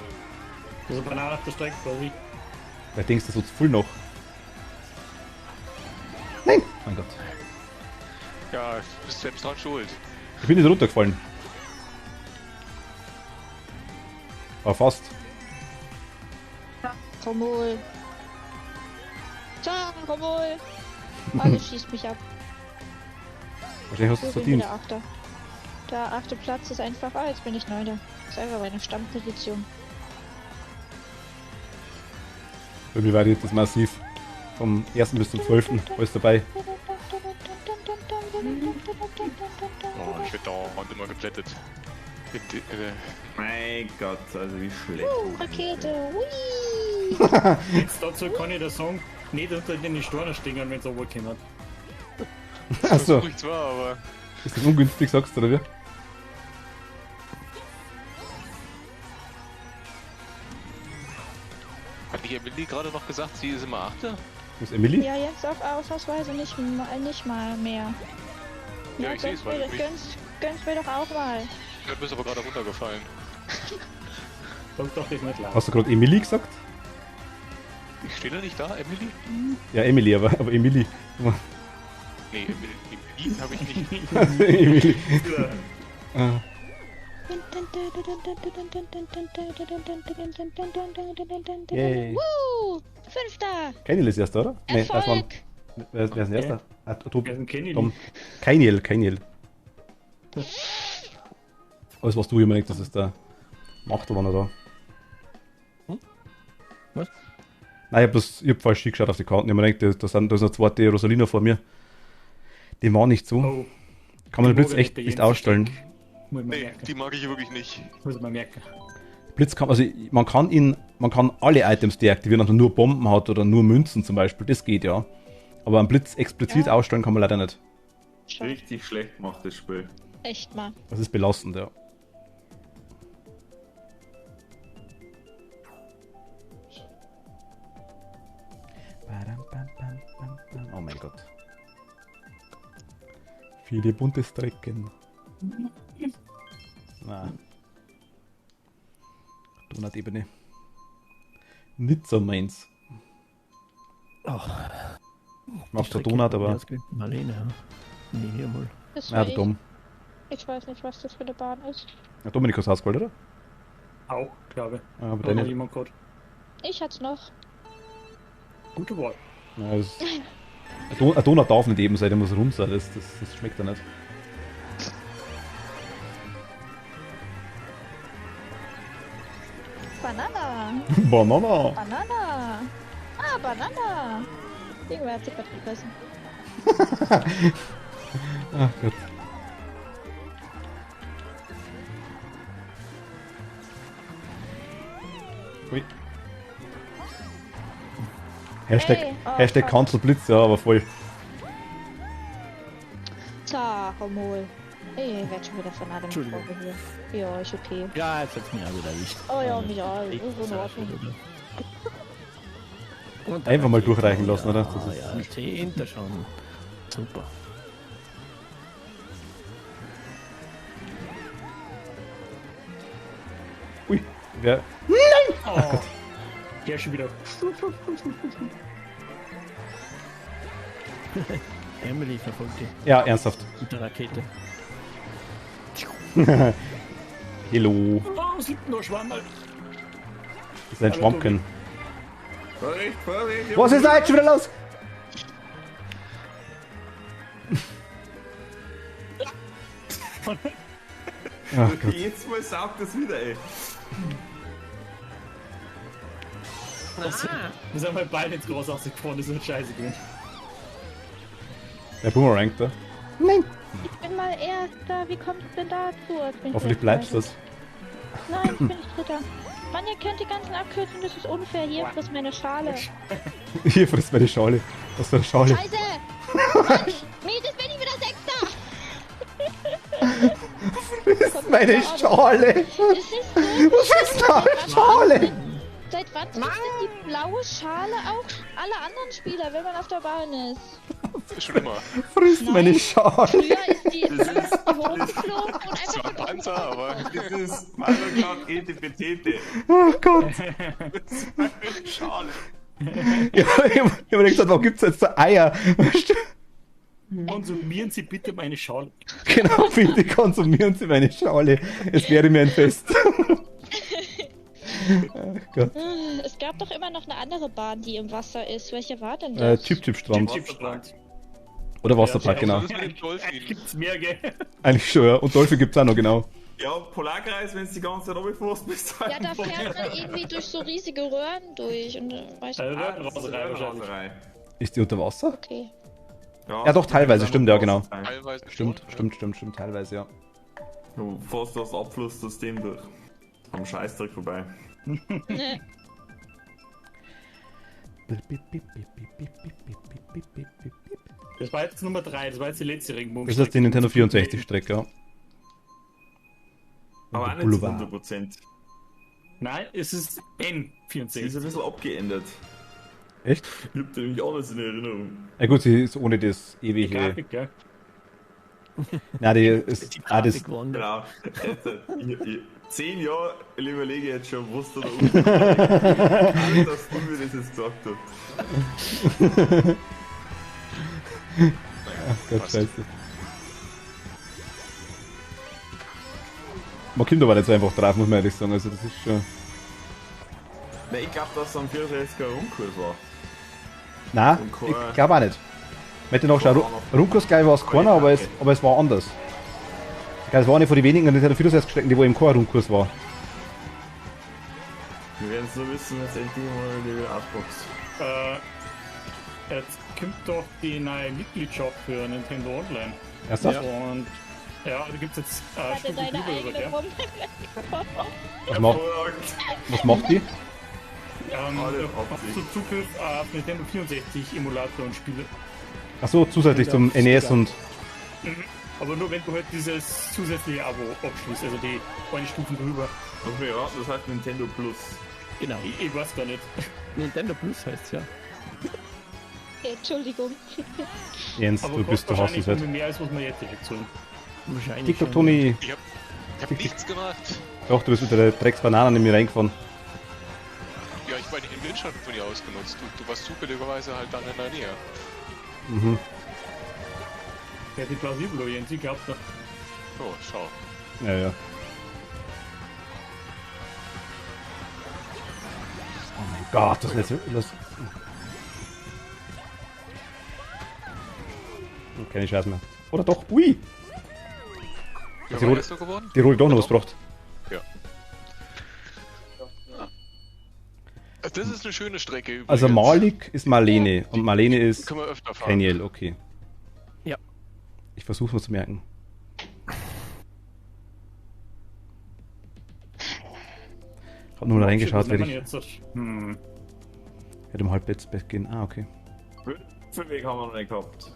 Das ist eine Banane auf der Strecke, quasi. vielleicht denkst du so zu viel noch. Nein! Mein Gott. Ja, du bist selbst dran schuld. Ich bin nicht runtergefallen. Aber fast. komm hol. Komm hol. Alles schießt mich ab. Wahrscheinlich hast du Wo es bin verdient. der Achte? Der 8. Platz ist einfach, jetzt bin ich 9. Das ist einfach meine Stammposition. Bei mir variiert das massiv. Vom 1. bis zum 12. Alles dabei. Oh, ich werde dauernd immer geplättet. Mein Gott, also wie schlecht. Rakete. Hui. Jetzt dazu kann ich dir sagen, nicht unter den Steinen stehen, wenn es runterkommt. Achso, Ich zwar, aber ist das ungünstig, sagst du, oder wie? hat die Emily gerade noch gesagt, sie ist immer Achte? Wo ist Emily? Ja, jetzt auf Ausnahmsweise nicht mal mehr. Ja, ich seh's, weil ich- gönn's mir doch auch mal. Du bist aber gerade runtergefallen. Sag doch dich nicht laut. Hast du gerade Emily gesagt? Ich stehe da nicht da, Emily? Ja, Emily, aber Emily. Nee, Emily habe ich nicht. Emily. Ah, Yay. Woo! 5. Keiniel ist erster, oder? Nee, das war. Erfolg! Wer ist denn erster? Wer ist denn Kenny? Tom. Keiniel. Alles, was du immer denkst, das ist der Machtelmann da. Was? Nein, ich hab falsch geschaut auf die Karten. Ich hab mir gedacht, da ist eine zweite Rosalina vor mir. Die war nicht so. Oh, Kann man den die Blitz mag echt der nicht Jens ausstellen. Versteck. Muss man Nee, merken. die mag ich wirklich nicht. Muss man merken. Blitz kann, also man kann alle Items deaktivieren, also nur Bomben hat oder nur Münzen zum Beispiel. Das geht ja. Aber einen Blitz explizit Ja. ausstellen kann man leider nicht. Schade. Richtig schlecht gemacht, das Spiel. Echt mal. Das ist belastend, ja. Oh mein Gott. Viele bunte Strecken. Na. Donut-Ebene. Nicht so meins. Oh, Ich mag zwar Donut, aber. Marlene, ja. Nee, hier mal. Das Ja, war der ich. Dom. Ich weiß nicht, was das für eine Bahn ist. Ja, Dominik hast du ausgeholt, oder? Auch, glaube ich. Ja, aber Oder deine. jemand gerade. Ich hat's noch. Gute Wahl. Ja, ein Donut darf nicht eben sein, der muss rund sein, das schmeckt ja nicht. Banana. Banana! Banana. Ah, Banana. Irgendwer hat sie gerade gegessen. Ach Gott. Ui. Hashtag, Hey, oh, Hashtag fuck. Cancel Blitz, ja, aber voll. Komm hol. Ich werd schon wieder von allem Entschuldigung. gesprochen hier. Ja, ist okay. Ja, jetzt hat's mich auch wieder erwischt. Oh ja, mich auch. Ich- Ist in Ordnung. Und dann Einfach mal geht's. durchreichen lassen, oder? Ja, Das ist- ja, 10. schon. Super. Ui, wer. Oh. Der ist schon wieder. Emily verfolgt die Ja, ernsthaft. mit der Rakete. Hello. Oh, es liegt noch Schwamm. Das ist ein Schwammken. Vorsicht, Vorsicht! Was ist da jetzt schon wieder los? Ach Gott. Jetzt mal saugt das wieder, ey. Wir sind halt beide ins Gras rausgefahren, das ist scheiße gewesen. Der Boomerang da. Nein. Ich bin mal Erster. Wie kommt es denn dazu? Jetzt bin ich Hoffentlich jetzt bleibst Zweiter. das. Nein, ich bin nicht Dritter. Mann, ihr kennt die ganzen Abkürzungen, das ist unfair. Hier frisst meine Schale. Hier frisst meine Schale. Was für eine Schale. Scheiße! Mann, Mietes bin ich wieder Sechster! Frisst meine Schale. Das ist so... Was ist da eine Schale? Seit wann frisst denn die blaue Schale auch alle anderen Spieler, wenn man auf der Bahn ist? Ist schon immer. Frisst meine Schale. Früher ist die hochgeflogen und einfach Zwar von oben Panzer, aber Das ist Manu Cloud Etepetete. Oh Gott. Schade. Ja, ich hab mir gesagt, warum gibt's jetzt so Eier? Konsumieren Sie bitte meine Schale. Genau, bitte konsumieren Sie meine Schale. Es wäre mir ein Fest. Ach Gott. Es gab doch immer noch eine andere Bahn, die im Wasser ist. Welche war denn das? Chip-Chip-Strand. Chipstrand. Oder Wasserpark, genau. Das mit dem Dolphin. Gibt's mehr, gell? Eigentlich schon, ja. Und Dolphin gibt's auch noch, genau. Ja, Polarkreis, wenn es die ganze Zeit runterfährst, bist du Ja, da fährt man irgendwie durch so riesige Röhren durch und weiß nicht. Röhrenraserei wahrscheinlich. Ist die unter Wasser? Okay. Ja, doch, teilweise, stimmt, ja, genau. Teilweise Stimmt, schon, stimmt, teilweise, ja. Du fährst das Abflusssystem durch. Am Scheißdreck vorbei. Ne. Das war jetzt Nummer 3, das war jetzt die letzte Regenbogen. Das ist die Nintendo 64-Strecke, ja. Aber auch nicht zu Boulevard. 100%. Nein, es ist Die ist ein N64. bisschen abgeändert. Echt? Ich hab da nämlich alles in Erinnerung. Ja gut, sie ist ohne das Die ewige... Grafik, gell? Nein, die ist... Die Ah, das... Grafik wandert. Genau. Ich 10 Jahre überlege ich jetzt schon, was da unten ist. Dass du mir das jetzt gesagt hast. Ach Gott, scheiße. Man kommt aber nicht so einfach drauf, muss man ehrlich sagen. Also das ist schon... Nein, ich glaube, dass es am 64er Rundkurs war. Nein, Und kein- ich glaube auch nicht. Ich hätte noch schauen, Runkurs gleich war es keiner, aber es war anders. Ich glaube, es war eine von den wenigen Nintendo 64-Strecken, die wo im kein Rundkurs war. Wir werden es nur wissen, wenn es endlich mal die wieder ausboxt. Jetzt kommt doch die neue Mitgliedschaft für Nintendo Online. Ernsthaft? Und ja, da gibt's jetzt Hatte Stufe deine drüber, eigene gell? Bombe. Was macht die? Alle Da hast du Zugriff auf Nintendo 64 Emulator und Spiele. Achso, zusätzlich zum NES und... Aber nur wenn du halt dieses zusätzliche Abo abschließt, also die eine Stufe drüber. Lass mich raten, das heißt Nintendo Plus. Genau. Ich weiß gar nicht. Nintendo Plus heißt ja. Okay, Entschuldigung. Jens, Aber du bist, du hast wahrscheinlich es halt. mehr als was wir jetzt zahlen. Wahrscheinlich. TikTok, schon. Toni. Ich hab nichts gemacht. Doch, du bist mit der Drecksbananen in mir reingefahren. Ja, ich meine, den Windschatten von dir ausgenutzt. Du warst zufälligerweise halt dann in der Nähe. Mhm. Ja, die plausibel, Jens, ich glaub doch. Oh, schau. Ja, ja. Oh mein Gott, das ist jetzt... Das... Keine Scheiß mehr. Oder doch? Ui! Wer Die war Rote- erster geworden? Die Rolle doch noch was gebracht. Ja. Das ist eine schöne Strecke übrigens. Also Malik ist Marlene und Marlene ist Können wir öfter fahren. Daniel, okay. Ja. Ich versuche mal zu merken. Ich hab nur mal reingeschaut, Was wer nehmen wir ich jetzt? hätte um halb jetzt Bett gehen. Ah, okay. Für Weg haben wir noch nicht gehabt.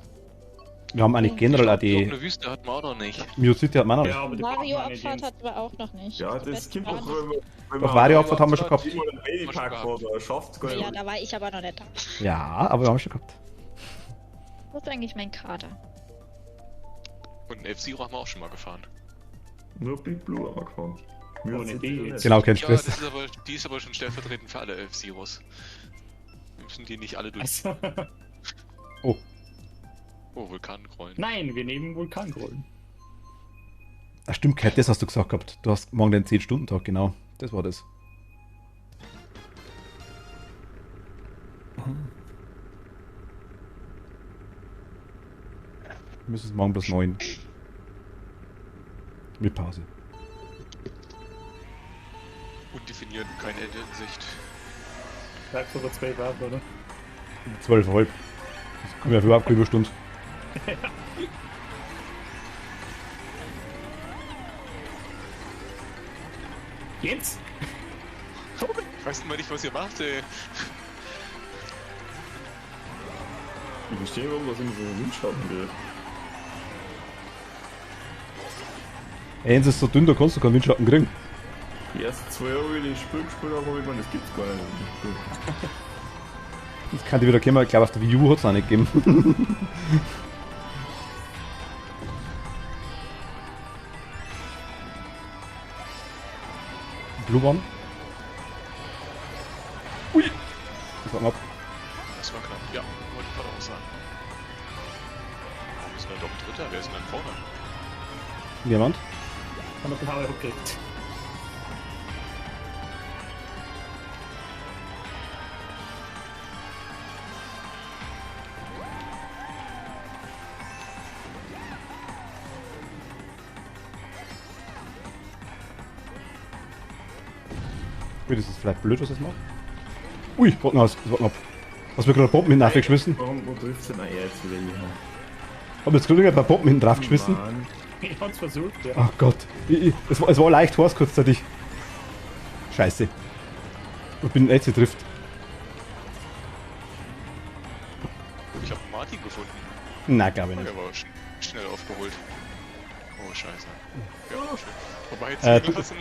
Wir haben eigentlich generell auch die Eine Wüste hatten wir auch noch nicht. Mute City hat man noch Ja, nicht. aber die brauchen wir nicht, Mario-Abfahrt Jens. hatten wir auch noch nicht. Ja, Die das besten kommt doch, waren- wenn Doch, Wario-Abfahrt haben wir schon gehabt. Immer ein Babypark vor, da schafft es gar Ja, nicht. da war ich aber noch nicht da. Ja, aber wir haben schon gehabt. Wo ist eigentlich mein Kader? Und einen F-Zero haben wir auch schon mal gefahren. Nur Big Blue haben wir gefahren. Wir Ohne sind die nicht. jetzt. Genau, kein Ja, das Stress. ist aber, die ist aber schon stellvertretend für alle F-Zeros. Wir müssen die nicht alle durch. Also, Oh, Oh, Vulkanrollen. nein, wir nehmen Vulkangrollen. Ach stimmt, Kai, das hast du gesagt gehabt. Du hast morgen den 10-Stunden-Tag, genau. Das war das. Wir müssen es morgen bis 9. Mit Pause. Undefiniert, kein Ende in Sicht. Tag vor 2 Wochen, oder? 12,5. Das kommen ja für überhaupt keine Überstunde. Jetzt? Ich weiß immer nicht, was ihr macht, ey. Ich verstehe warum, was immer so ein Windschatten wird. Ey, wenn es ist so dünn, da kannst du keinen Windschatten kriegen. Die ersten 2 Jahre, die ich Spiel gespielt habe, ich meine, das gibt's gar nicht. Das kann die wieder kommen, ich glaube auf der Wii U hat es auch nicht gegeben. Blue One. Ui! Das war knapp. Das war knapp. Ja, wollte ich gerade auch sagen. Warum ist denn da doch ein Dritter? Wer ist denn dann vorne? Jemand? Haben wir den Hauer gekriegt. Ui, das ist vielleicht blöd, was das macht. Ui, Trockenhaus, das war knapp. Hast du mir gerade Bomben hinten aufgeschmissen? Wo trifft sie denn jetzt wieder hier? Hab jetzt gerade ein paar Bomben hinten draufgeschmissen. Mann. Ich hab's versucht, ja. Ach Gott. Es war leicht heiß kurzzeitig. Scheiße. Ich bin jetzt trifft. Ich habe Martin gefunden. Na, glaube ich Der nicht. war schnell aufgeholt. Oh, scheiße. Ja, schön. Vorbei Du, lassen.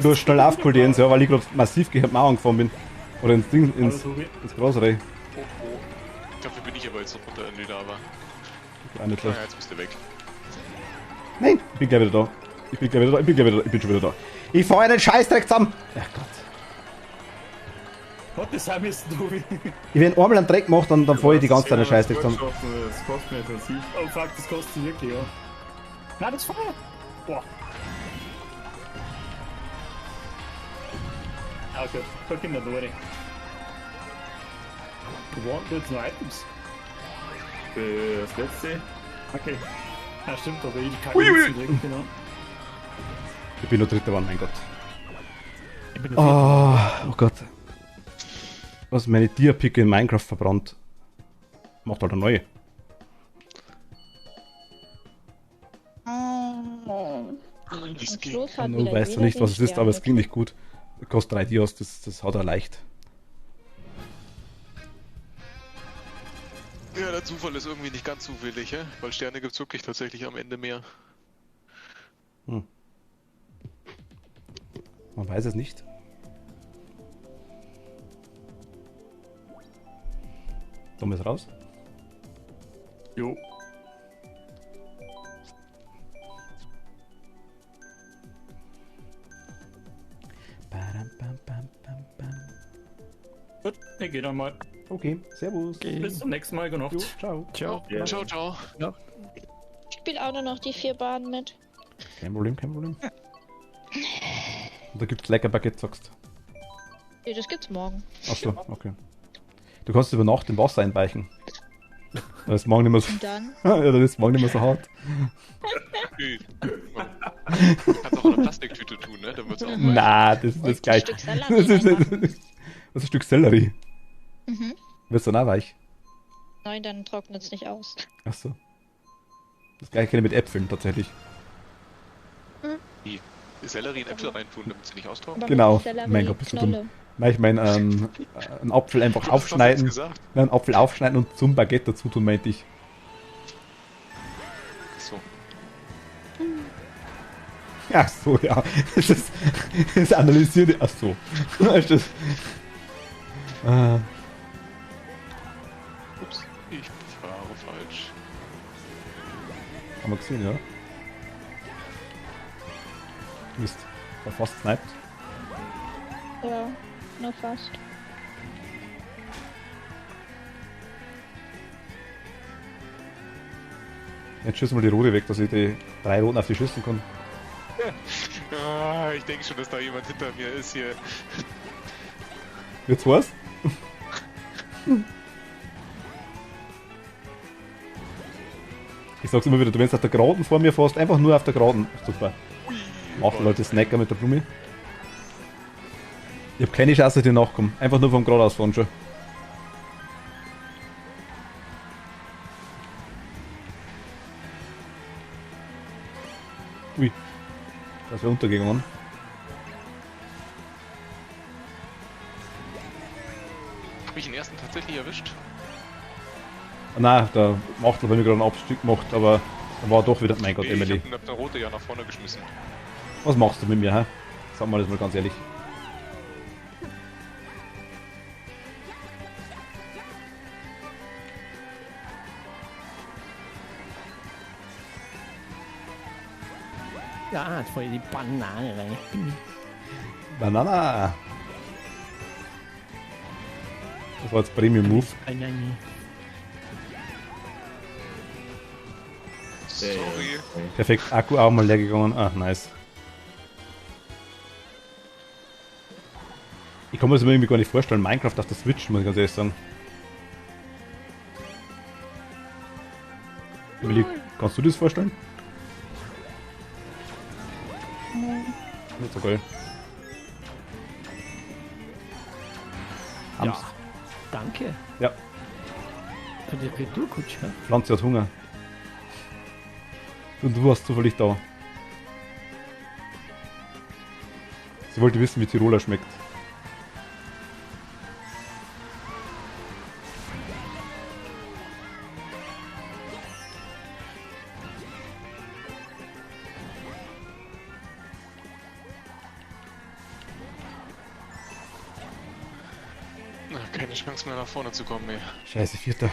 du hast schnell aufgeholt, Jens, ja, weil ich gerade massiv gegen die Mauer gefahren bin. Oder ins Ding, Aber ins so wie, Gras rein. Oh, oh. Dafür bin ich aber jetzt noch runter in die Lava. Auch nicht schlecht. Ja, jetzt bist du weg. Nein, ich bin gleich wieder da. Ich bin gleich wieder da, ich bin gleich wieder da, ich bin schon wieder da. Ich fahr einen Scheißdreck zusammen! Ach Gott. Gott, das haben wir du. Ich wenn einmal einen Dreck mache, dann fahr ich die ganze Zeit einen Scheißdreck zusammen. Das kostet mir jetzt einen Sieg. Oh fuck, das kostet wirklich, ja. Nein, das Feuer! Boah. Ah, gut. Da kommt der Lore. Wo waren jetzt noch Items? Das letzte. Okay. Ja, stimmt, aber ich kann Ui, ui. nicht drin, genau. Ich bin nur Dritter geworden, mein Gott. Ich bin der Oh Gott. Was meine Tierpicke in Minecraft verbrannt. Macht halt eine neue. Das Am ging. Schluss hat Du wieder weißt ja jeder nicht, was es den ist, aber es Stern klingt nicht gut. Kostet 3 Dias, das hat er leicht. Ja, der Zufall ist irgendwie nicht ganz zufällig, hä? Weil Sterne gibt's wirklich tatsächlich am Ende mehr. Man weiß es nicht. Dom ist raus. Jo. Badam, bam, bam, bam, bam. Gut, ich geh dann mal. Okay, servus. Bis zum nächsten Mal, gute Nacht. Jo, ciao. Ciao. Ja. Ciao, ciao. Ich spiele auch nur noch die 4 Bahnen mit. Kein Problem, kein Problem. Und da gibt's lecker Baguette, sagst. Nee, das gibt's morgen. Achso, okay. Du kannst über Nacht im Wasser einweichen. Dann ist morgen nicht mehr so, Und dann? ja, dann ist morgen nicht mehr so hart. Okay. Kannst auch in eine Plastiktüte tun, ne? Dann wird's auch mal. Na, das ist das Ein gleich. Stück Das Sellerie ist, reinmachen. das ist ein Stück Sellerie. Mhm. Wird's dann auch weich? Nein, dann trocknet's nicht aus. Achso. Das gleiche kenne ich mit Äpfeln tatsächlich. Die Sellerie in Äpfel reintun, damit sie nicht austrocknen. Aber Genau. mit Sellerie Mein Gott, bist du dumm. Knolle. Nein, ich meine, einen Apfel einfach Was hast du aufschneiden. jetzt gesagt? Nein, einen Apfel aufschneiden und zum Baguette dazu tun, meinte ich. So. Ach so, ja. Das analysiert. Ach so. Ist das, Ups, ich fahre falsch. haben wir gesehen, ja. Mist. War fast sniped. Ja, nur fast. Jetzt schießen wir die Rote weg, dass ich die 3 Roten auf die schießen kann. Ah, ich denke schon, dass da jemand hinter mir ist hier. Jetzt was? Ich sag's immer wieder, du wenn auf der Geraden vor mir fährst, einfach nur auf der Geraden. Super. Machen Leute Snacker mit der Blume. Ich hab keine Chance, dass die nachkommen. Einfach nur vom geradeaus fahren schon. Ui. Das wäre untergegangen. Hab ich den ersten tatsächlich erwischt? Nein, der Machtl hat mir gerade einen Abstieg gemacht, aber da war doch wieder. Mein Gott, Nee, Emily. ich hab eine rote ja nach vorne geschmissen. Was machst du mit mir, hä? Sag mal das mal ganz ehrlich. Ja, jetzt fahr ich die Banane rein. Banana! Das war jetzt Premium Move. Banane. Sorry. Perfekt, Akku auch mal leer gegangen. Ah, nice. Ich kann mir das irgendwie gar nicht vorstellen. Minecraft auf der Switch, muss ich ganz ehrlich sagen. Emily, kannst du das vorstellen? Nicht so geil. Ja, danke. Ja, Für die Retourkutsche. Pflanze hat Hunger. Und du warst zufällig da. Sie wollte wissen, wie Tiroler schmeckt. Na, keine Chance mehr nach vorne zu kommen, ey. Scheiße, Vierter.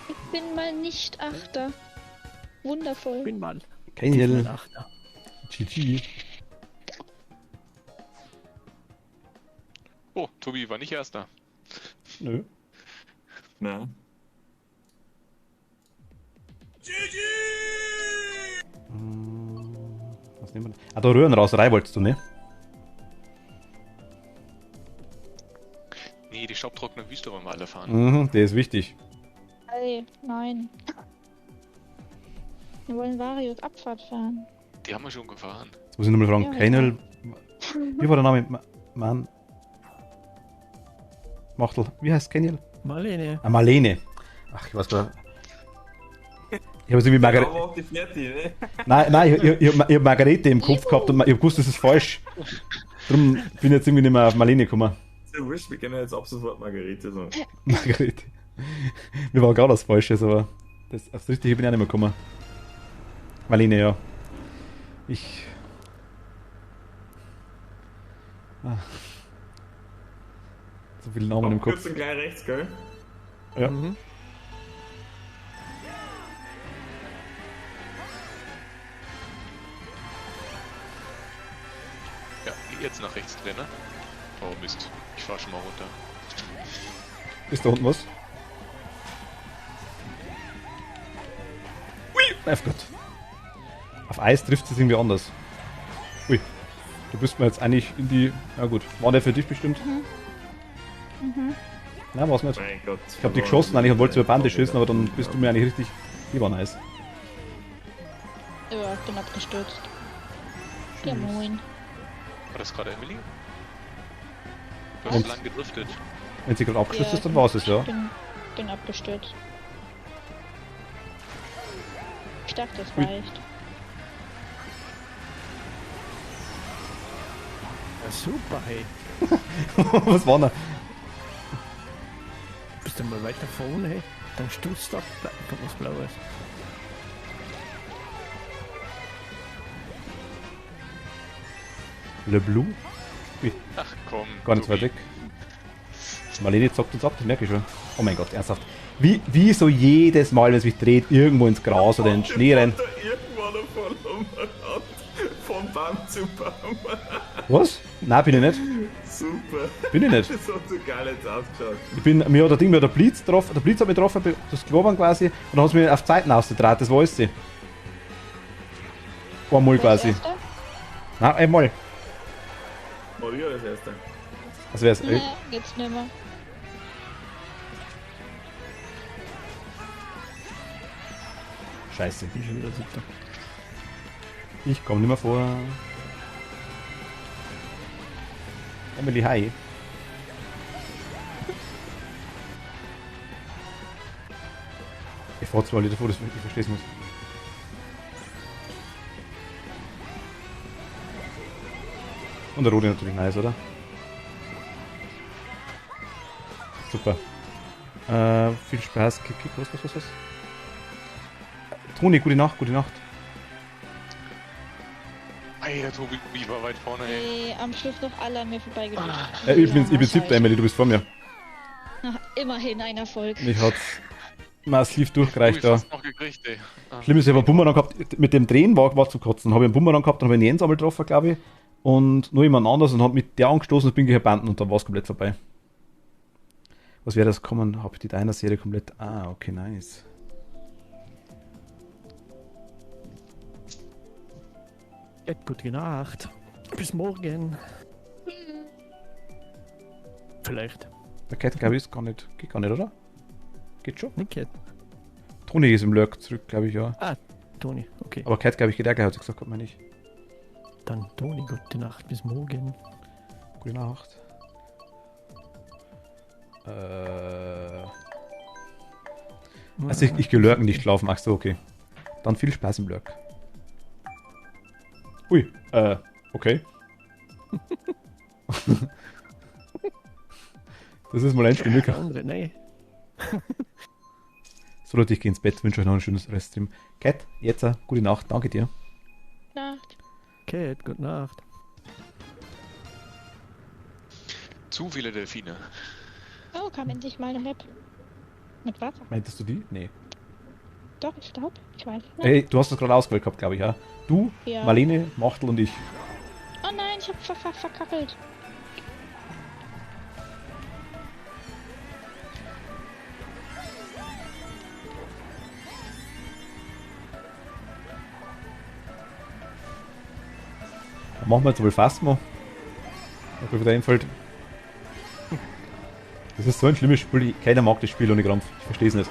Ich bin mal nicht Achter. Wundervoll. Bin mal. Kein Achter. GG. Oh, Tobi war nicht erster. Nö. Na? Was nehmen wir denn? Ah, da Röhrenrauserei wolltest du, ne? Nee, die staubtrockene Wüste wollen wir alle fahren. Mhm, der ist wichtig. Hey, nein. Wir wollen Varios Abfahrt fahren. Die haben wir schon gefahren. Jetzt muss ich nochmal fragen, Ja, Keinel. Wie war der Name? Mann. Machtl. Wie heißt Keinel? Marlene. Ah, Marlene. Ach, ich weiß gar nicht. Ich habe irgendwie Margarete. Aber auch die Fertig, ne? Nein, ich hab Margarete im Kopf gehabt und ich hab gewusst, das ist falsch. Darum bin ich jetzt irgendwie nicht mehr auf Marlene gekommen. Sehr wurscht, wir können jetzt ab sofort Margarete sagen. Margarete. Mir war gar das Falsches, aber aufs Richtige bin ich auch nicht mehr gekommen. Marlene, ja. Ich. Ah. So viele Namen im Kopf. Abkürzung gleich rechts, gell? Ja. Mhm. Ja, jetzt nach rechts drehen, ne? Oh Mist, ich fahr schon mal runter. Ist da unten was? Ui! Auf Gott. Auf Eis trifft es irgendwie anders. Ui. Du bist mir jetzt eigentlich in die. Na gut. War der für dich bestimmt? Nein, war's nicht. Mein Gott. Ich hab die geschossen eigentlich und wollte über Bande schießen, aber dann bist du mir eigentlich richtig. Die war nice. Ja, ich bin abgestürzt. Ja, moin. War das gerade Emily? Du Und- hast lang gedriftet. Wenn sie gerade abgestürzt Ja, ist, dann war's es, ja. Bin abgestürzt. Ich dachte, das Ui. reicht. Ja, super, hey. Was war da? Bist du mal weiter vorne, hey? Dann stutzt ab, da kommt was Blaues. Le Blue? Ach komm. Gar nicht so weit Tobi. weg. Marlene zockt uns ab, das merke ich schon. Oh mein Gott, ernsthaft. Wie so jedes Mal, wenn es mich dreht, irgendwo ins Gras oder in den Schnee rennt. Da irgendwann verloren hat. Von Baum zu Baum. Was? Nein, bin ich nicht. Super. Bin ich nicht. Das hat so geil jetzt ausgeschaut. Mir hat der Blitz getroffen, der Blitz hat mich getroffen, das Globern quasi, und dann hat es mir auf die Seiten ausgedreht, das weiß ich. Einmal Wer ist quasi. Erster? Na, einmal. Maria als Erster. Also wär's Nee, jetzt nimmer. Scheiße. Bin schon wieder siebter. Ich komm nicht mehr vor. Emily, hi. Ich fahr zwar Leute vor, ich versteh's nicht. Und der Rote natürlich nice, oder? Super. Viel Spaß. Was? Toni, gute Nacht, gute Nacht. Ey, der Tobi war weit vorne, ey. Am Schluss noch alle an mir vorbeigeschickt. Ich bin siebter, Emily, du bist vor mir. Immerhin ein Erfolg. Mich hat's massiv durchgereicht da. Fast noch gekriegt, ey. Schlimm ist, ich habe einen Bumerang gehabt, mit dem Drehen war zu kotzen. Habe ich einen Bumerang gehabt, dann habe ich einen Jens einmal getroffen, glaube ich. Und nur jemand anderes und habe mit der angestoßen und bin gleich Banden und dann war es komplett vorbei. Was wäre das kommen? Habe ich die Diner-Serie komplett... Ah, okay, nice. Ja, gute Nacht. Bis morgen. Vielleicht. Der Cat, glaube ich, ist gar nicht... Geht gar nicht, oder? Geht schon? Nicht Cat. Toni ist im Lurk zurück, glaube ich, ja. Ah, Toni, okay. Aber Cat, glaube ich, geht auch gleich, hat sie gesagt, meine ich. Dann Toni, gute Nacht. Bis morgen. Gute Nacht. Also ich gehe lurken, nicht schlafen. Ach so, okay. Dann viel Spaß im Lurk. Ui, okay. Das ist mal ein Spiel. Der andere, nein. So Leute, ich gehe ins Bett, wünsche euch noch ein schönes Reststream. Cat, jetzt gute Nacht, danke dir. Nacht. Cat, gute Nacht. Zu viele Delfine. Oh, kam endlich mal eine Map. Mit Wasser. Meintest du die? Nee. Doch, ich glaube. Ich weiß nicht. Hey, du hast das gerade ausgewählt gehabt, glaube ich, ja? Du, Ja. Marlene, Machtel und ich. Oh nein, ich hab verkackelt. Dann machen wir jetzt wohl Phasma. Da mir wieder einfällt. Das ist so ein schlimmes Spiel, keiner mag das Spiel ohne Krampf. Ich verstehe es nicht.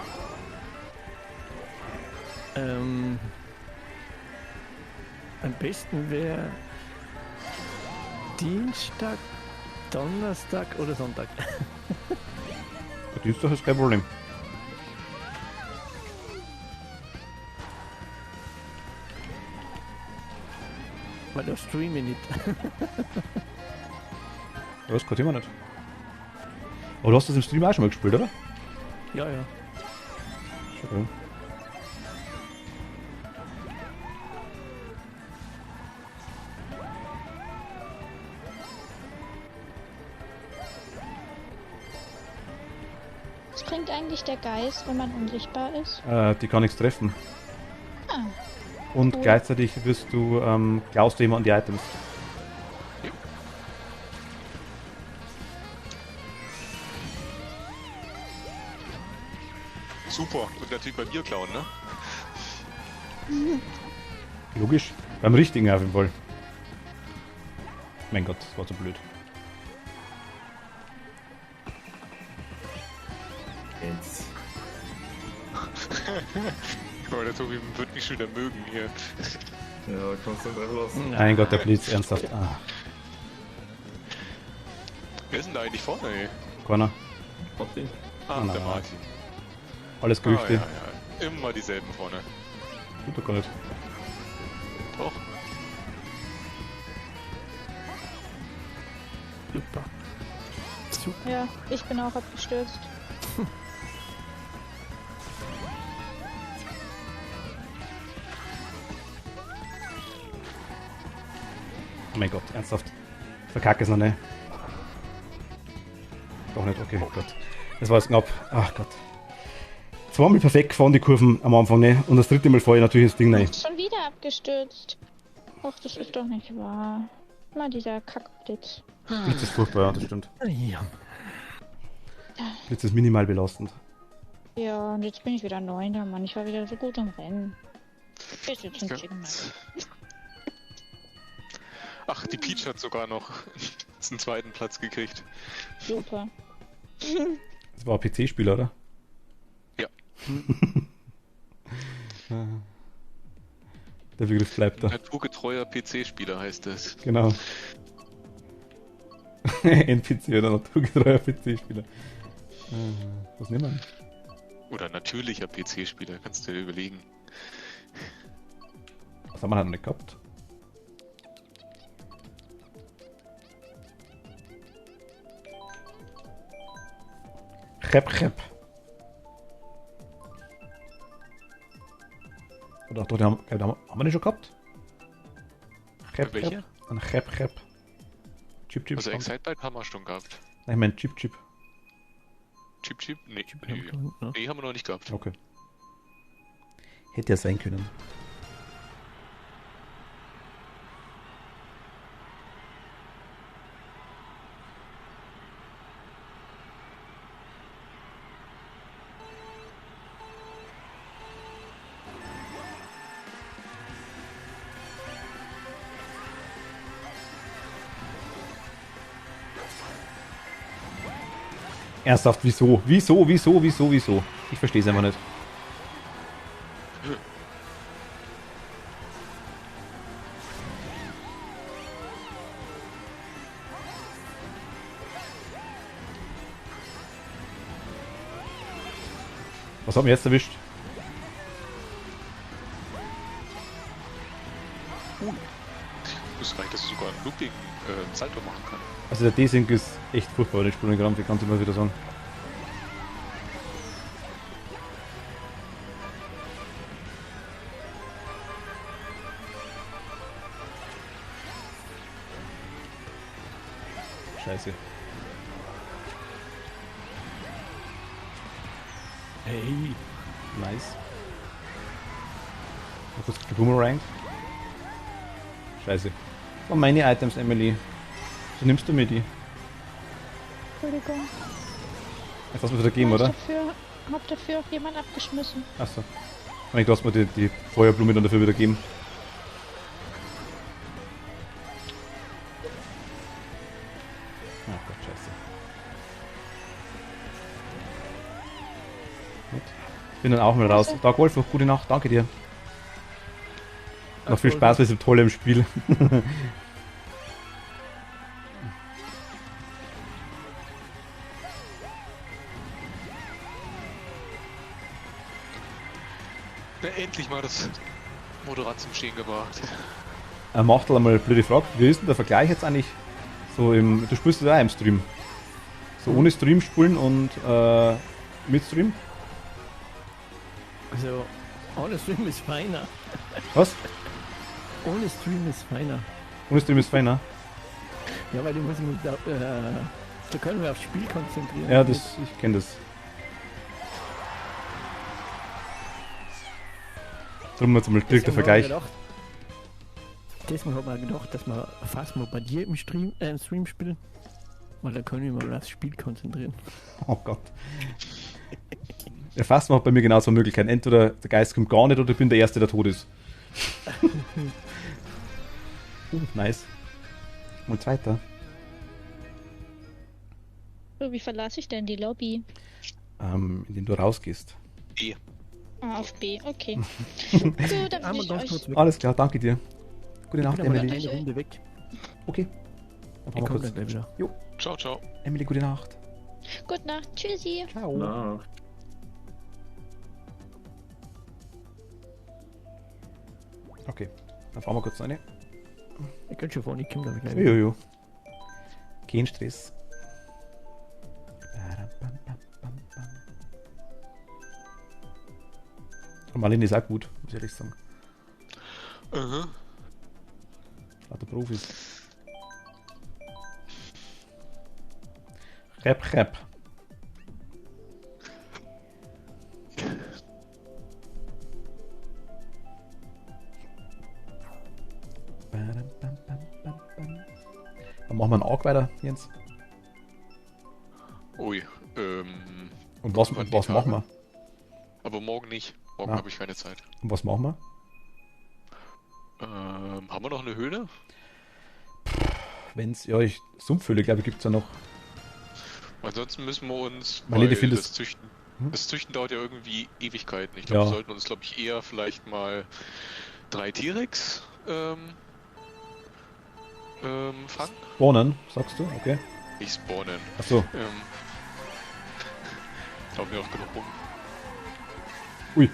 Am besten wäre Dienstag, Donnerstag oder Sonntag. Der Dienstag ist kein Problem. Weil da streame ich nicht. Das kann immer nicht. Aber du hast das im Stream auch schon mal gespielt, oder? Ja, ja. Okay. Was bringt eigentlich der Geist, wenn man unsichtbar ist? Die kann nichts treffen. Ah, Und cool. gleichzeitig wirst du, klaust du immer an die Items. Super. Und natürlich bei mir klauen, ne? Logisch. Beim richtigen auf jeden Fall. Mein Gott, das war so blöd. Jetzt. Aber der Tobi wird mich schon wieder mögen hier. Ja, kannst du nicht einfach lassen. Mein Gott, der Blitz, ernsthaft. Ah, Wer ist denn da eigentlich vorne, ey? keiner. Martin. Ah, Na. der Martin. Alles Gerüchte. Ja. Immer dieselben vorne. Tut doch gar nicht. Doch. Super. Super. ja, ich bin auch abgestürzt. Oh mein Gott, ernsthaft. Verkacke es noch nicht. Doch nicht, okay, oh Gott. Das war jetzt knapp. Ach Gott. Zweimal perfekt gefahren die Kurven am Anfang, ne? Und das dritte Mal fahre ich natürlich ins Ding rein. Schon wieder abgestürzt. Och, das ist doch nicht wahr. Mal dieser Kackblitz. Blitz ist furchtbar, ja, das stimmt. Ja. Blitz ist minimal belastend. Ja, und jetzt bin ich wieder 9. Mann. Ich war wieder so gut im Rennen. Ist jetzt ein Ja. Chicken Nugget. Ach, die Peach hat sogar noch einen zweiten Platz gekriegt. Super. Das war ein PC-Spieler, oder? Ja. Der Begriff bleibt da. Naturgetreuer PC-Spieler heißt das. Genau. NPC oder naturgetreuer PC-Spieler. Was nehmen wir? Oder natürlicher PC-Spieler, kannst du dir überlegen. Was haben wir noch nicht gehabt? Chep. Oder doch, haben wir nicht schon gehabt? Welche? Ein Chep. Chip. Also Excitebike haben wir schon gehabt. Nein, ich meine Chip. Chip? Nee, nee, haben wir noch nicht gehabt. Okay. Hätte ja sein können. Ernsthaft, wieso? Wieso? Ich verstehe es einfach nicht. Was haben wir jetzt erwischt? Ich wusste gar nicht, dass du sogar einen Looping Salto machen kann. Also der D-Sync ist echt furchtbar, den Sprunggramm, wie kannst du mal wieder sagen. Scheiße. Hey, Nice. Noch kurz geboomeranged. Scheiße. Oh, meine Items, Emily. So nimmst du mir die. Entschuldigung. Jetzt lass mir wieder geben, oder? Hab dafür auch jemand abgeschmissen. Achso. Ich lass mir die Feuerblume dann dafür wieder geben. Ach Gott, scheiße. Gut. Bin dann auch mal raus. Dark Wolf, noch gute Nacht, danke dir. Noch viel Spaß mit diesem tollen Spiel. Ja, endlich mal das Motorrad zum Stehen gebracht. Macht halt einmal eine blöde Frage. Wie ist denn der Vergleich jetzt eigentlich so im. Du spielst das auch im Stream. So ohne Stream spulen und mit Stream? also ohne Stream ist feiner. Was? Ohne Stream ist feiner. Ohne Stream ist feiner. Ja, weil du musst mich da können wir aufs Spiel konzentrieren. Ja, ich kenne das. Drum jetzt mal direkt der Vergleich. Deswegen hat man gedacht, dass wir fast mal bei dir im Stream spielen. Weil da können wir mal aufs Spiel konzentrieren. Oh Gott. Der Fassmann hat bei mir genauso Möglichkeiten. Entweder der Geist kommt gar nicht oder ich bin der Erste, der tot ist. Nice. Und weiter. So, wie verlasse ich denn die Lobby? Indem du rausgehst. E. Ah, auf B, okay. So, dann will ich euch... Alles klar, danke dir. Gute Ich Nacht, bin aber Emily. eine Runde weg. Okay. Dann Ich fahren wir komme kurz. dann gleich wieder. Jo, Ciao, ciao. Emily, gute Nacht. Gute Nacht, tschüssi. Ciao. Na, Okay, dann fahren wir kurz rein. Ich kann schon vorne kommen, dann gleich wieder. Jojo. Kein Stress. Und Marlene ist auch gut, muss ich ehrlich sagen. Mhm. Lauter Profis. Rap. Dann machen wir einen Arc weiter, Jens. Ui, Und was Wann die machen Tage? wir? aber morgen nicht. Morgen Ja. habe ich keine Zeit. Und was machen wir? Haben wir noch eine Höhle? Wenn's ja euch Sumpfhöhle, glaube ich, gibt's ja noch. Ansonsten müssen wir uns, Marlene, weil findest- das Züchten, Hm? das Züchten dauert ja irgendwie Ewigkeiten. Ich glaube, Ja. wir sollten uns, glaube ich, eher vielleicht mal 3 T-Rex fangen. Spawnen, sagst du? Okay. Nicht spawnen. Achso. Laufen wir auch genug rum. Ui.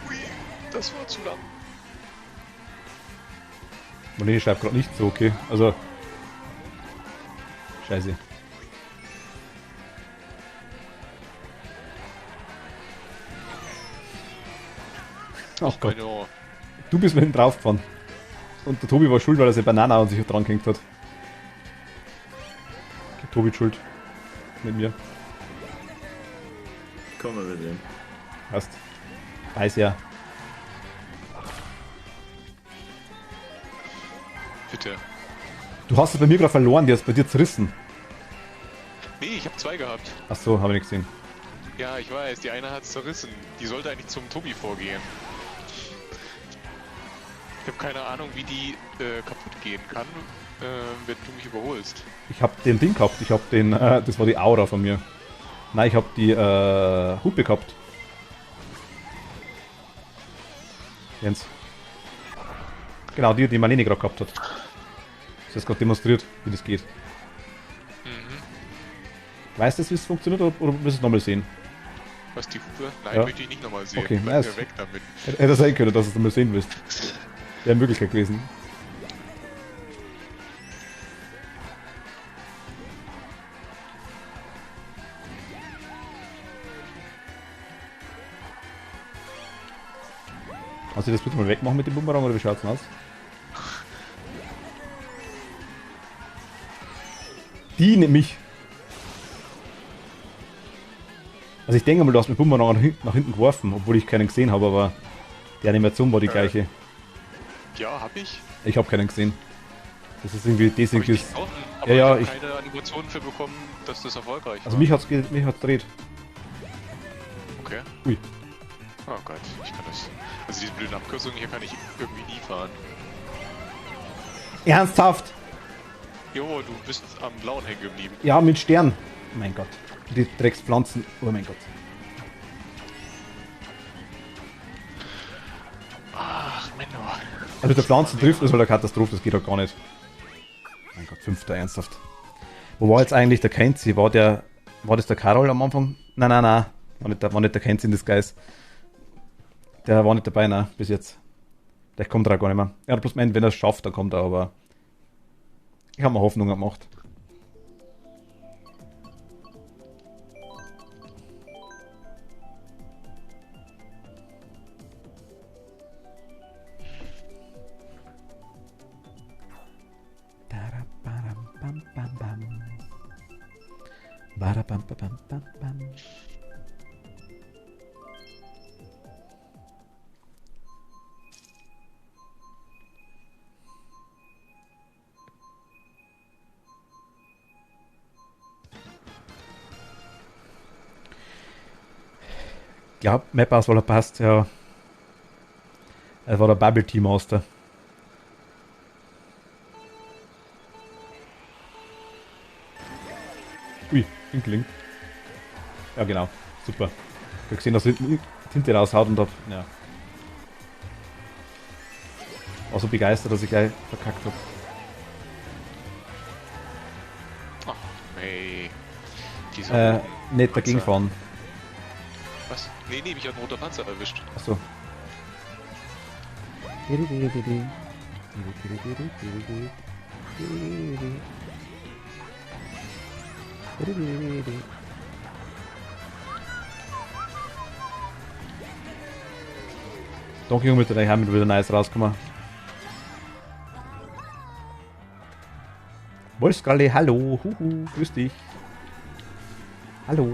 Ui, das war zu lang. Marlene schreibt gerade nicht so, okay. Also. Scheiße. Ach Gott. Genau. Du bist mit ihm draufgefahren. Und der Tobi war schuld, weil er seine Banane an sich dran gehängt hat. Okay, Tobi schuld. Mit mir. Kommen wir mit dem. Passt. Weiß ja. Bitte. Du hast es bei mir gerade verloren, die hast bei dir zerrissen. Nee, ich habe 2 gehabt. Achso, habe ich nicht gesehen. Ja, ich weiß, die eine hat's zerrissen. Die sollte eigentlich zum Tobi vorgehen. Ich habe keine Ahnung, wie die kaputt gehen kann, wenn du mich überholst. Ich habe den Ding gehabt, ich habe den, das war die Aura von mir. Nein, ich habe die Hupe gehabt. Jens. Genau, die Marlene gerade gehabt hat. Das ist gerade demonstriert, wie das geht. Weißt du, wie es funktioniert oder willst du es nochmal sehen? Was, die Hupe? Nein, Ja. möchte ich nicht nochmal sehen. Okay, Bleib nice. mir weg damit. Hätte sein können, dass du es nochmal sehen willst. Wäre eine Möglichkeit gewesen. Kannst du das bitte mal wegmachen mit dem Bumerang oder wie schaut's denn aus? Die nämlich. Also ich denke mal, du hast mit Bumerang nach hinten geworfen, obwohl ich keinen gesehen habe, aber die Animation war die gleiche. Ja, hab ich. Ich habe keinen gesehen. Das ist irgendwie Hab ich desync nicht ist. getroffen, Ja, aber ja, ich ich- habe keine Animation für bekommen, dass das erfolgreich Also war. mich hat's gedreht. Okay. Ui. Oh Gott, ich kann das. Also diese blöden Abkürzungen hier kann ich irgendwie nie fahren. Ernsthaft? Jo, du bist am Blauen hängen geblieben. Ja, mit Stern. Oh mein Gott. Die Dreckspflanzen. Oh mein Gott. Ach, Menno. Also der Pflanzen trifft, ist halt eine Katastrophe, das geht doch gar nicht. Mein Gott, 5. ernsthaft. Wo war jetzt eigentlich der Kenzie? War das der Karol am Anfang? Nein. War nicht der Kenzie in Disguise. Der war nicht dabei, nein, bis jetzt. Vielleicht kommt er auch gar nicht mehr. Ja, bloß wenn er es schafft, dann kommt er, aber ich habe mir Hoffnung gemacht. Bam. Ja, Map-Auswahl passt, ja. Er war der Bubble Tea Master. Ui, Inkling. Ja, genau. Super. Ich habe gesehen, dass er Tinte raushaut und hab. Ja. War so begeistert, dass ich gleich verkackt habe. Ach, nee. Dieser roten Nicht dagegen Panzer. fahren. Was? Nee, mich hat ein roter Panzer erwischt. Achso. Donkey Kong mit der Heim wieder nice rauskommen. Wolfskralle, hallo, huhu, grüß dich. Hallo.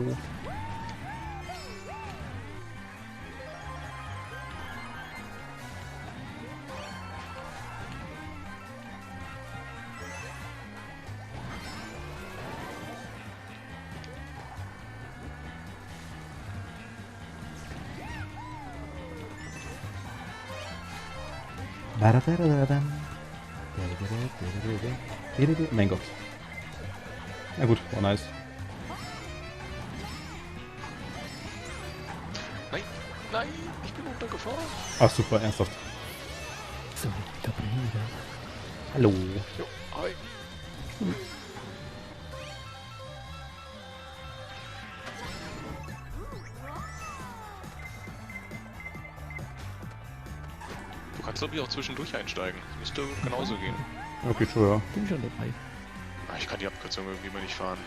Mein Gott. Na gut, war nice. Nein, nein, ich bin runtergefahren. Ach super, ernsthaft. So, da bin ich wieder. Hallo. Jo, hi. Du kannst glaube ich auch zwischendurch einsteigen. Müsste genauso gehen. Okay, schon, ja. Bin schon dabei. Ah, ich kann die Abkürzung irgendwie mal nicht fahren.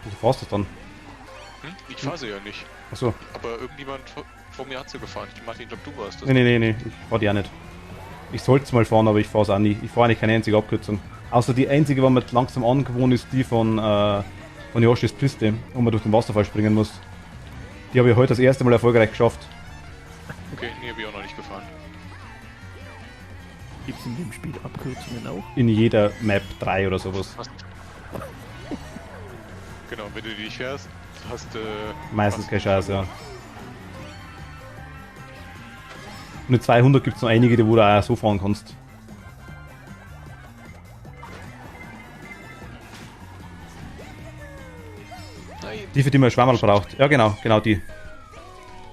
Wie fahrst du das dann? Hm? Ich fahre sie ja nicht. Achso. Aber irgendjemand vor mir hat sie gefahren. Martin, ich glaube, du warst das. Nee, ich fahr die auch nicht. Ich sollte es mal fahren, aber ich fahre es auch nie. Ich fahre eigentlich keine einzige Abkürzung. Außer die einzige, wo man langsam angewohnt ist, die von Yoshis Piste, wo man durch den Wasserfall springen muss. Die habe ich heute das erste Mal erfolgreich geschafft. Okay, nee, habe ich auch noch nicht gefahren. Gibt es in dem Spiel Abkürzungen auch? In jeder Map 3 oder sowas. Genau, wenn du die nicht fährst, hast du... Meistens kein Scheiß, ja. Und in 200 gibt es noch einige, wo du auch so fahren kannst. Nein. Die, für die man Schwammerl braucht. Ja, genau die.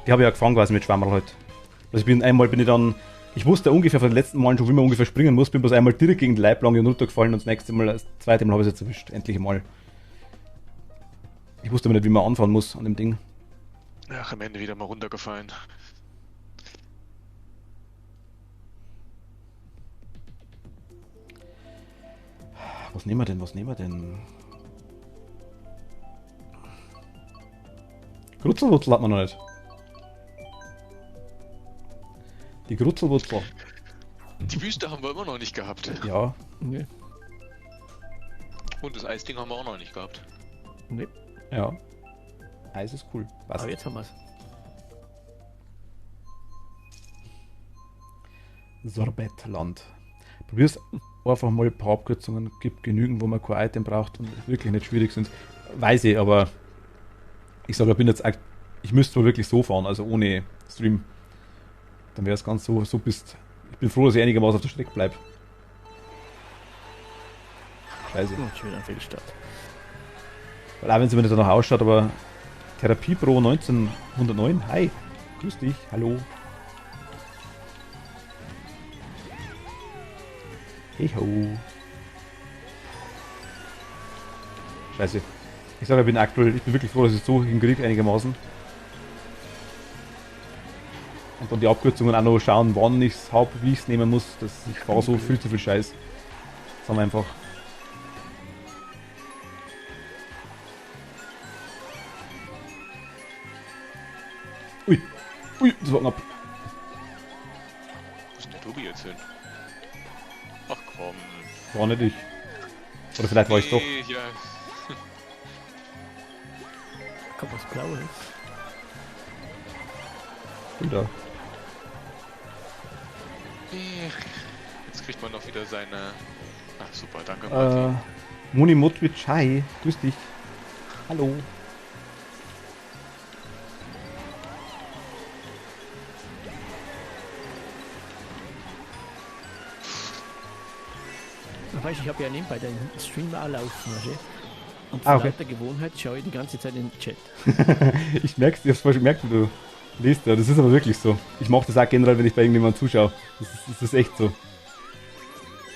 Die habe ich ja gefangen quasi mit Schwammerl halt. Also ich wusste ungefähr von den letzten Malen schon, wie man ungefähr springen muss, bin bloß einmal direkt gegen die Leiblange und runtergefallen und das zweite Mal habe ich es jetzt erwischt. Endlich mal. Ich wusste aber nicht, wie man anfahren muss an dem Ding. Ach, am Ende wieder mal runtergefallen. Was nehmen wir denn? Grutzelwurzel hat man noch nicht. Die Grutzelwurzel. Die Wüste haben wir immer noch nicht gehabt. Ja. Nee. Und das Eisding haben wir auch noch nicht gehabt. Nee. Ja. Eis ist cool. Passt. Aber jetzt haben wir es. Sorbetland. Probier's einfach mal ein paar Abkürzungen. Gibt genügend, wo man kein Item braucht und wirklich nicht schwierig sind. Weiß ich, aber ich sage, ich müsste wohl wirklich so fahren, also ohne Stream. Dann wäre es ganz so bist. Ich bin froh, dass ich einigermaßen auf der Strecke bleibe. Scheiße. Schon wieder ein Fehlstart. Weil auch wenn sie mir nicht danach ausschaut, aber Therapie Pro 1909, hi, grüß dich, hallo. Hey ho. Scheiße. Ich sage, ich bin wirklich froh, dass ich es so hinkriege einigermaßen. Und dann die Abkürzungen auch noch schauen, wann ich es habe, wie ich es nehmen muss. Ich fahre so viel zu viel Scheiß. Das haben wir einfach. Ui, das war knapp. Wo ist denn der Tobi jetzt hin? Ach komm. War nicht ich. Oder vielleicht war ich doch. Ja. Kommt was Blaues. Wieder. Jetzt kriegt man noch wieder seine... Ach super, danke Martin. Moni Motwitsch, hi, grüß dich. Hallo. Weißt, ich habe ja nebenbei den Stream auch laufen, weißt du? Und Ah, von okay. lauter Gewohnheit schaue ich die ganze Zeit in den Chat. Ich merk's, ich hab's voll gemerkt, wie du liest, ja. Das ist aber wirklich so. Ich mache das auch generell, wenn ich bei irgendjemandem zuschaue. Das ist echt so.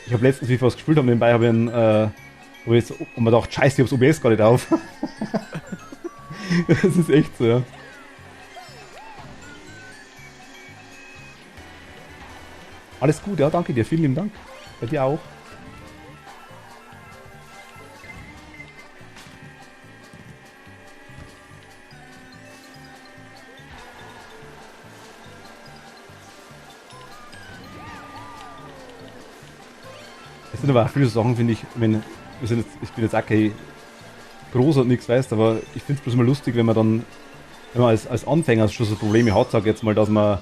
Ich habe letztens, wie ich was gespielt habe, nebenbei habe ich und man dachte, scheiße, ich hab's OBS gar nicht auf. Das ist echt so, ja. Alles gut, ja, danke dir, vielen lieben Dank. Bei dir auch. Es sind aber auch viele Sachen, finde ich, ich bin jetzt auch kein groß und nichts weißt, aber ich finde es bloß mal lustig, wenn man als Anfänger schon so Probleme hat, sag ich jetzt mal, dass man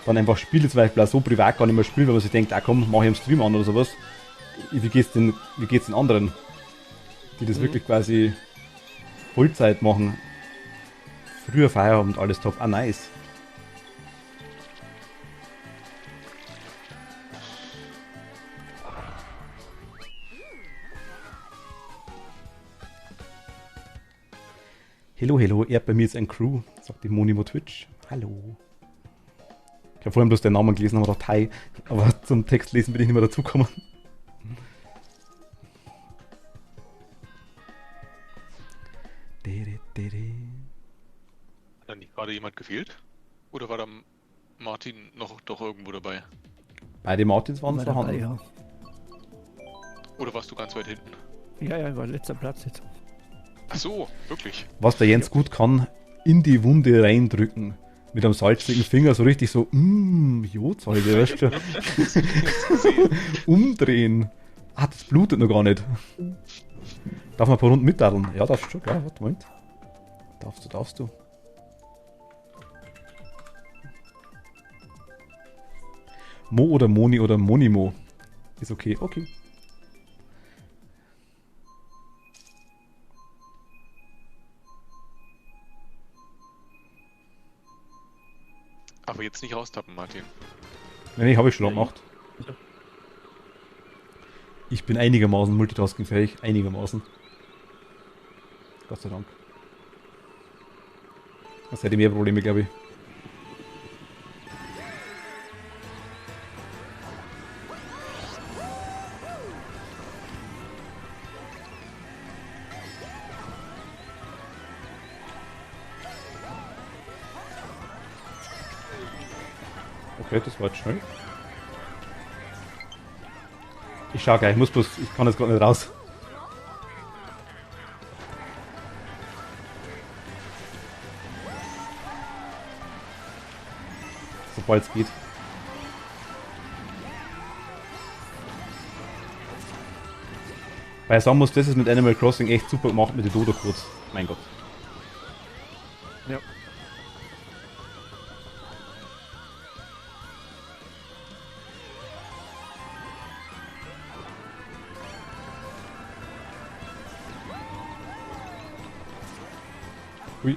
dann einfach Spiele zum Beispiel auch so privat gar nicht mehr spielt, weil man sich denkt, ah komm, mach ich am Stream an oder sowas. Wie geht's den anderen, die das wirklich quasi Vollzeit machen? Früher Feierabend, alles top. Ah, nice. Hello, hello, bei mir ist ein Crew, sagt die Monimo Twitch. Hallo. Ich habe vorhin bloß den Namen gelesen, aber gedacht, hi. Aber zum Text lesen bin ich nicht mehr dazugekommen. Hat da nicht gerade jemand gefehlt? Oder war da Martin noch doch irgendwo dabei? Beide Martins waren War dabei, vorhanden. ja. Oder warst du ganz weit hinten? Ja, ich war letzter Platz jetzt. Ach so, wirklich. Was der Jens gut kann, in die Wunde reindrücken. Mit einem salzigen Finger so richtig so, Jodsalbe, weißt du? Umdrehen. Ah, das blutet noch gar nicht. Darf man ein paar Runden mitdadeln? Ja, darfst du schon, klar. Warte, Moment. Darfst du. Mo oder Moni oder Monimo. Ist okay, okay. Aber jetzt nicht raustappen, Martin. Nee, habe ich schon gemacht. Ich bin einigermaßen multitaskingfähig. Einigermaßen. Gott sei Dank. Das hätte mehr Probleme, glaube ich. Okay, das war jetzt schnell. Ich schau gleich, ich kann jetzt gerade nicht raus. Sobald es geht. Weil ich sagen muss, das ist mit Animal Crossing echt super gemacht mit den Dodo-Codes. Mein Gott. Ja. Ui.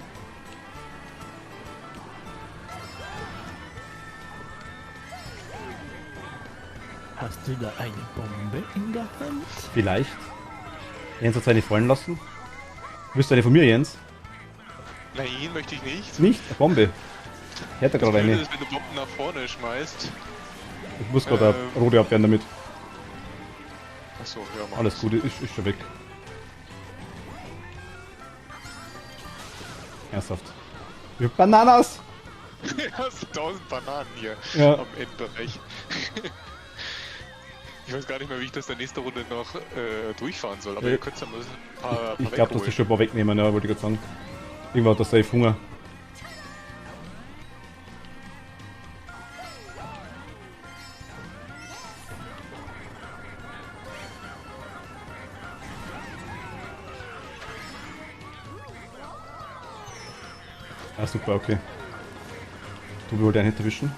Hast du da eine Bombe in der Hand? Vielleicht. Jens hat seine fallen lassen. Willst du eine von mir, Jens? Nein, möchte ich nicht. Nicht? Eine Bombe. Ich hätte gerade Blöde eine. ist, wenn du Bomben nach vorne schmeißt. Ich muss gerade eine rote abwehren damit. Achso, ja, mach Alles das. Gute, ist schon weg. Ernsthaft. Wir haben Bananas! Du hast 1000 Bananen hier Ja. am Endbereich. Ich weiß gar nicht mehr, wie ich das in der nächsten Runde noch durchfahren soll, aber ihr könnt ja mal ein paar Ich glaube, dass die wegholen. schon ein paar wegnehmen, ja, wollte ich gerade sagen. Irgendwann hat der Safe Hunger. Ah, super, okay. Du wollte einen nicht erwischen.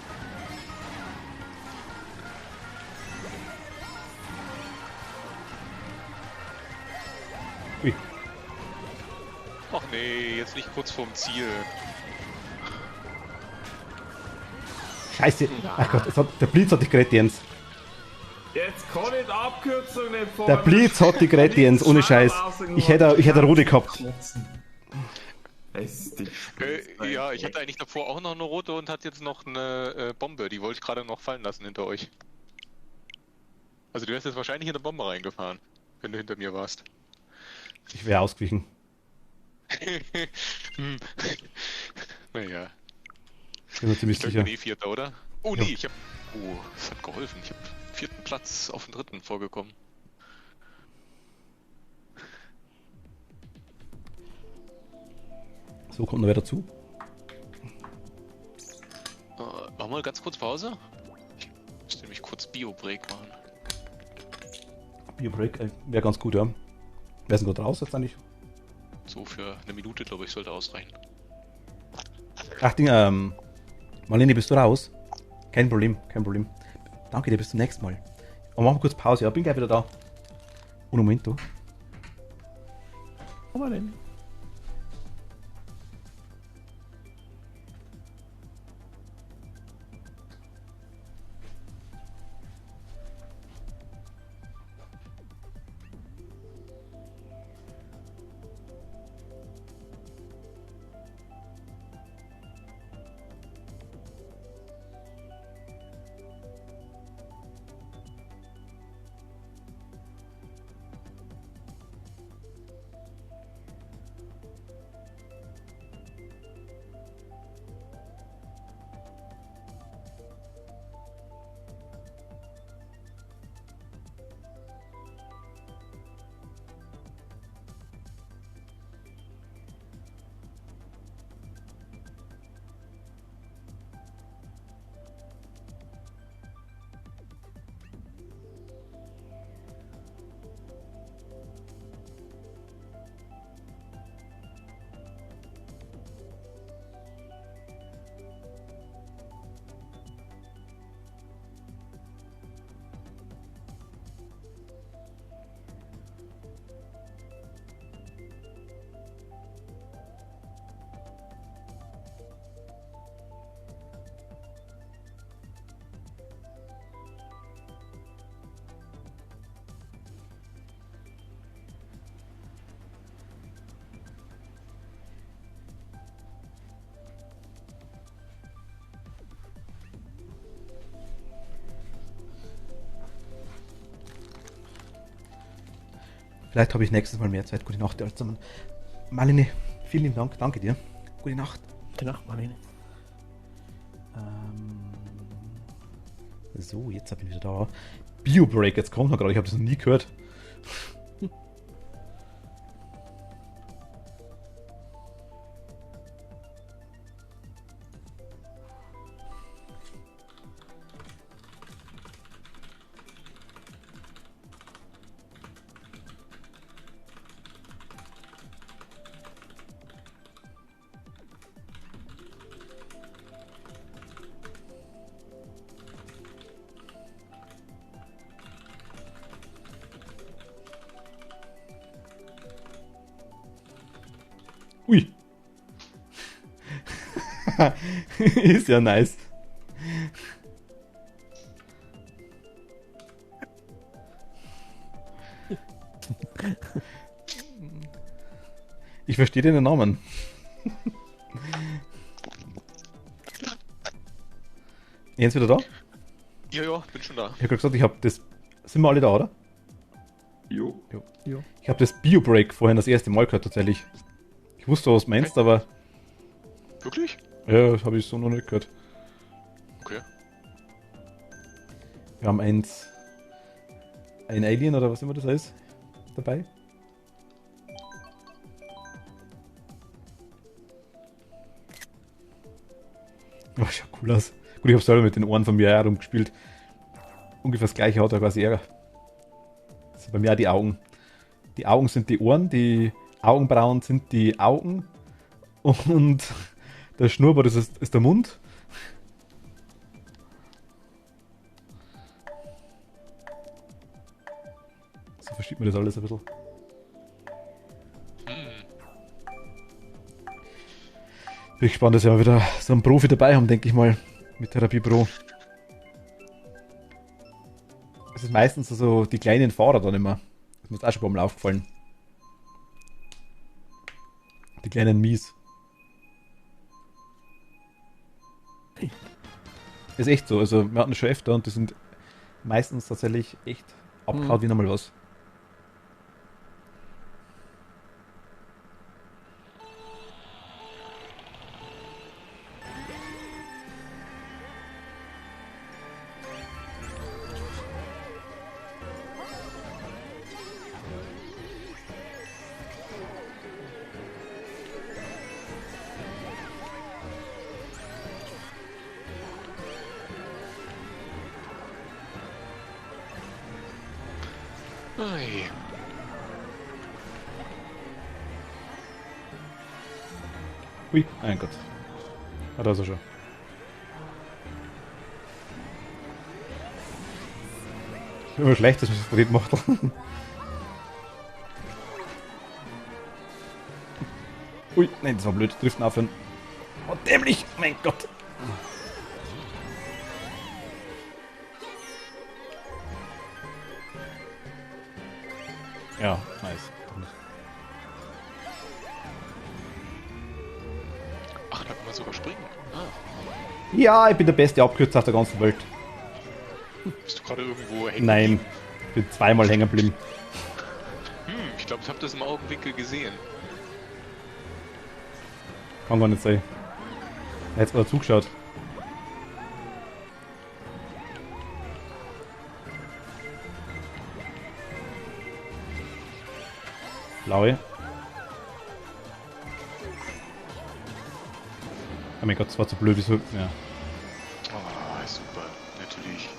Ui. Ach nee, jetzt nicht kurz vorm Ziel. Scheiße! Ach Gott, der Blitz hat dich gerettet, Jens. Jetzt kann ich die Abkürzung nicht fahren. Der Blitz hat dich gerettet, Jens, ohne Scheiß. Ich hätte eine rote gehabt. Ja, ich hatte eigentlich davor auch noch eine rote und hatte jetzt noch eine Bombe. Die wollte ich gerade noch fallen lassen hinter euch. Also du wärst jetzt wahrscheinlich in eine Bombe reingefahren, wenn du hinter mir warst. Ich wäre ausgewichen. Hm. Naja, Ich bin mir ziemlich ich glaube, ich sicher. bin eh Vierter, oder? Oh Ja. nee, ich hab... Oh, das hat geholfen. Ich hab 4. Platz auf den 3. vorgekommen. So, kommt noch wer dazu. Machen wir ganz kurz Pause? Ich müsste nämlich kurz Bio-Break machen. Bio-Break wäre ganz gut, ja. Wer ist denn gerade raus jetzt eigentlich? So für eine Minute, glaube ich, sollte ausreichen. Ach, Ding, Marlene, bist du raus? Kein Problem, kein Problem. Danke dir, bis zum nächsten Mal. Aber machen wir kurz Pause, ja, bin gleich wieder da. Un momento. Aber denn? Vielleicht habe ich nächstes Mal mehr Zeit. Gute Nacht, ihr alle zusammen. Marlene, vielen lieben Dank. Danke dir. Gute Nacht. Gute Nacht, Marlene. So, jetzt bin ich wieder da. Bio-Break, jetzt kommt noch gerade. Ich habe das noch nie gehört. Ui. Ist ja nice. Ich verstehe den Namen. Jens wieder da? Ja, bin schon da. Ich habe gerade gesagt, ich habe das. Sind wir alle da, oder? Jo. Ich habe das Bio-Break vorhin das erste Mal gehört, tatsächlich. Ich wusste, was du meinst, aber. Wirklich? Ja, habe ich so noch nicht gehört. Okay. Wir haben ein Alien oder was immer das heißt dabei. Oh, schaut cool aus. Gut, ich habe selber mit den Ohren von mir herumgespielt. Ungefähr das gleiche hat er quasi eher. Das sind bei mir auch die Augen. Die Augen sind die Ohren, die Augenbrauen sind die Augen und der Schnurrbart ist der Mund. So versteht man das alles ein bisschen. Bin gespannt, dass wir wieder so einen Profi dabei haben, denke ich mal, mit Therapie Pro. Es ist meistens so die kleinen Fahrer dann immer. Das ist mir jetzt auch schon ein paar Mal aufgefallen. Die kleinen Mies. Ist echt so, also wir hatten das schon öfter und die sind meistens tatsächlich echt abgehauen wie nochmal was. Ei. Ui, mein Gott. Hat er so schon. Ist immer schlecht, dass man das Gerät macht. Ui, nein, das war blöd. Driften aufhören. Oh, dämlich! Mein Gott! Ja, nice. Ach, da kann man sogar springen. Ah. Ja, ich bin der beste Abkürzer auf der ganzen Welt. Bist du gerade irgendwo hängen? Nein, ich bin zweimal hängen geblieben. Ich glaube, ich habe das im Augenwinkel gesehen. Kann gar nicht sein. Er hat mal zugeschaut. Blaue. Oh mein Gott, das war zu blöd, wieso? Ja. Oh, super, natürlich.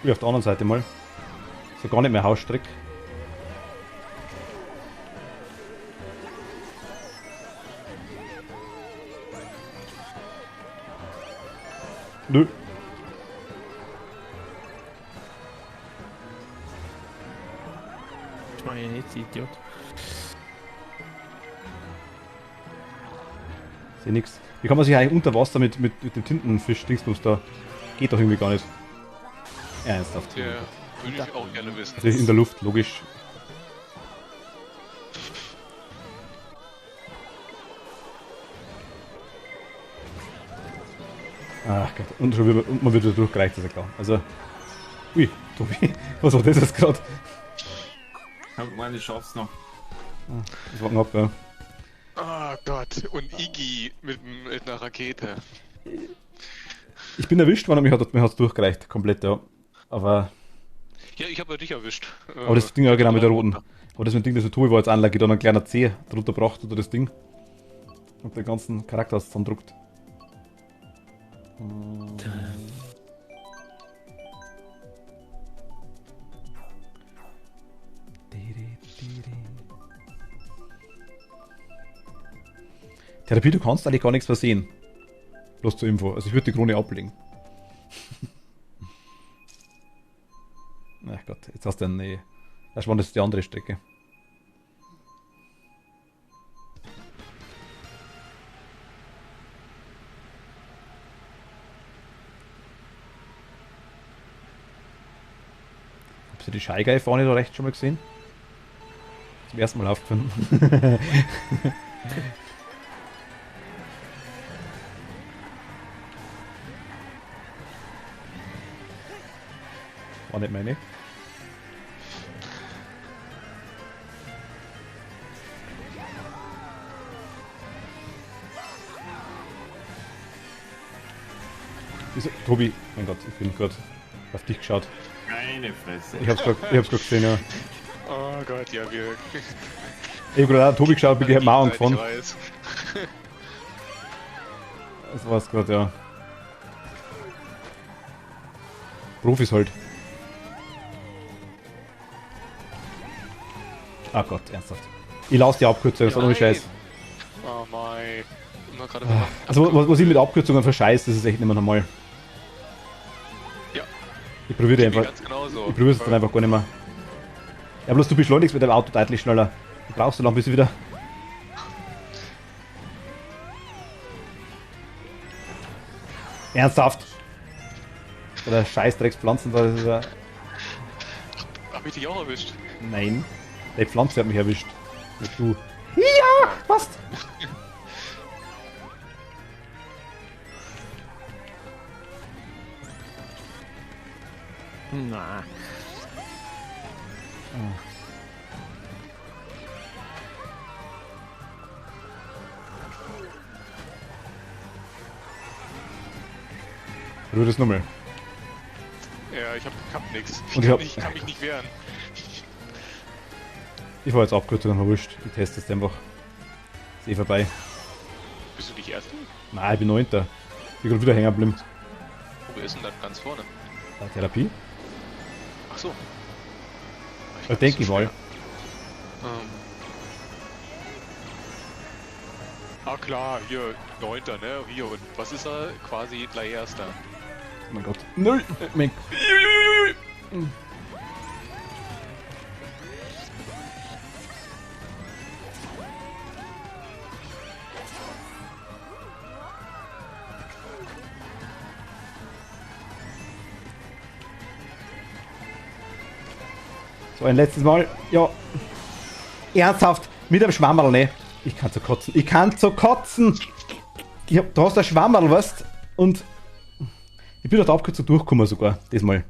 Wie auf der anderen Seite mal. So gar nicht mehr Hausstreck. Nö. Ich meine nicht, Idiot. Seh nix. Wie kann man sich eigentlich unter Wasser mit dem Tintenfisch-Dingsbus da? Geht doch irgendwie gar nicht. Ernsthaft. Ja, würde ich auch gerne wissen. Also in der Luft, logisch. Ach Gott, und schon wieder, und man wird wieder durchgereicht, ist ja klar. Also, ui, Tobi, was war das jetzt gerade? Ich meine, ich schaff's noch. Das war knapp, ja. Oh Gott, und Iggy mit einer Rakete. Ich bin erwischt worden, mir hat's durchgereicht, komplett, ja. Aber Ja, ich habe ja dich erwischt. das Ding ja genau mit der roten. Aber das mit dem Ding, das Tobi war jetzt anlage, da ein kleiner C drunter braucht oder das Ding. Und den ganzen Charakter zusammendruckt. Therapie, du kannst eigentlich gar nichts versehen. Bloß zur Info. Also ich würde die Krone ablegen. Ach Gott, jetzt hast du eine... Das war das die andere Strecke. Habt ihr die Shy Guy vorne da rechts schon mal gesehen? Zum ersten Mal aufgefallen. War nicht meine. Tobi, mein Gott, ich bin gerade auf dich geschaut. Meine Fresse. Ich hab's grad gesehen, ja. Oh Gott, ja, wir... Ich hab gerade Tobi geschaut, bin ich mal angefahren. Ich weiß. Das war's gerade, ja. Profis halt. Ah Gott, ernsthaft. Ich lasse die Abkürzung, das ist ohne Scheiß. Oh mein. Immer gerade Also was ich mit Abkürzungen verscheiß, das ist echt nicht mehr normal. Ja. Ich probiere die einfach. Ganz genauso. Ich probiere es dann einfach gar nicht mehr. Ja, bloß du beschleunigst mit dem Auto deutlich schneller. Du brauchst so lange, bis du wieder... Ernsthaft? Oder Scheißdreckspflanzen da, das ist ja... Hab ich dich auch erwischt? Nein. Die Pflanze hat mich erwischt. Nicht du. Ja, passt! Na. Rühr das nochmal. Ja, ich hab nix. Und Ich kann mich nicht wehren. Ich war jetzt Abkürzungen verwischt. Ich teste es einfach. Ist eh vorbei. Bist du nicht Erster? Nein, ich bin 9. Ich bin gerade wieder hängen geblieben. Wo ist denn dann ganz vorne? Therapie? Ach so. Da denke ich mal. Ah klar, hier, 9. ne? Hier, und was ist er? Quasi gleich Erster. Oh mein Gott. Nein! Mein... So, ein letztes Mal. Ja. Ernsthaft. Mit dem Schwammerl, ne? Ich kann so kotzen. Ich kann so kotzen! Du hast ein Schwammerl, weißt? Und... Ich bin durch die Abkürzung durchgekommen sogar, diesmal.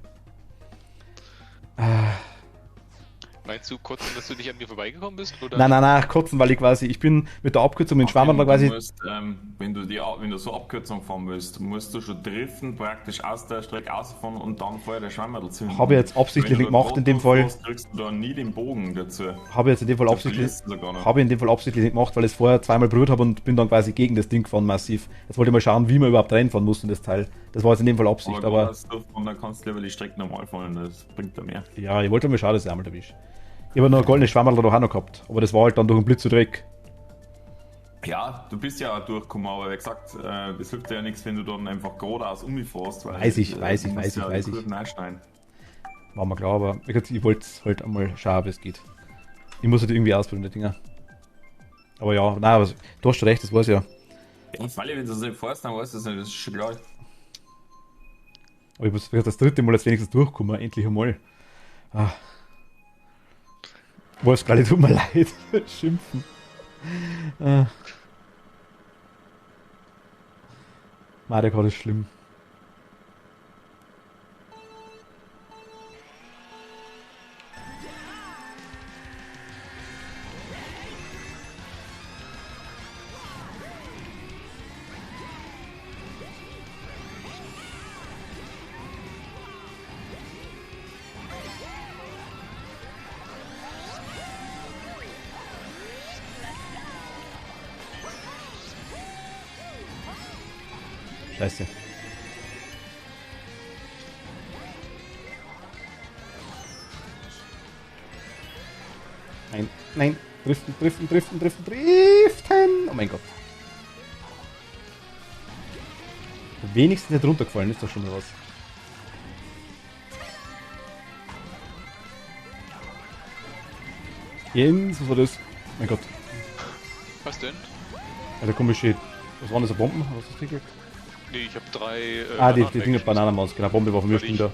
Meinst du kurz, dass du nicht an mir vorbeigekommen bist? Oder? Nein, kotzen, weil ich bin mit der Abkürzung mit dem Schwammerl quasi... Wenn du so Abkürzung fahren willst, musst du schon driften, praktisch aus der Strecke rausfahren und dann vorher der Schwammerl zünden. Habe ich jetzt absichtlich nicht gemacht in dem Fall. Kriegst du da nie den Bogen dazu. Habe ich jetzt in dem Fall absichtlich nicht gemacht, weil ich es vorher zweimal berührt habe und bin dann quasi gegen das Ding gefahren massiv. Jetzt wollte ich mal schauen, wie man überhaupt reinfahren muss in das Teil. Das war jetzt in dem Fall Absicht, aber... Und dann kannst du lieber die Strecke normal fahren, das bringt da mehr. Ja, ich wollte mal schauen, dass ich einmal erwische. Ich habe noch eine goldene Schwammerl da auch noch gehabt, aber das war halt dann durch den Blitz wieder weg. Ja, du bist ja auch durchgekommen, aber wie gesagt, das hilft dir ja nichts, wenn du dann einfach geradeaus umfährst. Weiß ich. War mir klar, aber ich wollte halt einmal schauen, wie es geht. Ich muss halt irgendwie ausprobieren, die Dinger. Aber ja, nein, aber du hast schon recht, das weiß ich ja. Weil wenn du das nicht fährst, dann weißt du das nicht, das ist schon klar. Aber ich muss das dritte Mal jetzt wenigstens durchkommen, endlich einmal. Was gerade, tut mir leid. Schimpfen. Mario Kart ist schlimm. Scheiße. Nein, nein. Driften, driften, driften, driften, driften. Oh mein Gott. Wenigstens nicht runtergefallen, ist doch schon mal was. Jens, was war das? Mein Gott. Was denn? Ja, der komische. Was waren das, so Bomben? Was ist das gekriegt? Nee, ich habe 3. Die Dinge Bananenmaus. Genau, Bombe war von mir schon da.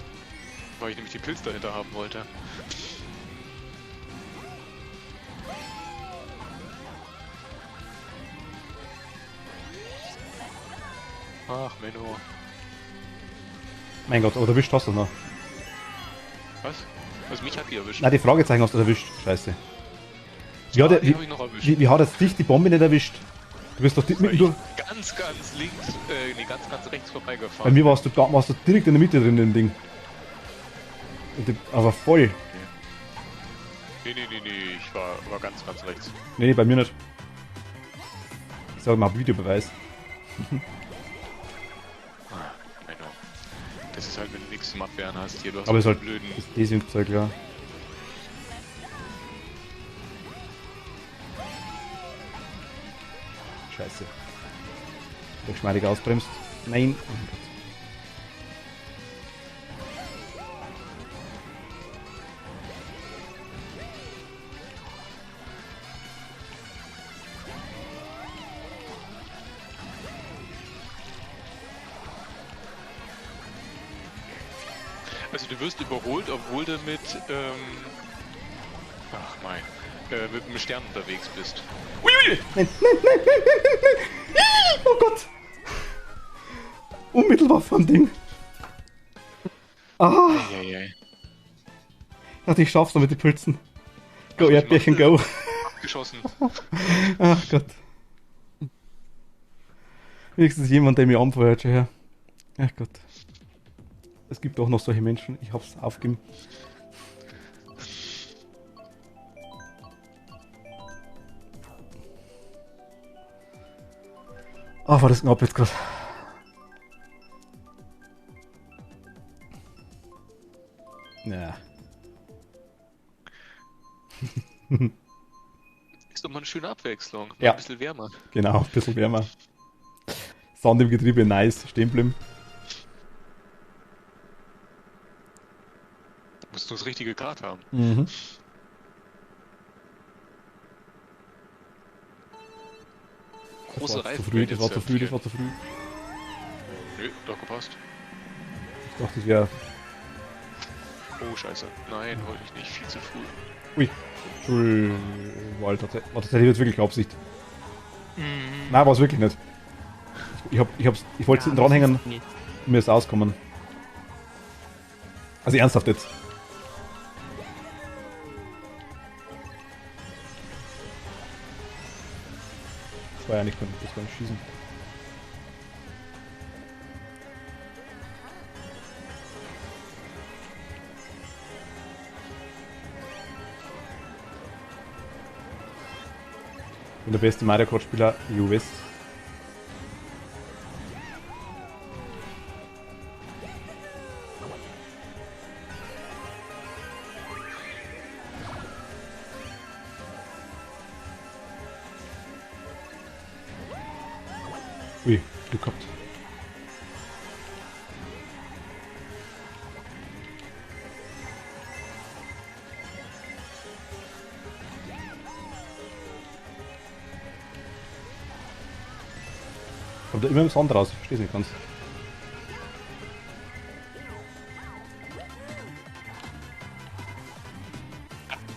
Weil ich nämlich die Pilze dahinter haben wollte. Ach, Menno. Mein Gott, aber erwischt hast du noch. Was? Also mich hat die erwischt. Nein, die Fragezeichen hast du erwischt. Scheiße. Die hab ich noch erwischt. Wie hat jetzt dich die Bombe nicht erwischt? Du bist doch mitten durch. Ganz links, nee, ganz rechts Bei vorbeigefahren. mir warst du direkt in der Mitte drin, in dem Ding. Aber voll. Nee, ich war ganz rechts. Nee, bei mir nicht. Ich sag mal Videobeweis. Menno. Das ist halt, wenn du nichts zum Abwehren hast hier, du hast Aber es ist halt blöden. das Desync-Zeug, ja. Scheiße. Der geschmeidig ausbremst. Nein. Oh mein Gott. Also du wirst überholt, obwohl du mit, ach mein, mit einem Stern unterwegs bist. Nein. Oh Gott. Unmittelbar vom Ding. Ah. Eieiei. Ich dachte, ich schaff's noch mit den Pilzen. Go, Erdbärchen, go. Abgeschossen. Ach Gott. Wenigstens jemand, der mir anfeuert, schon her. Ach Gott. Es gibt auch noch solche Menschen. Ich hab's aufgegeben. Ah, war das knapp jetzt gerade. Ja. Ist doch mal eine schöne Abwechslung. Ja. Ein bisschen wärmer. Genau, ein bisschen wärmer. Sand im Getriebe, nice, stehen bleiben. Musst du das richtige Grad haben. Mhm. Große Reifen. Das war zu früh. Nö, doch gepasst. Ich dachte, das wäre. Oh, scheiße. Nein, wollte ich nicht. Viel zu früh. Ui. War tatsächlich jetzt wirklich Absicht. Nein, war es wirklich nicht. Ich wollte es hinten dranhängen und mir ist auskommen. Also ernsthaft jetzt. Das war ja nicht, das war ein Schießen. Ich bin der beste Mario Kart Spieler EU West. Ui, Glück gehabt. Kommt da immer im Sand raus, ich versteh's nicht ganz.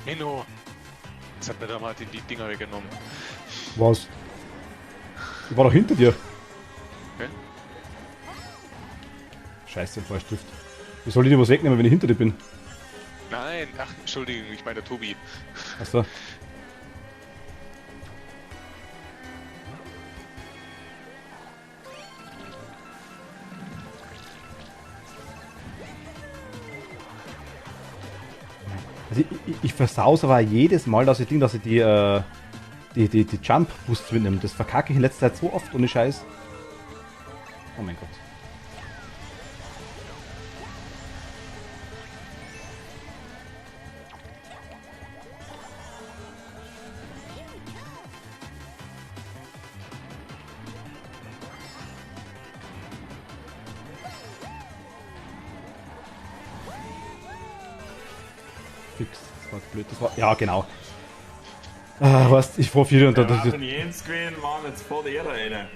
Menno! Jetzt hat mir der Martin die Dinger weggenommen. Was? Ich war doch hinter dir. Okay. Scheiße, ein Falschstift. Wie soll ich dir was wegnehmen, wenn ich hinter dir bin? Nein, ach, Entschuldigung, ich meine Tobi. Achso. Also ich versau's aber jedes Mal, dass ich die Jump Boosts mitnehme. Das verkacke ich in letzter Zeit so oft ohne Scheiß. Oh mein Gott. Fix, das war blöd. Das war. Ja, genau. Was? Ich vor 4 und Der da. war von Jens gewesen, Mann, jetzt vor dir rein.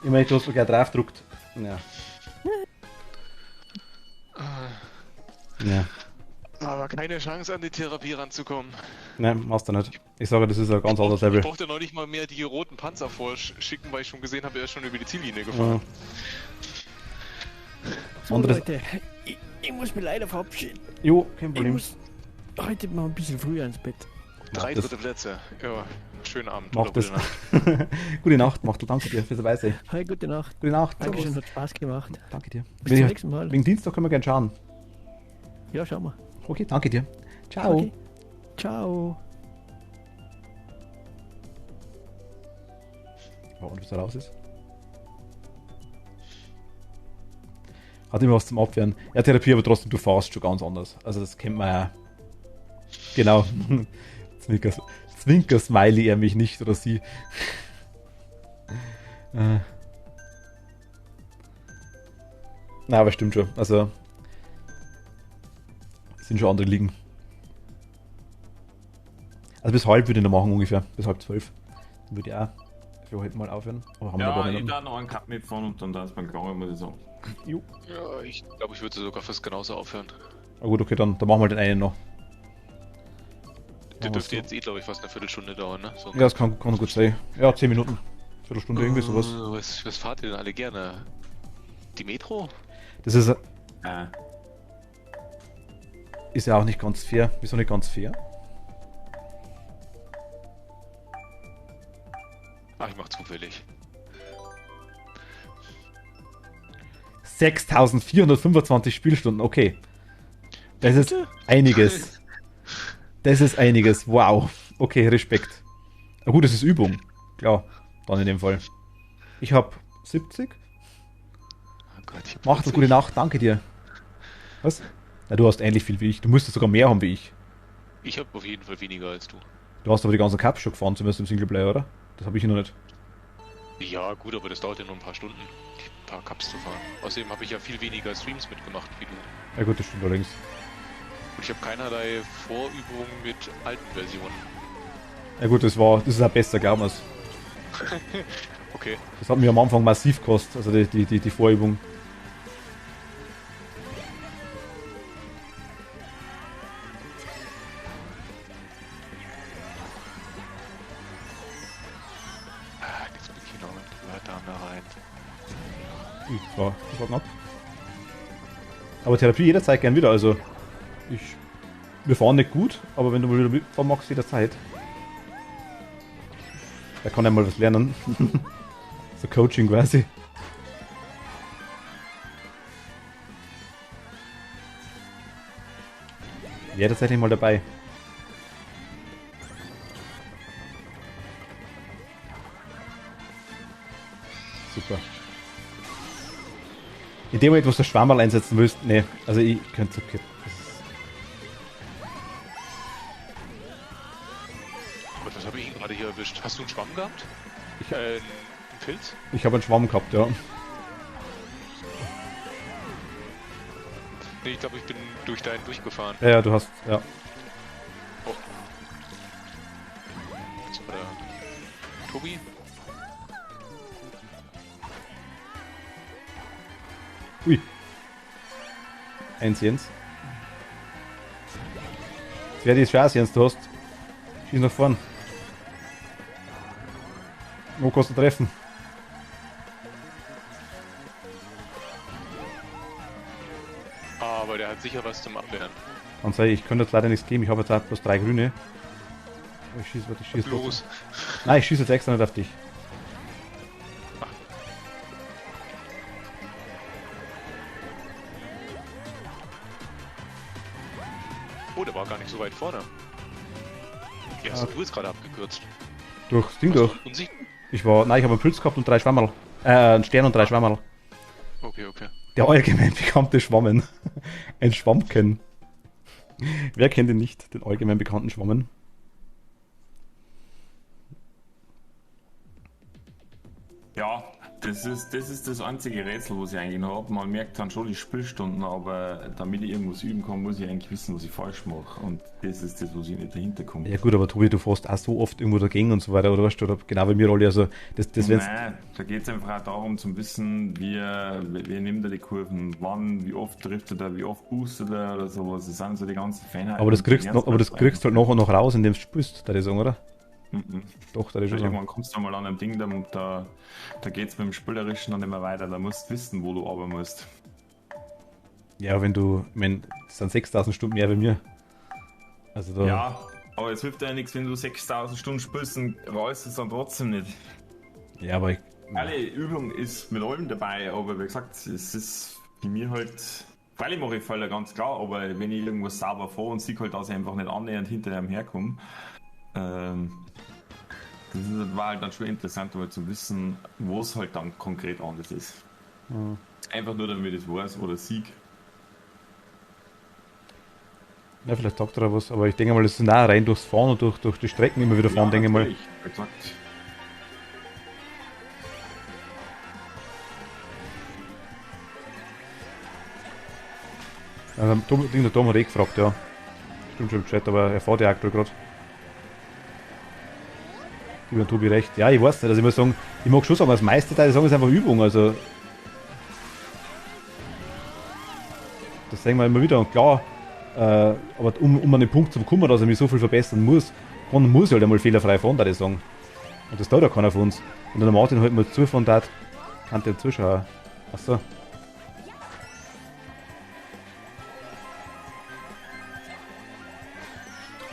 Ich meine, du hast sogar drauf gedruckt. Ja. Ja. Aber keine Chance, an die Therapie ranzukommen. Nein, machst du nicht. Ich sage, das ist ein ganz anderes Ich Level. brauchte noch nicht mal mehr die roten Panzer vorschicken, weil ich schon gesehen habe, er ist schon über die Ziellinie gefahren. So, Anderes- Leute, ich muss mich leider verabschieden. Jo, kein Ich Problem. muss heute mal ein bisschen früher ins Bett. 3 das- dritte Plätze. Ja, schönen Abend. Mach oder das. gute Nacht. Gute Nacht, Machtel. Danke dir fürs dabei sein. Hey, gute Nacht. Gute Nacht. Dankeschön, Servus. hat Spaß gemacht. Danke dir. Bis zum nächsten Mal. Wegen Dienstag können wir gerne schauen. Ja, schauen wir. Okay, danke dir. Ciao. Okay. Ciao. Warten, bis er raus ist. Hat immer was zum Abwehren. Ja, Therapie, aber trotzdem, du fährst schon ganz anders. Also das kennt man ja. Genau. Zwinker-Smiley er mich nicht oder sie. Na, aber stimmt schon. Also sind schon andere Ligen. Also bis halb würde ich noch machen ungefähr. Bis halb 12. Dann würde ich auch für heute mal aufhören. Aber haben wir noch ein Ja, paar ich Minuten. da noch einen Cup mitfahren und dann da ist man gegangen, muss ich sagen. Ja, ich glaube, ich würde sogar fast genauso aufhören. Na gut, okay, dann machen wir den einen noch. Der Machen dürfte wir's jetzt glaube ich, fast eine Viertelstunde dauern, ne? So. Ja, das kann gut sein. Ja, 10 Minuten. Viertelstunde, irgendwie sowas. Was fahrt ihr denn alle gerne? Die Metro? Das ist Äh, ja auch nicht ganz fair. Wieso nicht ganz fair? Ach, ich mach zufällig. 6425 Spielstunden, okay. Das ist einiges. Das ist einiges, wow. Okay, Respekt. Na gut, das ist Übung. Klar, dann in dem Fall. Ich hab 70. Oh Gott, ich hab Mach das, 40. gute Nacht, danke dir. Was? Na, du hast ähnlich viel wie ich. Du müsstest sogar mehr haben wie ich. Ich habe auf jeden Fall weniger als du. Du hast aber die ganzen Cups schon gefahren, zumindest im Singleplayer, oder? Das habe ich noch nicht. Ja, gut, aber das dauert ja nur ein paar Stunden, die paar Cups zu fahren. Außerdem habe ich ja viel weniger Streams mitgemacht wie du. Ja gut, das stimmt allerdings. Und ich habe keinerlei Vorübungen mit alten Versionen. Ja gut, das ist auch besser, glauben wir's. Okay. Das hat mir am Anfang massiv gekostet, also die Vorübung. Ah, jetzt bin ich hier noch mit da rein. Das war knapp. Aber Therapie jederzeit gern wieder, also wir fahren nicht gut, aber wenn du mal wieder mitfahren magst, jederzeit. Da kann er mal was lernen. So Coaching quasi. Wäre tatsächlich mal dabei. Super. In dem Moment, wo du das Schwammerl einsetzen willst, ne, also ich könnte okay. Was habe ich ihn gerade hier erwischt? Hast du einen Schwamm gehabt? Einen Pilz? Ich habe einen Schwamm gehabt, ja. Nee, ich glaube, ich bin durch deinen durchgefahren. Ja, du hast, ja. Oh. Das war der Tobi. Ui. 1 Jens. Das wäre die Chance, Jens, du hast. Schieß nach vorn. Wo kannst du treffen? Aber der hat sicher was zum Abwehren. Kann sein, ich könnte jetzt leider nichts geben, ich habe jetzt auch bloß 3 grüne. Aber ich schieße, warte, ich schieße Los. Nein, ich schieße jetzt extra nicht auf dich. Oh, der war gar nicht so weit vorne. Wie hast du jetzt gerade abgekürzt? Durchs Ding Warst du durch. unsichtbar? Ich habe einen Pilz gehabt und 3 Schwammerl. Ein Stern und 3 Schwammerl. Okay. Der allgemein bekannte Schwammen. Ein Schwammken. Wer kennt ihn nicht, den allgemein bekannten Schwammen? Ja, das ist das einzige Rätsel, was ich eigentlich noch habe. Man merkt dann schon die Spielstunden, aber damit ich irgendwas üben kann, muss ich eigentlich wissen, was ich falsch mache. Und das ist das, was ich nicht dahinter komme. Ja gut, aber Tobi, du fährst auch so oft irgendwo dagegen und so weiter, oder weißt du, oder genau wie wir alle, also das wenn's... Nein, da geht es einfach auch darum zu wissen, wie nimmt er die Kurven, wann, wie oft driftet er, wie oft boostet er oder sowas. Das sind so die ganzen Feinheiten. Aber das kriegst du halt nachher noch raus, indem du spielst, da ich sagen, oder? Doch, da ist schon so. Irgendwann kommst du mal an einem Ding, da geht es mit dem Spielerischen dann immer weiter. Da musst du wissen, wo du aber musst. Ja, das sind 6000 Stunden mehr bei mir. Also da... Ja, aber es hilft ja nichts, wenn du 6000 Stunden spielst und reißt es dann trotzdem nicht. Ja, aber Alle Übung ist mit allem dabei, aber wie gesagt, es ist bei mir halt... Freilich mache ich Fehler, ganz klar, aber wenn ich irgendwas sauber fahre und sehe halt, dass ich einfach nicht annähernd hinter ihm herkomme, das war halt dann schon interessant, mal zu wissen, wo es halt dann konkret anders ist. Mhm. Einfach nur, damit ich das weiß oder sieg. Ja, vielleicht sagt er da was, aber ich denke mal, das sind auch rein durchs Fahren und durch die Strecken immer wieder fahren, denke ich mal. Exakt. Der Tom hat gefragt, ja. Stimmt schon im Chat, aber er fährt ja aktuell gerade. Du und Tobi recht. Ja, ich weiß nicht, also ich muss sagen, ich mag schon sagen, das meiste Teil sagen ist einfach Übung, also. Das sagen wir immer wieder und klar, aber um an den Punkt zu kommen, dass er mich so viel verbessern muss ich halt einmal fehlerfrei fahren, da ich sagen. Und das tut ja keiner von uns. Und wenn der Martin halt mal zufahren darf, kann der Zuschauer. Achso.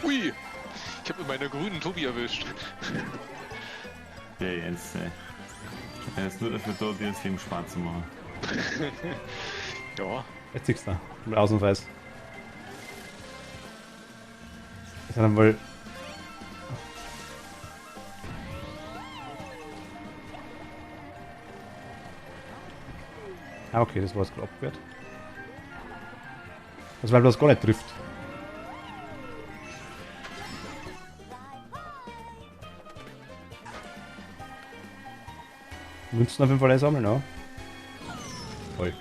Ui! Ich habe mit meiner grünen Tobi erwischt. Der Jens, ey. Er ist nur dafür da, dir das Leben Spaß zu machen. Ja. Jetzt siehst du mal aus und weiß. Das ist dann wohl. Ah, okay, das war es gerade abgewehrt. Also, weil das gar nicht trifft. Münzen auf jeden Fall einsammeln, ja. Voll.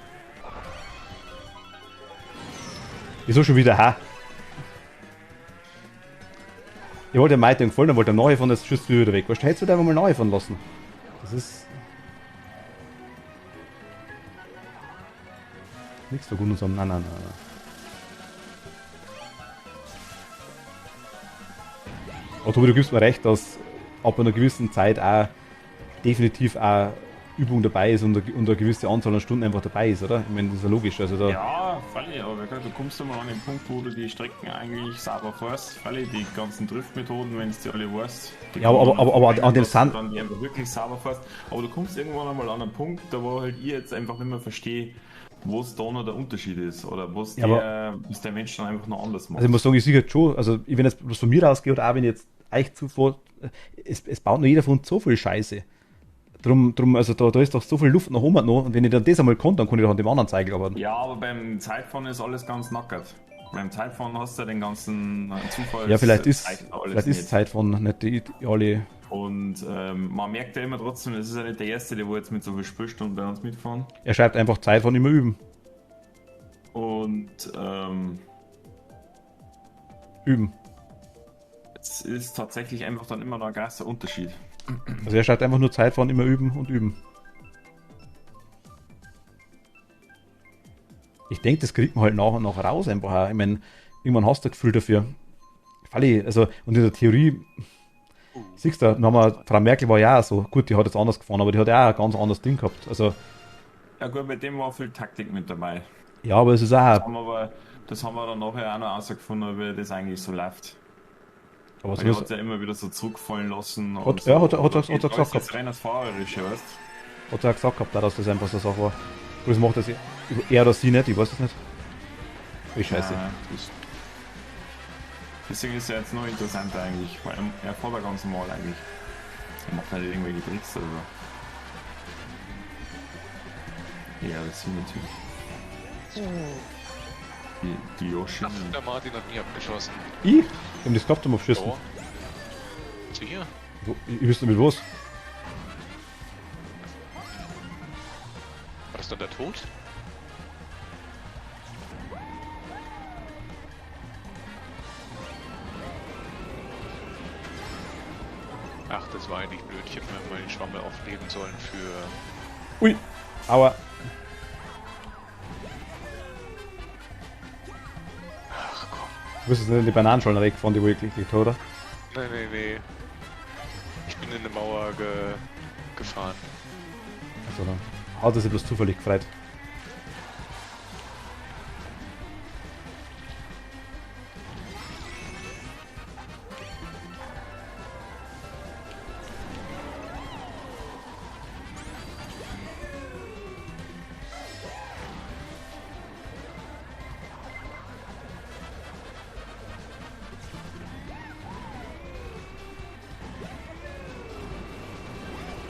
Wieso schon wieder? Ha! Ich wollte dem Maite gefallen, dann wollte er neu von das schießt wieder weg. Weißt du, hättest du da einfach mal neu von lassen. Das ist. Nichts für gut und so. Nein. Aber Tobi, du gibst mir recht, dass ab einer gewissen Zeit auch definitiv auch Übung dabei ist und eine gewisse Anzahl an Stunden einfach dabei ist, oder? Ich meine, das ist ja logisch. Also da Ja, freilich, aber du kommst mal an den Punkt, wo du die Strecken eigentlich sauber fährst. Freilich, die ganzen Driftmethoden, wenn du die alle weißt. Ja, aber an dem Sand. Dann die einfach wirklich sauber fährst. Aber du kommst irgendwann einmal an einen Punkt, da wo halt ich jetzt einfach nicht mehr verstehe, wo es da noch der Unterschied ist. Oder was der Mensch dann einfach noch anders macht. Also ich muss sagen, ich sehe jetzt schon, also wenn jetzt bloß von mir ausgeht, oder auch wenn ich jetzt euch zuvor, es baut nur jeder von uns so viel Scheiße. Drum, also da ist doch so viel Luft nach oben noch, und wenn ich dann das einmal kann, dann kann ich doch an dem anderen Zeigen arbeiten. Ja, aber beim Zeitfahren ist alles ganz nackert. Beim Zeitfahren hast du den ganzen Zufall. Ja, vielleicht ist Zeitfahren nicht die alle. Und man merkt ja immer trotzdem, es ist ja nicht der Erste, der wo jetzt mit so viel Spielstunden bei uns mitfahren. Er schreibt einfach Zeitfahren immer üben. Und üben. es ist tatsächlich einfach dann immer noch ein krasser Unterschied. Also er schreibt einfach nur Zeitfahren immer üben und üben. Ich denke, das kriegt man halt nach und nach raus einfach auch. Ich meine, irgendwann hast du ein Gefühl dafür. Also, und in der Theorie, siehst du, Frau Merkel war ja auch so, gut, die hat jetzt anders gefahren, aber die hat ja auch ein ganz anderes Ding gehabt. Also, ja gut, bei dem war viel Taktik mit dabei. Ja, aber es ist auch... Das haben wir dann nachher auch noch rausgefunden, wie das eigentlich so läuft. Aber er hat ja immer wieder so zurückfallen lassen. Hat er gesagt gehabt. Das rein als Fahrerische, weißt du? Hat er gesagt gehabt, dass das einfach so eine Sache war. Das macht das er oder sie nicht, ich weiß es nicht. Wie scheiße. Ja, deswegen ist er jetzt noch interessanter eigentlich, weil er fährt ja ganz normal eigentlich. Er macht halt irgendwelche Tricks oder so. Ja, das sind natürlich. Die Yoshi. Ach, der Martin hat nie abgeschossen. Ich hab das gehabt, um aufschießen. Ja. Sicher? Ich wüsste mit was. War das dann der Tod? Ach, das war eigentlich blöd. Ich hätte mir mal den Schwammel aufnehmen sollen für... Ui, aua. Ach komm. Du wirst jetzt nicht in die Bananenschalen wegfahren, die wo ich geklickt habe, oder? Nee. Ich bin in eine Mauer gefahren. Also dann hat er sich bloß zufällig gefreut.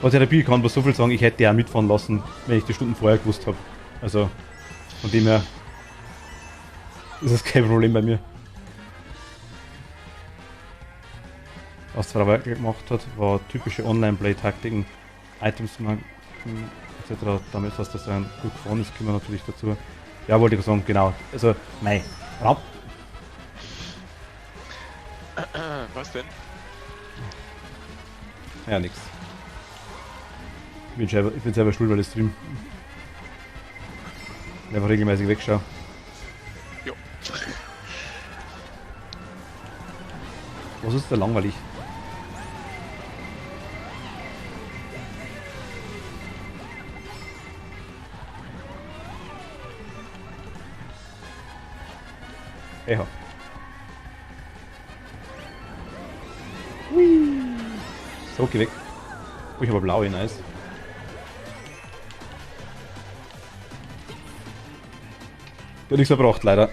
Was Therapie kann bloß so viel sagen, ich hätte ja mitfahren lassen, wenn ich die Stunden vorher gewusst habe. Also von dem her ist das kein Problem bei mir. Was Frau Werkel gemacht hat, war typische Online-Play-Taktiken, Items marken etc. Damit, dass das dann gut gefahren ist, kommen wir natürlich dazu. Ja, wollte ich sagen, genau. Also, mei, Raum. Was denn? Ja, nix. Ich bin selber schuld, weil ich stream. Einfach regelmäßig wegschaue. Jo. Was ist da langweilig? Ja. So, geh weg. Oh, ich habe blaue, nice. Du hast nichts verbracht, leider.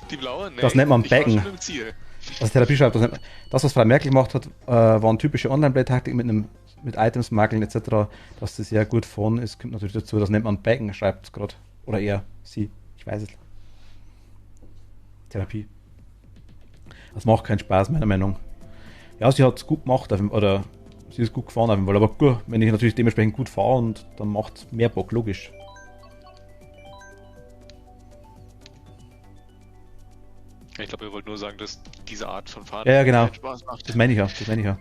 Die blaue? Nee, Das nennt man ich war Baggen. schon im Ziel. Was Therapie schreibt, das, was Frau Merkel gemacht hat, waren typische Online-Play-Taktiken mit Items, Makeln etc. Dass das sehr gut vorn ist, kommt natürlich dazu. Das nennt man Baggen, schreibt es gerade. Oder er, sie, ich weiß es. Therapie. Das macht keinen Spaß, meiner Meinung. Ja, sie hat es gut gemacht, oder sie ist gut gefahren, auf jeden Fall. Aber gut, wenn ich natürlich dementsprechend gut fahre, und dann macht es mehr Bock, logisch. Ich glaube, ihr wollt nur sagen, dass diese Art von Fahren Ja, genau. keinen Spaß macht. Das meine ich ja, das meine ich ja.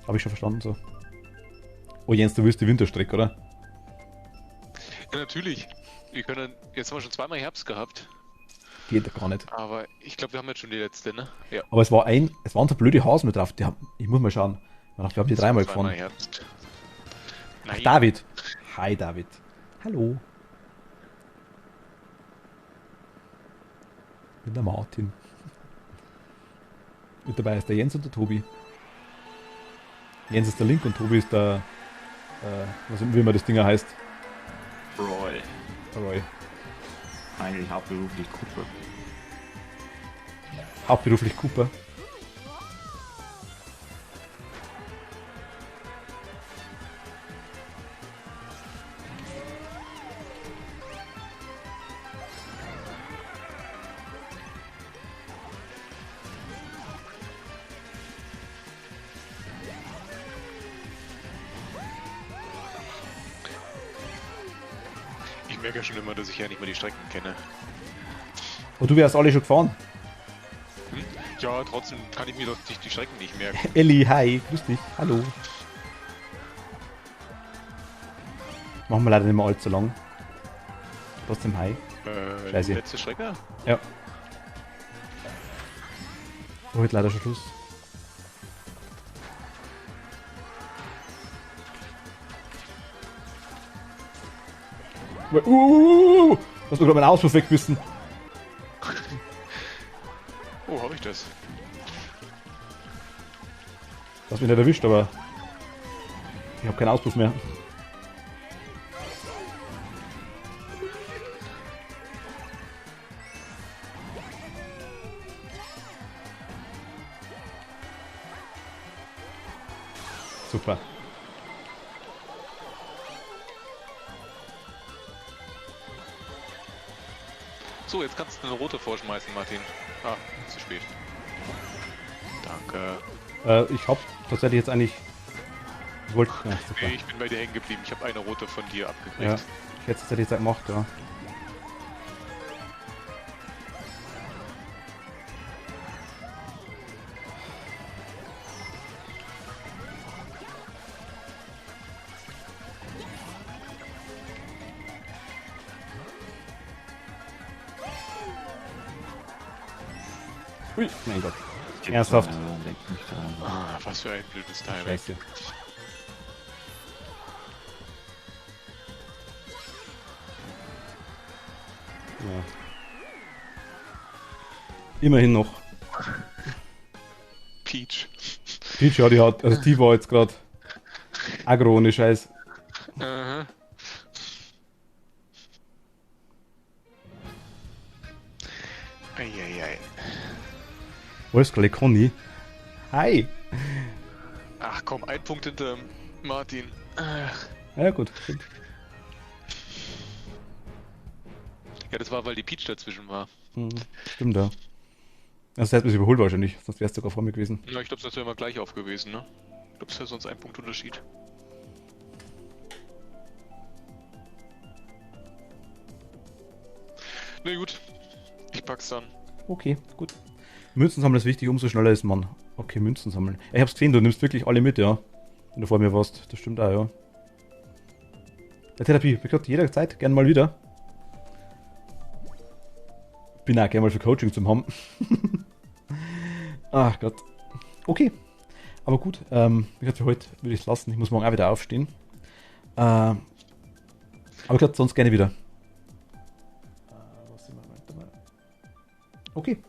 Habe ich schon verstanden so. Oh Jens, du willst die Winterstrecke, oder? Ja, natürlich. Jetzt haben wir schon zweimal Herbst gehabt. Geht gar nicht. Aber ich glaube, wir haben jetzt schon die letzte, ne? Ja. Aber es waren so blöde Hasen mit drauf. Ich muss mal schauen. Wir haben die dreimal Zweimal gefahren. Herbst. Ach, Nein. David. Hi David. Hallo. Ich bin der Martin. Mit dabei ist der Jens und der Tobi. Jens ist der Link und Tobi ist der, wie immer das Ding heißt. Roy. Roy. Eigentlich hauptberuflich Cooper. Hauptberuflich Cooper. Ich merke ja schon immer, dass ich ja nicht mehr die Strecken kenne. Und du wärst alle schon gefahren? Hm? Ja, trotzdem kann ich mir doch die Strecken nicht merken. Elli, hi, grüß dich, hallo. Machen wir leider nicht mehr allzu lang. Trotzdem hi. Scheiße. Die letzte Strecke? Ja. Heute leider schon Schluss. Hast du gerade meinen Auspuff weggebissen? Oh, habe ich das? Du hast mich nicht erwischt, aber ich habe keinen Auspuff mehr. Super. Achso, jetzt kannst du eine rote vorschmeißen, Martin. Ah, zu spät. Danke. Ich hab tatsächlich jetzt eigentlich... Ich wollte... Ja, super. Nee, ich bin bei dir hängen geblieben. Ich habe eine rote von dir abgekriegt. Ja, ich hätte es tatsächlich jetzt gemacht, ja. Ui, mein Gott. Ernsthaft. Ah, was für ein blödes Teil. Scheiße. Ja. Immerhin noch. Peach. Peach, ja, die hat, also die war jetzt gerade aggro ohne Scheiß. Aha. Eieiei. Wolfskerle Conny. Hi! Ach komm, ein Punkt hinter Martin. Ja gut, stimmt. Ja, das war, weil die Peach dazwischen war. Stimmt, ja. Das heißt, mich überholt wahrscheinlich, sonst wäre es sogar vor mir gewesen. Ja, ich glaube, das wäre immer gleich auf gewesen, ne? Ich glaube, es wäre sonst ein Punkt Unterschied. Na gut, ich pack's dann. Okay, gut. Münzen sammeln ist wichtig, umso schneller ist man. Okay, Münzen sammeln. Ich hab's gesehen, du nimmst wirklich alle mit, ja. Wenn du vor mir warst. Das stimmt auch, ja. Der Therapie, wie gesagt, jederzeit, gern mal wieder. Bin auch gerne mal für Coaching zum haben. Ach Gott. Okay. Aber gut, wie gesagt, für heute würde ich es lassen. Ich muss morgen auch wieder aufstehen. Aber ich gesagt, sonst gerne wieder. Was sind wir? Warte mal. Okay.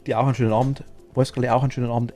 Dir auch einen schönen Abend. Wolfskerle auch einen schönen Abend.